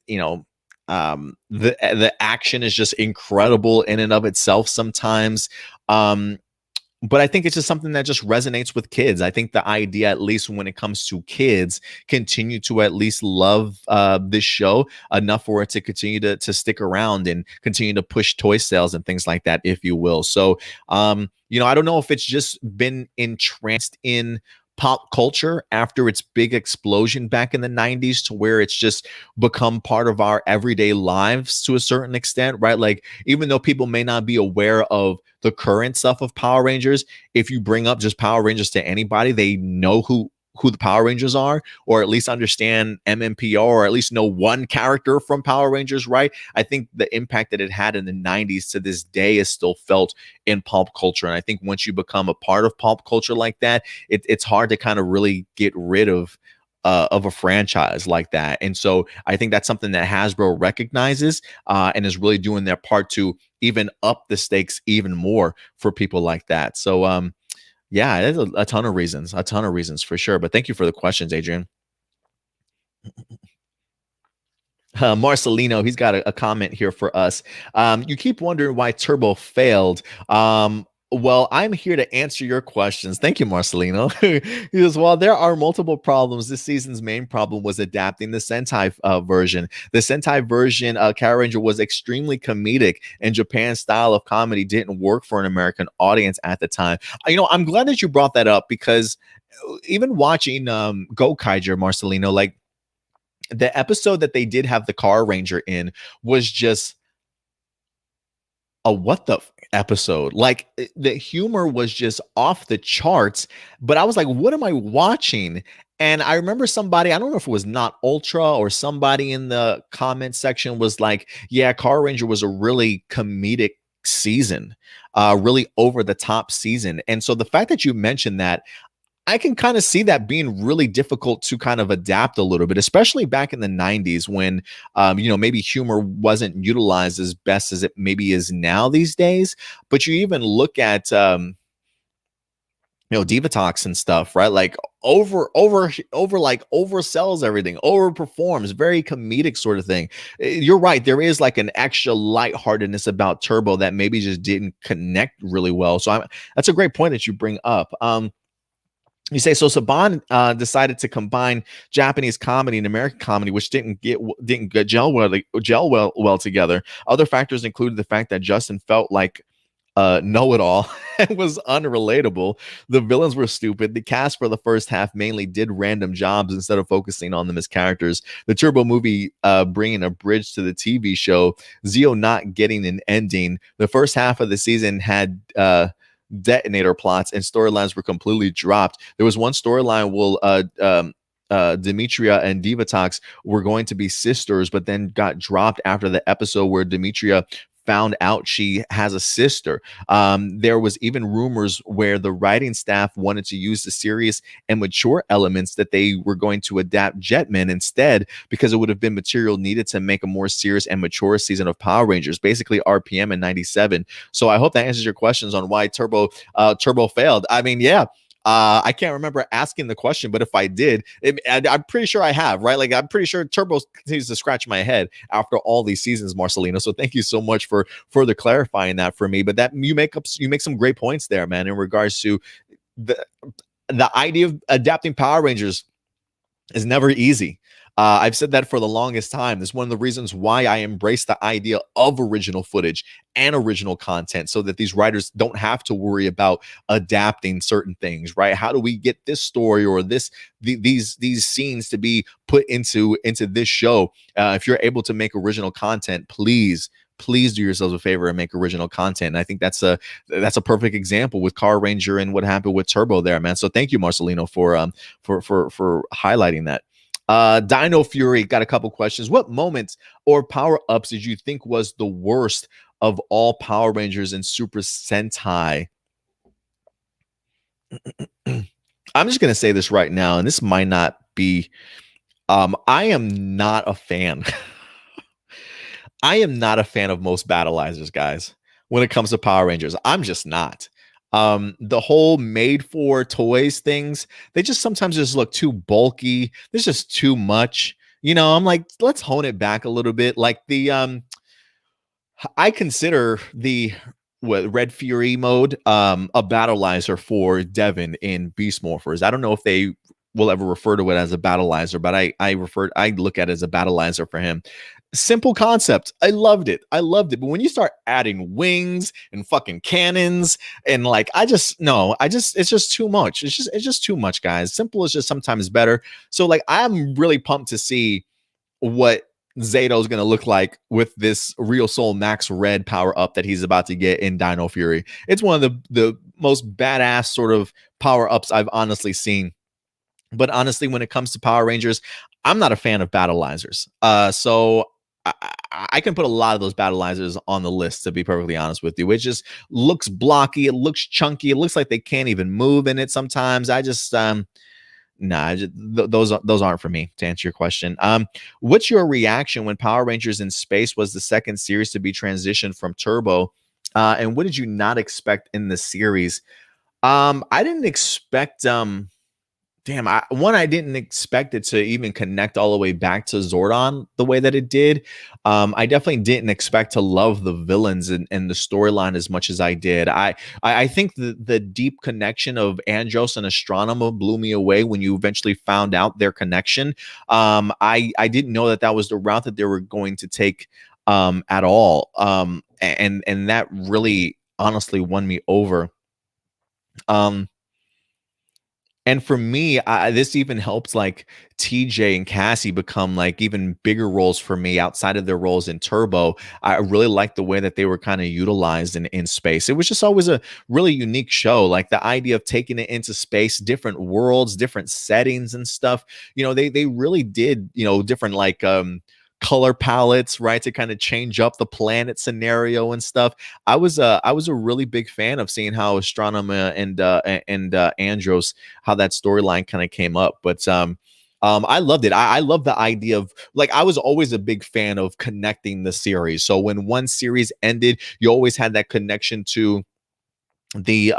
[SPEAKER 1] action is just incredible in and of itself sometimes. But I think it's just something that just resonates with kids. I think the idea, at least when it comes to kids, continue to at least love this show enough for it to continue to stick around and continue to push toy sales and things like that, if you will. So, I don't know if it's just been entranced in pop culture after its big explosion back in the 90s to where it's just become part of our everyday lives to a certain extent, right? Like, even though people may not be aware of the current stuff of Power Rangers, if you bring up just Power Rangers to anybody, they know who the Power Rangers are, or at least understand MMPR, or at least know one character from Power Rangers, right? I think the impact that it had in the 90s to this day is still felt in pop culture. And I think once you become a part of pop culture like that, it's hard to kind of really get rid of a franchise like that. And so I think that's something that Hasbro recognizes and is really doing their part to even up the stakes even more for people like that. So, yeah, there's a ton of reasons for sure. But thank you for the questions, Adrian. Marcelino, he's got a comment here for us. You keep wondering why Turbo failed. Well, I'm here to answer your questions. Thank you, Marcelino. He goes, well, there are multiple problems. This season's main problem was adapting the Sentai version. The Sentai version, Power Ranger, was extremely comedic, and Japan's style of comedy didn't work for an American audience at the time. I'm glad that you brought that up, because even watching Zenkaiger, Marcelino, like, the episode that they did have the Car Ranger in was just a what the episode. Like, the humor was just off the charts, but I was like, what am I watching? And I remember somebody, I don't know if it was Not Ultra or somebody in the comment section was like, yeah, Car Ranger was a really comedic season, really over the top season. And so the fact that you mentioned that, I can kind of see that being really difficult to kind of adapt a little bit, especially back in the 90s when, maybe humor wasn't utilized as best as it maybe is now these days. But you even look at, Divatox and stuff, right? Like oversells everything, overperforms, very comedic sort of thing. You're right. There is like an extra lightheartedness about Turbo that maybe just didn't connect really well. So that's a great point that you bring up. You say, so Saban decided to combine Japanese comedy and American comedy, which didn't gel well together. Other factors included the fact that Justin felt like know-it-all and was unrelatable. The villains were stupid. The cast for the first half mainly did random jobs instead of focusing on them as characters. The Turbo movie bringing a bridge to the TV show. Zeo not getting an ending. The first half of the season had detonator plots, and storylines were completely dropped. There was one storyline Demetria and Divatox were going to be sisters, but then got dropped after the episode where Demetria found out she has a sister. There was even rumors where the writing staff wanted to use the serious and mature elements that they were going to adapt Jetman instead, because it would have been material needed to make a more serious and mature season of Power Rangers, basically RPM in 97. So I hope that answers your questions on why Turbo failed. I mean, yeah. I can't remember asking the question, but if I did, I'm pretty sure I have, right? Like, I'm pretty sure Turbo continues to scratch my head after all these seasons, Marcelino. So thank you so much for further clarifying that for me. But that you make some great points there, man, in regards to the idea of adapting Power Rangers is never easy. I've said that for the longest time. It's one of the reasons why I embrace the idea of original footage and original content, so that these writers don't have to worry about adapting certain things, right? How do we get this story or these scenes to be put into this show? If you're able to make original content, please do yourselves a favor and make original content. And I think that's a perfect example with Car Ranger and what happened with Turbo there, man. So thank you, Marcelino, for highlighting that. Dino Fury got a couple questions. What moments or power-ups did you think was the worst of all Power Rangers and Super Sentai? I'm just gonna say this right now, and this might not be. I am not a fan. I am not a fan of most battleizers, guys. When it comes to Power Rangers, I'm just not. The whole made for toys things, they just sometimes just look too bulky. There's just too much. I'm like, let's hone it back a little bit. Like I consider the Red Fury mode a battleizer for Devin in Beast Morphers. I don't know if they will ever refer to it as a battleizer, but I look at it as a battleizer for him. Simple concept. I loved it. But when you start adding wings and fucking cannons and like, it's just too much. It's just too much, guys. Simple is just sometimes better. So like, I'm really pumped to see what Zato is going to look like with this Real Soul Max Red power up that he's about to get in Dino Fury. It's one of the most badass sort of power ups I've honestly seen. But honestly, when it comes to Power Rangers, I'm not a fan of battleizers. So I can put a lot of those battleizers on the list, to be perfectly honest with you. It just looks blocky. It looks chunky. It looks like they can't even move in it sometimes. I just those aren't for me, to answer your question. What's your reaction when Power Rangers in Space was the second series to be transitioned from Turbo? And what did you not expect in the series? I didn't expect I didn't expect it to even connect all the way back to Zordon the way that it did. I definitely didn't expect to love the villains and the storyline as much as I did. I think the deep connection of Andros and Astronema blew me away when you eventually found out their connection. I didn't know that was the route that they were going to take at all. And that really honestly won me over. And for me, this even helps like TJ and Cassie become like even bigger roles for me outside of their roles in Turbo. I really like the way that they were kind of utilized in space. It was just always a really unique show. Like the idea of taking it into space, different worlds, different settings and stuff. They really did, different like color palettes, right, to kind of change up the planet scenario and stuff. I was a really big fan of seeing how Astronema and Andros, how that storyline kind of came up. But I loved it. I love the idea of like, I was always a big fan of connecting the series. So when one series ended, you always had that connection to the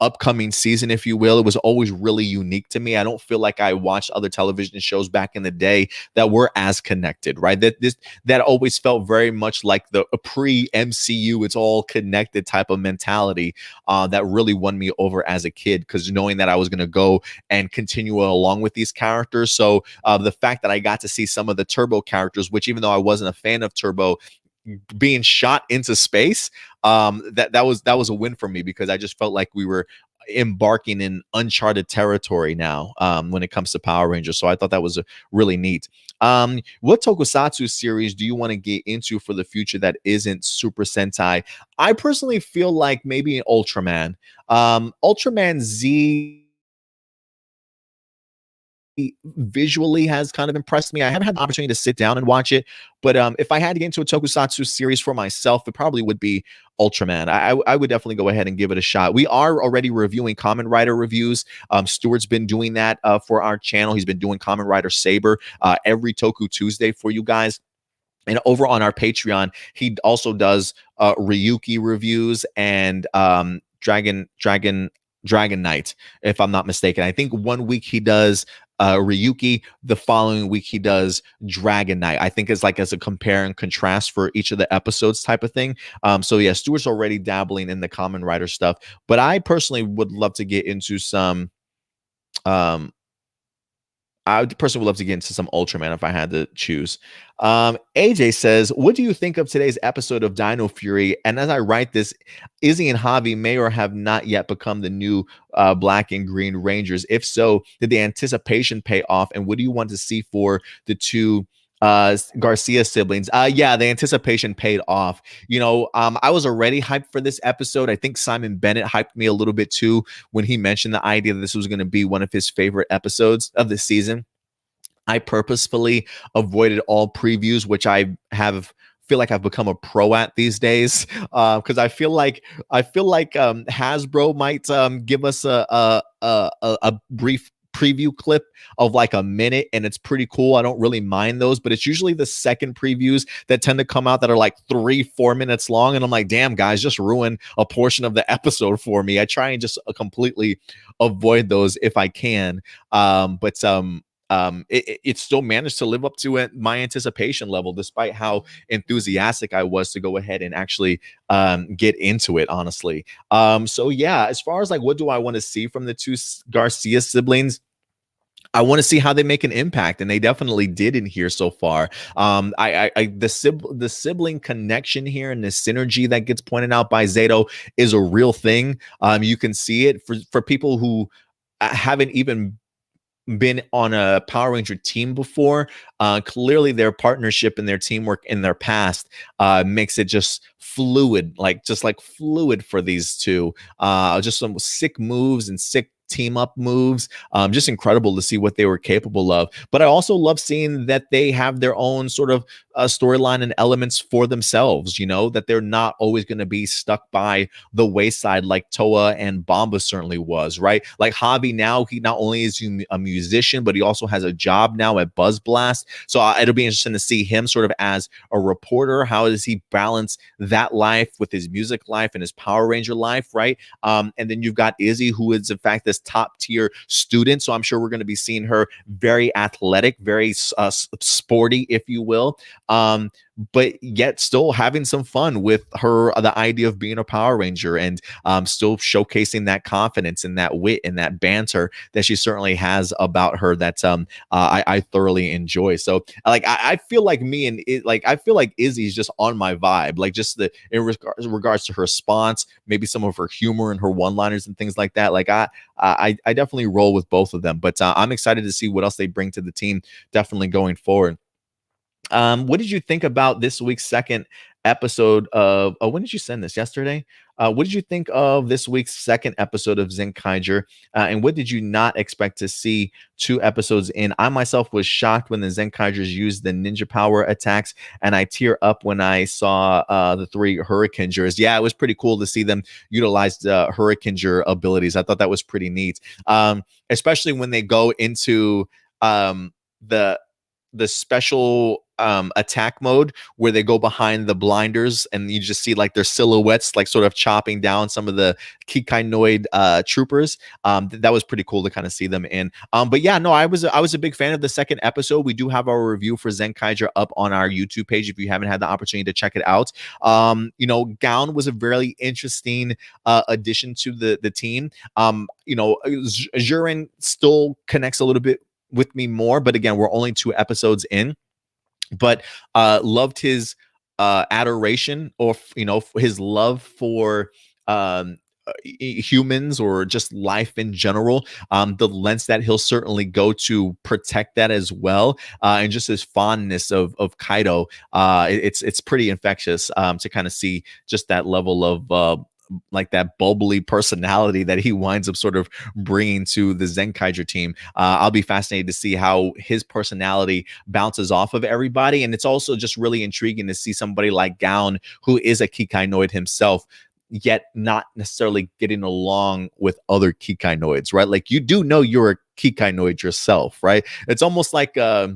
[SPEAKER 1] upcoming season, if you will. It was always really unique to me. I don't feel like I watched other television shows back in the day that were as connected, right? That always felt very much like the pre-MCU, it's all connected type of mentality that really won me over as a kid, because knowing that I was going to go and continue along with these characters. So the fact that I got to see some of the Turbo characters, which even though I wasn't a fan of Turbo, being shot into space, that was a win for me, because I just felt like we were embarking in uncharted territory now when it comes to Power Rangers. So I thought that was really neat. What tokusatsu series do you want to get into for the future that isn't Super Sentai? I personally feel like maybe Ultraman. Ultraman Z visually has kind of impressed me. I haven't had the opportunity to sit down and watch it, but if I had to get into a tokusatsu series for myself, it probably would be Ultraman. I would definitely go ahead and give it a shot. We are already reviewing Kamen Rider reviews. Stuart's been doing that for our channel. He's been doing Kamen Rider Saber every Toku Tuesday for you guys. And over on our Patreon, he also does Ryuki reviews and Dragon Knight, if I'm not mistaken. I think 1 week he does Ryuki, the following week he does Dragon Knight. I think it's like as a compare and contrast for each of the episodes type of thing. So yeah, Stuart's already dabbling in the Kamen Rider stuff, but I personally would love to get into some I personally would love to get into some Ultraman if I had to choose. AJ says, what do you think of today's episode of Dino Fury? And as I write this, Izzy and Javi may or have not yet become the new Black and Green Rangers. If so, did the anticipation pay off? And what do you want to see for the two Garcia siblings? Yeah, the anticipation paid off. I was already hyped for this episode. I think Simon Bennett hyped me a little bit too when he mentioned the idea that this was going to be one of his favorite episodes of the season. I purposefully avoided all previews, which I have feel like I've become a pro at these days, because I feel like Hasbro might give us a brief preview clip of like a minute, and it's pretty cool. I don't really mind those, but it's usually the second previews that tend to come out that are like 3-4 minutes long, and I'm like, damn guys, just ruin a portion of the episode for me. I try and just completely avoid those if I can. It still managed to live up to my anticipation level, despite how enthusiastic I was to go ahead and actually get into it, honestly. So yeah, as far as like what do I want to see from the two Garcia siblings, I want to see how they make an impact, and they definitely did in here so far. The sibling connection here and the synergy that gets pointed out by Zato is a real thing. You can see it for people who haven't even been on a Power Ranger team before. Clearly their partnership and their teamwork in their past makes it just fluid, like fluid for these two. Just some sick moves and sick team up moves. Just incredible to see what they were capable of. But I also love seeing that they have their own sort of storyline and elements for themselves, you know, that they're not always going to be stuck by the wayside like Toa and Bomba certainly was, right? Like Javi now, he not only is a musician, but he also has a job now at Buzz Blast. So it'll be interesting to see him sort of as a reporter. How does he balance that life with his music life and his Power Ranger life, right? And then you've got Izzy, who is in fact this top tier student. So I'm sure we're going to be seeing her very athletic, very sporty, if you will. But yet still having some fun with the idea of being a Power Ranger, and still showcasing that confidence and that wit and that banter that she certainly has about her that I thoroughly enjoy. So like I feel like I feel like Izzy's just on my vibe, like just in regards to her response, maybe some of her humor and her one-liners and things like that. Like I definitely roll with both of them, but I'm excited to see what else they bring to the team definitely going forward. What did you think about this week's second episode of when did you send this? Yesterday? What did you think of this week's second episode of Zenkaiger? And what did you not expect to see 2 episodes in? I myself was shocked when the Zenkaigers used the ninja power attacks, and I tear up when I saw the 3 Hurricanegers. Yeah, it was pretty cool to see them utilize the Hurricaneger abilities. I thought that was pretty neat, especially when they go into the special attack mode where they go behind the blinders and you just see like their silhouettes like sort of chopping down some of the Kikainoid troopers. That was pretty cool to kind of see them in. But yeah, no, I was a big fan of the second episode. We do have our review for Zenkaiger up on our YouTube page if you haven't had the opportunity to check it out. You know, Gown was a very interesting addition to the team. You know, Jurin still connects a little bit with me more, but again, we're only 2 episodes in. But loved his adoration, or you know, his love for humans or just life in general. The lengths that he'll certainly go to protect that as well, and just his fondness of Kaido. It's pretty infectious to kind of see just that level of like that bubbly personality that he winds up sort of bringing to the Zenkaiger team. I'll be fascinated to see how his personality bounces off of everybody. And it's also just really intriguing to see somebody like Gown, who is a Kikainoid himself, yet not necessarily getting along with other Kikainoids, right? Like you do know you're a Kikainoid yourself, right? It's almost like a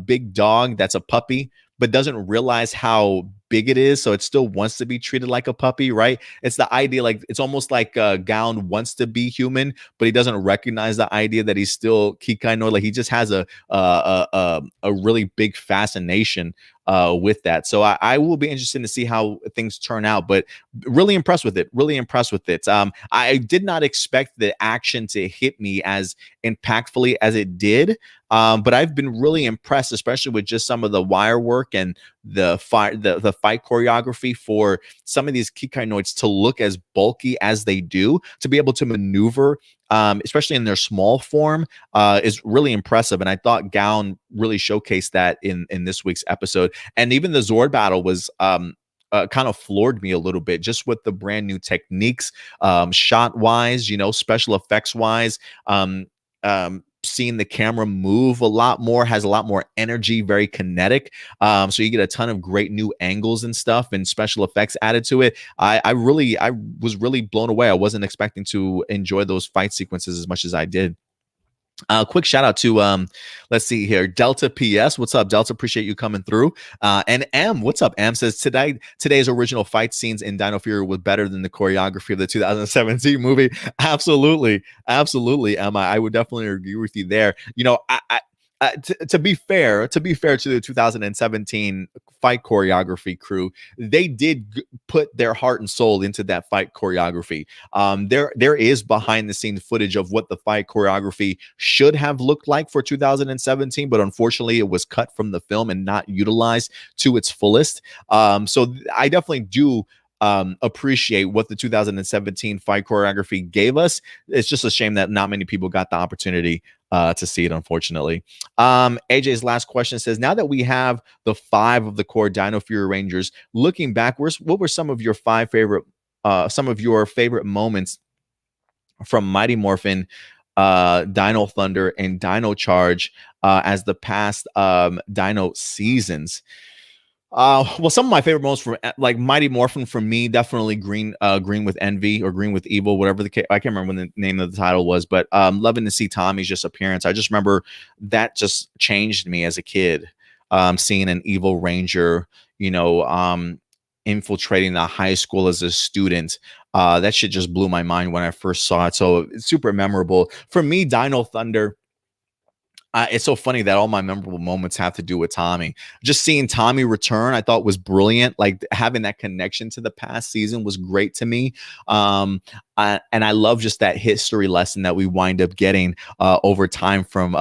[SPEAKER 1] big dog that's a puppy, but doesn't realize how big it is, so it still wants to be treated like a puppy, right? It's the idea, like it's almost like Gown wants to be human, but he doesn't recognize the idea that he's still Kikainoid. Like he just has a really big fascination with that. So I will be interested to see how things turn out, but really impressed with it. Really impressed with it. I did not expect the action to hit me as impactfully as it did. But I've been really impressed, especially with just some of the wire work and the fight choreography for some of these Kikainoids to look as bulky as they do, to be able to maneuver, especially in their small form, is really impressive. And I thought Gown really showcased that in this week's episode. And even the Zord battle was kind of floored me a little bit, just with the brand new techniques, shot wise, you know, special effects wise. seeing the camera move a lot more, has a lot more energy, very kinetic. So you get a ton of great new angles and stuff and special effects added to it. I was really blown away. I wasn't expecting to enjoy those fight sequences as much as I did. Quick shout out to let's see here, Delta PS. What's up, Delta? Appreciate you coming through. And M, what's up? M says today's original fight scenes in Dino Fury was better than the choreography of the 2017 movie. Absolutely, Emma. I would definitely agree with you there. You know, to be fair to the 2017 fight choreography crew, they did put their heart and soul into that fight choreography. There is behind the scenes footage of what the fight choreography should have looked like for 2017, but unfortunately it was cut from the film and not utilized to its fullest. So I definitely do appreciate what the 2017 fight choreography gave us. It's just a shame that not many people got the opportunity to see it, unfortunately. AJ's last question says, now that we have the 5 of the core Dino Fury Rangers, looking backwards, what were some of your favorite moments from Mighty Morphin, Dino Thunder, and Dino Charge as the past Dino seasons? Well, some of my favorite moments from like Mighty Morphin for me, definitely Green with Envy or Green with Evil, whatever the case. I can't remember what the name of the title was, but loving to see Tommy's just appearance. I just remember that just changed me as a kid. Seeing an evil ranger, infiltrating the high school as a student. That shit just blew my mind when I first saw it. So it's super memorable for me. Dino Thunder. It's so funny that all my memorable moments have to do with Tommy. Just seeing Tommy return, I thought was brilliant. Like having that connection to the past season was great to me. And I love just that history lesson that we wind up getting over time from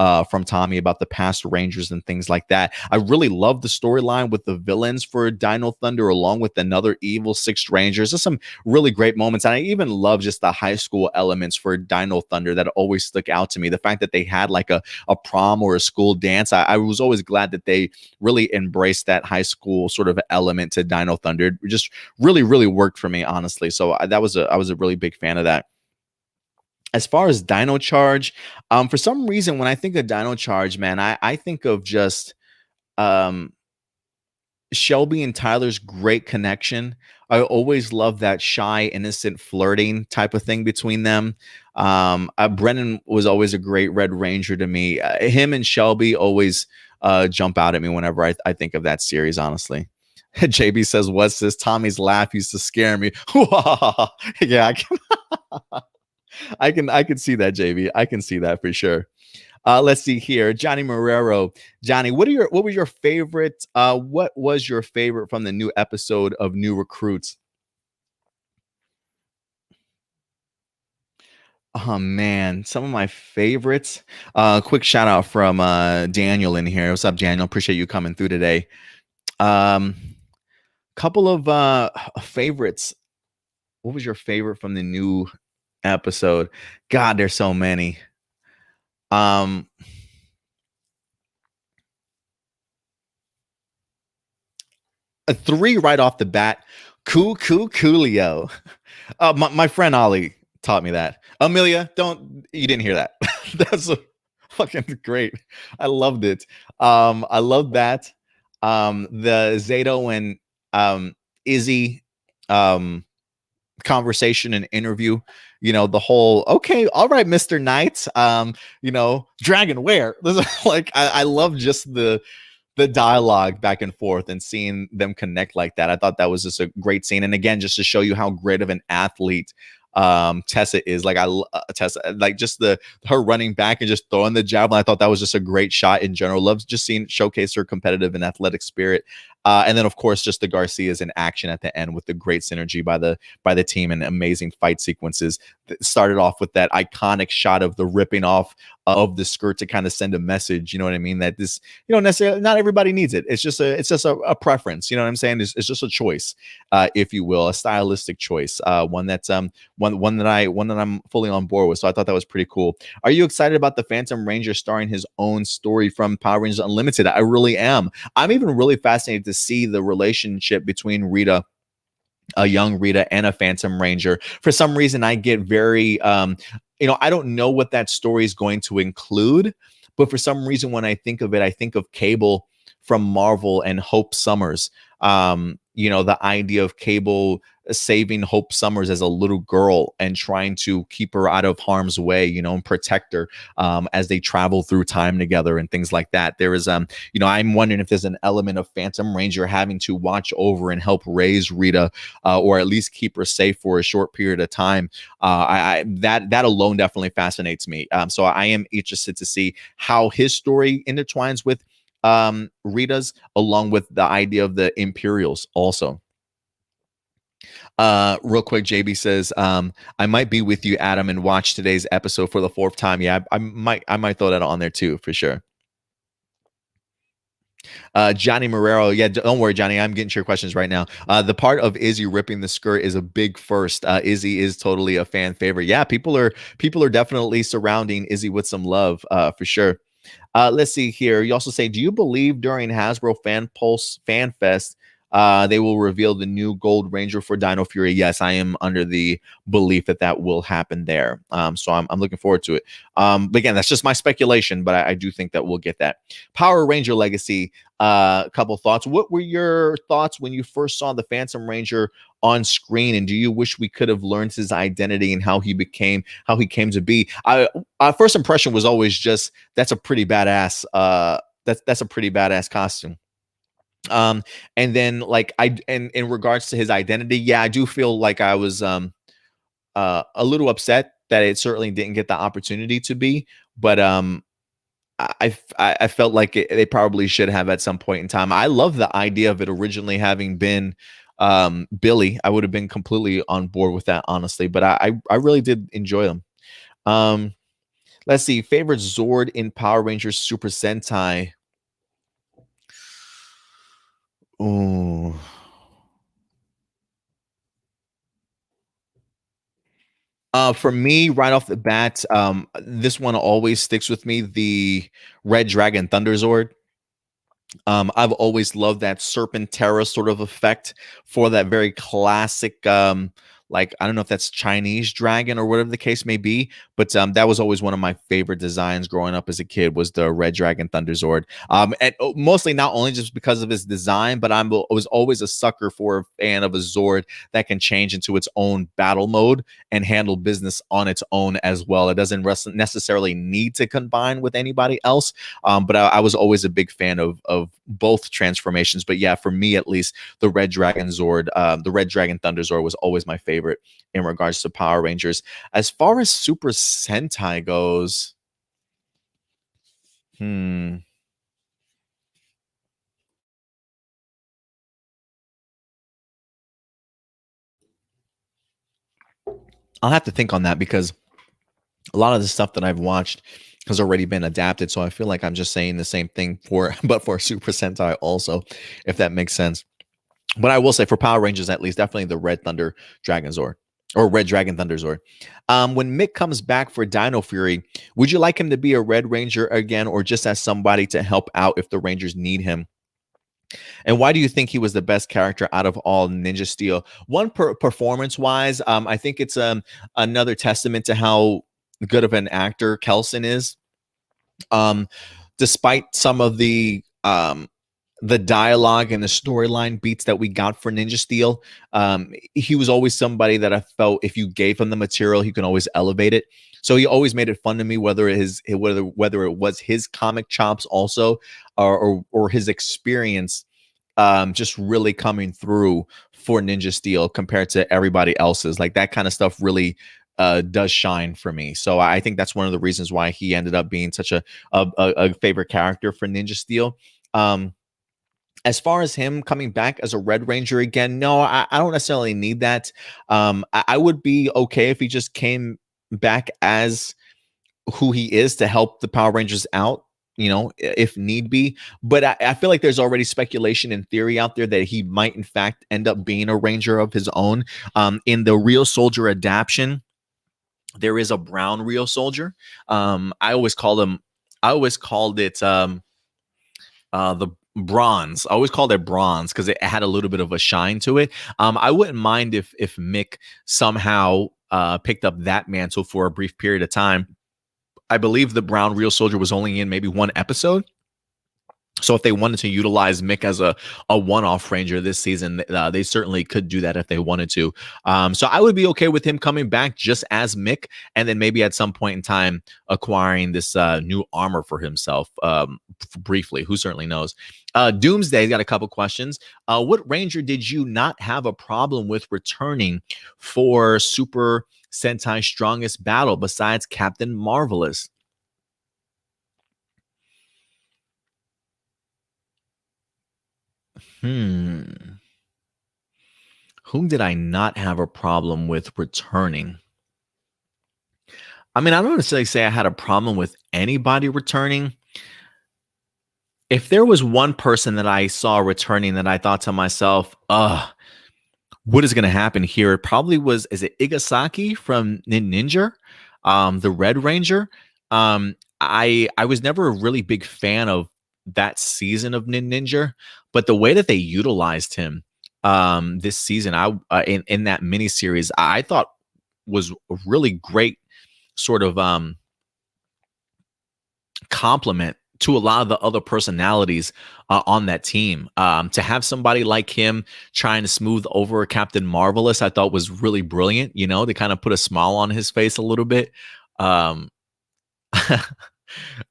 [SPEAKER 1] Tommy about the past Rangers and things like that. I really love the storyline with the villains for Dino Thunder, along with another evil 6th Rangers. There's some really great moments. And I even love just the high school elements for Dino Thunder that always stuck out to me. The fact that they had like a prom or a school dance. I was always glad that they really embraced that high school sort of element to Dino Thunder. It just really, really worked for me, honestly. So I was a really big fan of that. As far as Dino Charge, for some reason, when I think of Dino Charge, man, I think of just Shelby and Tyler's great connection. I always love that shy, innocent flirting type of thing between them. Brennan was always a great Red Ranger to me. Him and Shelby always jump out at me whenever I think of that series, honestly. JB says, what's this? Tommy's laugh used to scare me. Yeah, I can see that, JB. I can see that for sure. Let's see here. Johnny Marrero. Johnny, what was your favorite from the new episode of New Recruits? Oh man, some of my favorites. Quick shout out from Daniel in here. What's up, Daniel? Appreciate you coming through today. Couple of favorites. What was your favorite from the new episode? God, there's so many. 3 right off the bat. Coolio. My friend Ollie taught me that. Amelia, you didn't hear that. That's fucking great. I loved it. I love that. The Zato and Izzy conversation and interview, the whole, okay, all right, Mr. Knight, Dragon where? Like I love just the dialogue back and forth and seeing them connect like that. I thought that was just a great scene. And again, just to show you how great of an athlete Tessa is. Like Tessa, like just her running back and just throwing the javelin. I thought that was just a great shot in general. Loves just seeing showcase her competitive and athletic spirit. And then of course just the Garcias in action at the end with the great synergy by the team and amazing fight sequences. That started off with that iconic shot of the ripping off of the skirt to kind of send a message, you know what I mean? That this, necessarily not everybody needs it. It's just a preference, you know what I'm saying? It's just a choice, if you will, a stylistic choice, one that I'm fully on board with. So I thought that was pretty cool. Are you excited about the Phantom Ranger starring his own story from Power Rangers Unlimited? I really am. I'm even really fascinated to see the relationship between Rita, a young Rita, and a Phantom Ranger. For some reason, I get very I don't know what that story is going to include, but for some reason, when I think of it, I think of Cable from Marvel and Hope Summers. The idea of Cable saving Hope Summers as a little girl and trying to keep her out of harm's way, and protect her as they travel through time together and things like that. There is, I'm wondering if there's an element of Phantom Ranger having to watch over and help raise Rita, or at least keep her safe for a short period of time. That alone definitely fascinates me. So I am interested to see how his story intertwines with Rita's, along with the idea of the Imperials also. Real quick, JB says, I might be with you, Adam, and watch today's episode for the 4th time. Yeah, I might throw that on there too, for sure. Johnny Marrero, yeah, don't worry, Johnny, I'm getting to your questions right now. The part of Izzy ripping the skirt is a big first. Izzy is totally a fan favorite. Yeah, people are definitely surrounding Izzy with some love, for sure. Let's see here. You also say, do you believe during Hasbro Fan Pulse Fan Fest, they will reveal the new Gold Ranger for Dino Fury? Yes, I am under the belief that will happen there. So I'm looking forward to it. But again, that's just my speculation, but I do think that we'll get that. Power Ranger Legacy. A couple thoughts. What were your thoughts when you first saw the Phantom Ranger on screen, and do you wish we could have learned his identity and how he came to be? First impression was always just, that's a pretty badass. That's a pretty badass costume. And then like in regards to his identity, yeah, I do feel like I was a little upset that it certainly didn't get the opportunity to be, but I felt like they probably should have at some point in time. I love the idea of it originally having been Billy. I would have been completely on board with that, honestly, but I really did enjoy them. Let's see, favorite Zord in Power Rangers Super Sentai. Ooh. For me, right off the bat, this one always sticks with me, the Red Dragon Thunder Zord. I've always loved that Serpentera sort of effect for that very classic, like, I don't know if that's Chinese dragon or whatever the case may be, but that was always one of my favorite designs growing up as a kid, was the Red Dragon Thunder Zord. And mostly not only just because of his design, but I was always a sucker for a fan of a Zord that can change into its own battle mode and handle business on its own as well. It doesn't necessarily need to combine with anybody else, but I was always a big fan of both transformations. But yeah, for me at least, the Red Dragon Zord, the Red Dragon Thunder Zord was always my favorite in regards to Power Rangers. As far as Super Sentai goes, I'll have to think on that, because a lot of the stuff that I've watched has already been adapted, so I feel like I'm just saying the same thing for Super Sentai also, if that makes sense. But I will say, for Power Rangers at least, definitely the Red Thunder Dragon Zord, or Red Dragon Thunder Zord. When Mick comes back for Dino Fury, would you like him to be a Red Ranger again, or just as somebody to help out if the Rangers need him? And why do you think he was the best character out of all Ninja Steel? One, performance-wise, I think it's another testament to how good of an actor Kelson is. Despite some of the dialogue and the storyline beats that we got for Ninja Steel, he was always somebody that I felt if you gave him the material, he can always elevate it. So he always made it fun to me, whether it was his comic chops also, or his experience, just really coming through for Ninja Steel compared to everybody else's. Like, that kind of stuff really does shine for me. So I think that's one of the reasons why he ended up being such a favorite character for Ninja Steel. As far as him coming back as a Red Ranger again, no, I don't necessarily need that. I would be okay if he just came back as who he is to help the Power Rangers out, if need be. But I feel like there's already speculation and theory out there that he might, in fact, end up being a Ranger of his own. In the Real Soldier adaptation, there is a brown Real Soldier. I always called it the bronze. I always called it bronze because it had a little bit of a shine to it. I wouldn't mind if Mick somehow picked up that mantle for a brief period of time. I believe the Brown Real Soldier was only in maybe one episode. So if they wanted to utilize Mick as a one-off Ranger this season, they certainly could do that if they wanted to. So I would be okay with him coming back just as Mick, and then maybe at some point in time acquiring this new armor for himself briefly. Who certainly knows? Doomsday's got a couple questions. What Ranger did you not have a problem with returning for Super Sentai Strongest Battle besides Captain Marvelous? Whom did I not have a problem with returning? I mean, I don't necessarily say I had a problem with anybody returning. If there was one person that I saw returning that I thought to myself, what is going to happen here? It probably was, is it Igasaki from Ninja, the Red Ranger? I was never a really big fan of that season of Ninja, but the way that they utilized him this season, in that miniseries, I thought was a really great sort of compliment to a lot of the other personalities on that team. To have somebody like him trying to smooth over Captain Marvelous, I thought was really brilliant. You know, they kind of put a smile on his face a little bit.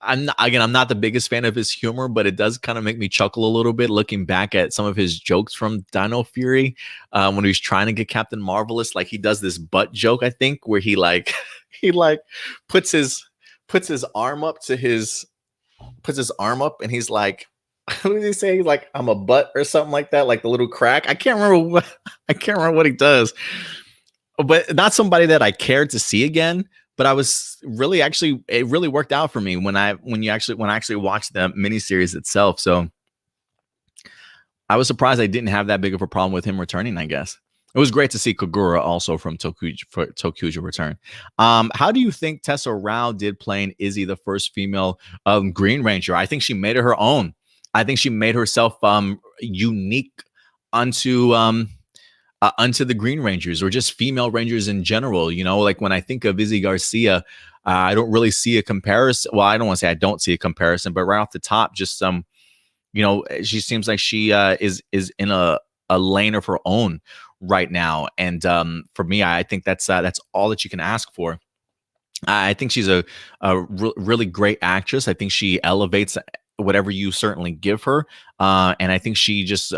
[SPEAKER 1] I'm not the biggest fan of his humor, but it does kind of make me chuckle a little bit looking back at some of his jokes from Dino Fury when he was trying to get Captain Marvelous. Like, he does this butt joke, I think, where he puts his arm up and he's like, what did he say? He's like, I'm a butt or something like that, like the little crack. I can't remember what he does, but not somebody that I cared to see again. But I was really it really worked out for me when I actually watched the miniseries itself. So I was surprised I didn't have that big of a problem with him returning, I guess. It was great to see Kagura also from Tokuja return. How do you think Tessa Rao did playing Izzy, the first female Green Ranger? I think she made it her own. I think she made herself unique unto the Green Rangers, or just female Rangers in general. You know, like when I think of Izzy Garcia, I don't really see a comparison. Well, I don't want to say I don't see a comparison, but right off the top, just she seems like she is in a lane of her own right now. And for me, I think that's all that you can ask for. I think she's a really great actress. I think she elevates whatever you certainly give her, and I think she just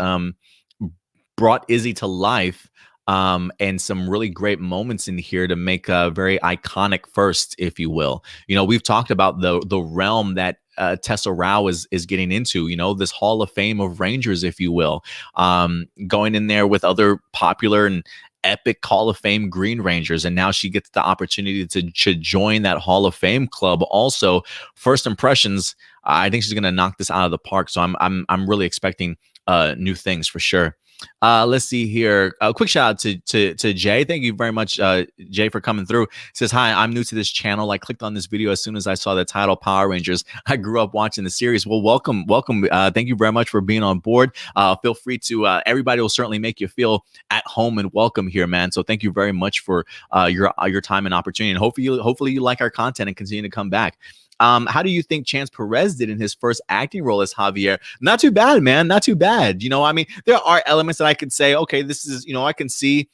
[SPEAKER 1] brought Izzy to life, and some really great moments in here to make a very iconic first, if you will. You know, we've talked about the realm that Tessa Rao is getting into, you know, this Hall of Fame of Rangers, if you will, going in there with other popular and epic Hall of Fame Green Rangers, and now she gets the opportunity to join that Hall of Fame club. Also, first impressions, I think she's going to knock this out of the park. So I'm really expecting new things for sure. Let's see here. A quick shout out to Jay. Thank you very much, Jay, for coming through. Says, hi, I'm new to this channel. I clicked on this video as soon as I saw the title Power Rangers. I grew up watching the series. Well, welcome. Thank you very much for being on board. Feel free to, everybody will certainly make you feel at home and welcome here, man. So thank you very much for your time and opportunity. And hopefully you like our content and continue to come back. How do you think Chance Perez did in his first acting role as Javier? Not too bad, man. Not too bad. You know, I mean, there are elements that I could say, okay, this is, you know, I can see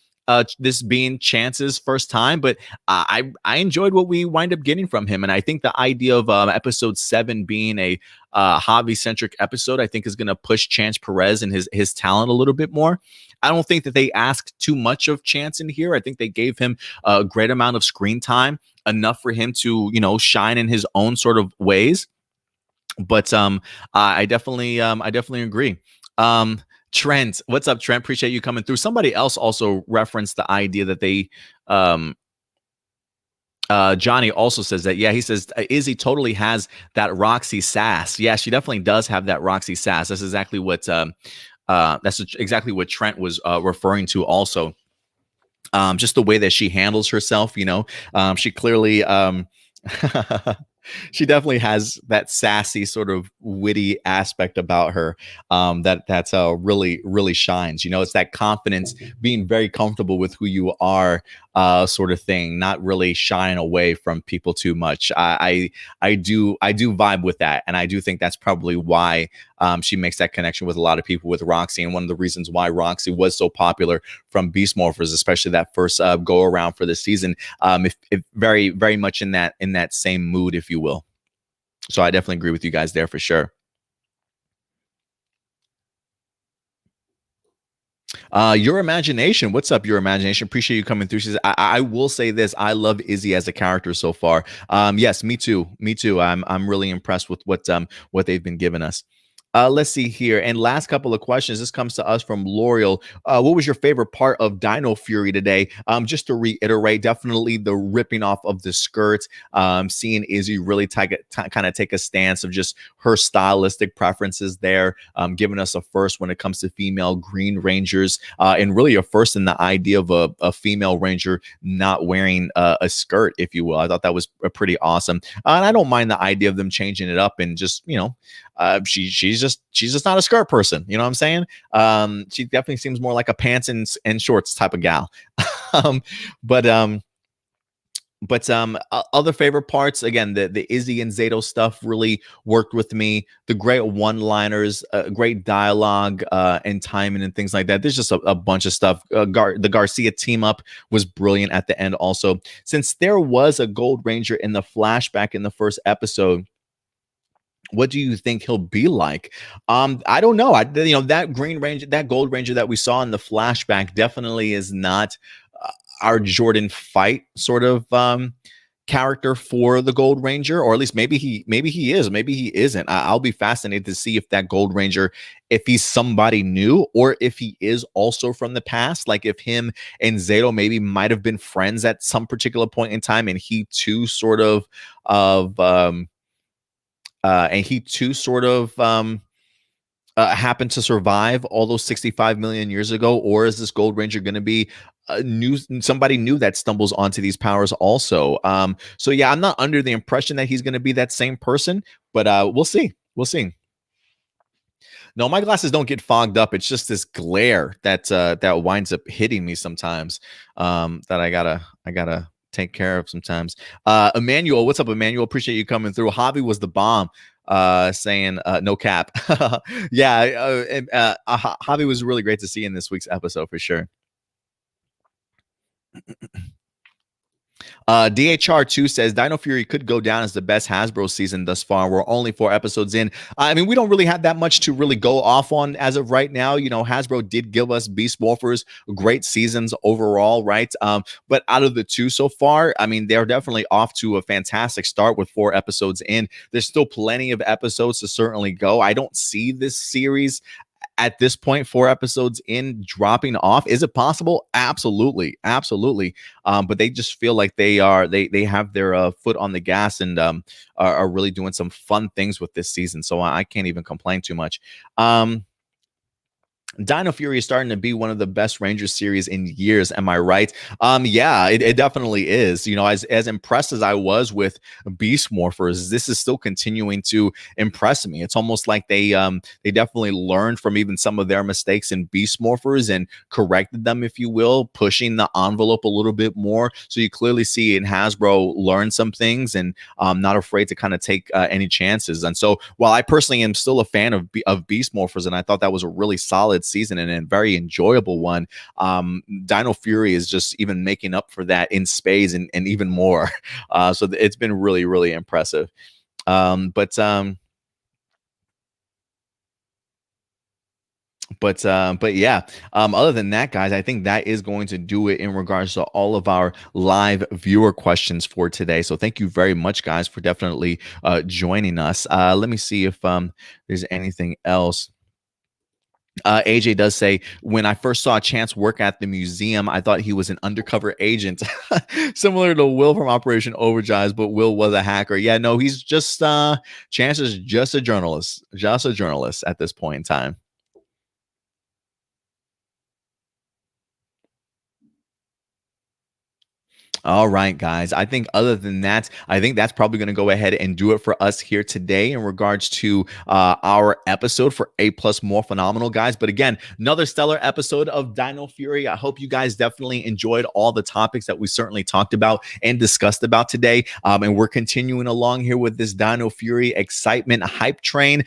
[SPEAKER 1] this being Chance's first time, but I enjoyed what we wind up getting from him. And I think the idea of episode 7 being a Javi-centric episode, I think is going to push Chance Perez and his talent a little bit more. I don't think that they asked too much of Chance in here. I think they gave him a great amount of screen time, enough for him to, you know, shine in his own sort of ways. But I definitely agree. Trent, what's up, Trent? Appreciate you coming through. Somebody else also referenced the idea that they Johnny also says that, yeah, he says Izzy totally has that Roxy sass. Yeah, she definitely does have that Roxy sass. That's exactly what Trent was referring to also. Just the way that she handles herself, you know, she clearly She definitely has that sassy sort of witty aspect about her, that's really really shines. You know, it's that confidence, being very comfortable with who you are, sort of thing, not really shying away from people too much. I do vibe with that, and I do think that's probably why she makes that connection with a lot of people with Roxy, and one of the reasons why Roxy was so popular from Beast Morphers, especially that first go around for the season. If very very much in that same mood, if you will. So I definitely agree with you guys there for sure. Your imagination. What's up, your imagination? Appreciate you coming through. She says, I will say this. I love Izzy as a character so far. Yes, me too. Me too. I'm really impressed with what they've been giving us. Let's see here. And last couple of questions. This comes to us from L'Oreal. What was your favorite part of Dino Fury today? Just to reiterate, definitely the ripping off of the skirts, seeing Izzy really kind of take a stance of just her stylistic preferences there, giving us a first when it comes to female Green Rangers, and really a first in the idea of a female Ranger not wearing a skirt, if you will. I thought that was pretty awesome. And I don't mind the idea of them changing it up and just, she's just not a skirt person. You know what I'm saying? She definitely seems more like a pants and shorts type of gal. um, but other favorite parts, again, the Izzy and Zato stuff really worked with me. The great one-liners, great dialogue, and timing and things like that. There's just a bunch of stuff. The Garcia team up was brilliant at the end also. Since there was a Gold Ranger in the flashback in the first episode, what do you think he'll be like? I don't know. That Green Ranger, that Gold Ranger that we saw in the flashback definitely is not our Jordan Fight sort of character for the Gold Ranger, or at least maybe he is, maybe he isn't. I'll be fascinated to see if that Gold Ranger, if he's somebody new, or if he is also from the past, like if him and Zato maybe might have been friends at some particular point in time, and he too sort of happened to survive all those 65 million years ago, or is this Gold Ranger going to be somebody new that stumbles onto these powers also? So yeah, I'm not under the impression that he's going to be that same person, but we'll see. We'll see. No, my glasses don't get fogged up. It's just this glare that winds up hitting me sometimes, that I gotta take care of sometimes. Emmanuel, what's up, Emmanuel? Appreciate you coming through. Javi was the bomb, saying no cap. Yeah, Javi was really great to see in this week's episode for sure. DHR2 says Dino Fury could go down as the best Hasbro season thus far. We're only 4 episodes in. I mean, we don't really have that much to really go off on as of right now. Hasbro did give us Beast Morphers great seasons overall, right? But out of the 2 so far, I mean, they're definitely off to a fantastic start with 4 episodes in. There's still plenty of episodes to certainly go. I don't see this series at this point, 4 episodes in, dropping off. Is it possible? Absolutely, absolutely. But they just feel like they have their foot on the gas, and are really doing some fun things with this season. So I can't even complain too much. Dino Fury is starting to be one of the best Rangers series in years. Am I right? Yeah, it definitely is. As impressed as I was with Beast Morphers, this is still continuing to impress me. It's almost like they definitely learned from even some of their mistakes in Beast Morphers and corrected them, if you will, pushing the envelope a little bit more. So you clearly see in Hasbro learn some things, and not afraid to kind of take any chances. And so while I personally am still a fan of Beast Morphers, and I thought that was a really solid season and a very enjoyable one, Dino Fury is just even making up for that in spades and even more. So it's been really, really impressive. But yeah, other than that, guys, I think that is going to do it in regards to all of our live viewer questions for today. So thank you very much, guys, for definitely joining us. Let me see if there's anything else. AJ does say, when I first saw Chance work at the museum, I thought he was an undercover agent, similar to Will from Operation Overdrive, but Will was a hacker. Yeah, no, he's just Chance is just a journalist at this point in time. All right, guys. I think other than that, I think that's probably going to go ahead and do it for us here today in regards to our episode for A Plus Morphinominal, guys. But again, another stellar episode of Dino Fury. I hope you guys definitely enjoyed all the topics that we certainly talked about and discussed about today. And we're continuing along here with this Dino Fury excitement hype train.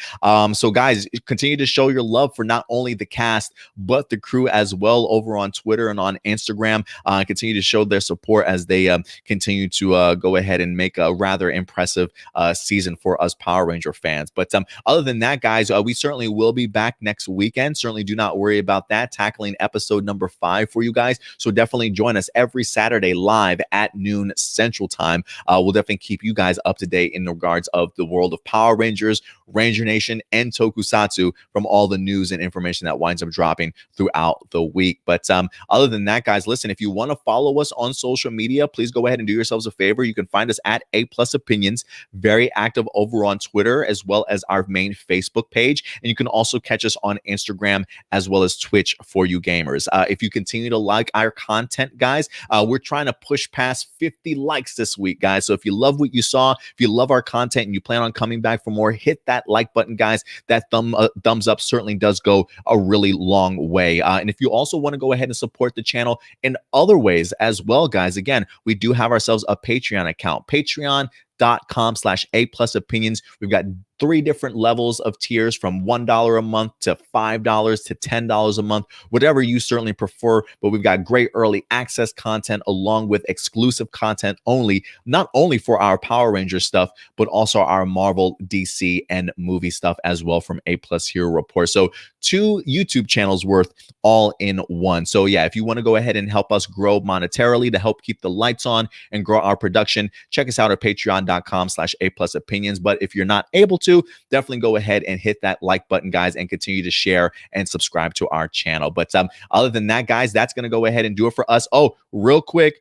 [SPEAKER 1] So, guys, continue to show your love for not only the cast, but the crew as well over on Twitter and on Instagram. Continue to show their support as they continue to go ahead and make a rather impressive season for us Power Ranger fans. But other than that, guys, we certainly will be back next weekend. Certainly do not worry about that, tackling episode number 5 for you guys. So definitely join us every Saturday live at noon Central Time. We'll definitely keep you guys up to date in regards of the world of Power Rangers, Ranger Nation, and Tokusatsu from all the news and information that winds up dropping throughout the week. But other than that, guys, listen, if you want to follow us on social media, please go ahead and do yourselves a favor. You can find us at A Plus Opinions, very active over on Twitter, as well as our main Facebook page. And you can also catch us on Instagram as well as Twitch for you gamers. If you continue to like our content, guys, we're trying to push past 50 likes this week, guys. So if you love what you saw, if you love our content and you plan on coming back for more, hit that like button, guys. That thumbs up certainly does go a really long way. And if you also want to go ahead and support the channel in other ways as well, guys, again, we do have ourselves a Patreon account, patreon.com/A Plus Opinions. We've got 3 different levels of tiers from $1 a month to $5 to $10 a month, whatever you certainly prefer. But we've got great early access content along with exclusive content only, not only for our Power Ranger stuff, but also our Marvel, DC, and movie stuff as well from A Plus Hero Report. So 2 YouTube channels worth all in one. So yeah, if you want to go ahead and help us grow monetarily to help keep the lights on and grow our production, check us out at patreon.com/A Plus Opinions. But if you're not able to, definitely go ahead and hit that like button, guys, and continue to share and subscribe to our channel. But other than that, guys, that's going to go ahead and do it for us. Oh, real quick,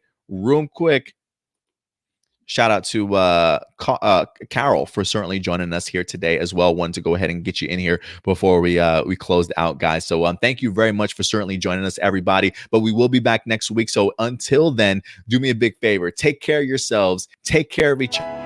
[SPEAKER 1] shout out to Carol for certainly joining us here today as well. Wanted to go ahead and get you in here before we closed out, guys. So thank you very much for certainly joining us, everybody. But we will be back next week. So until then, do me a big favor. Take care of yourselves. Take care of each other.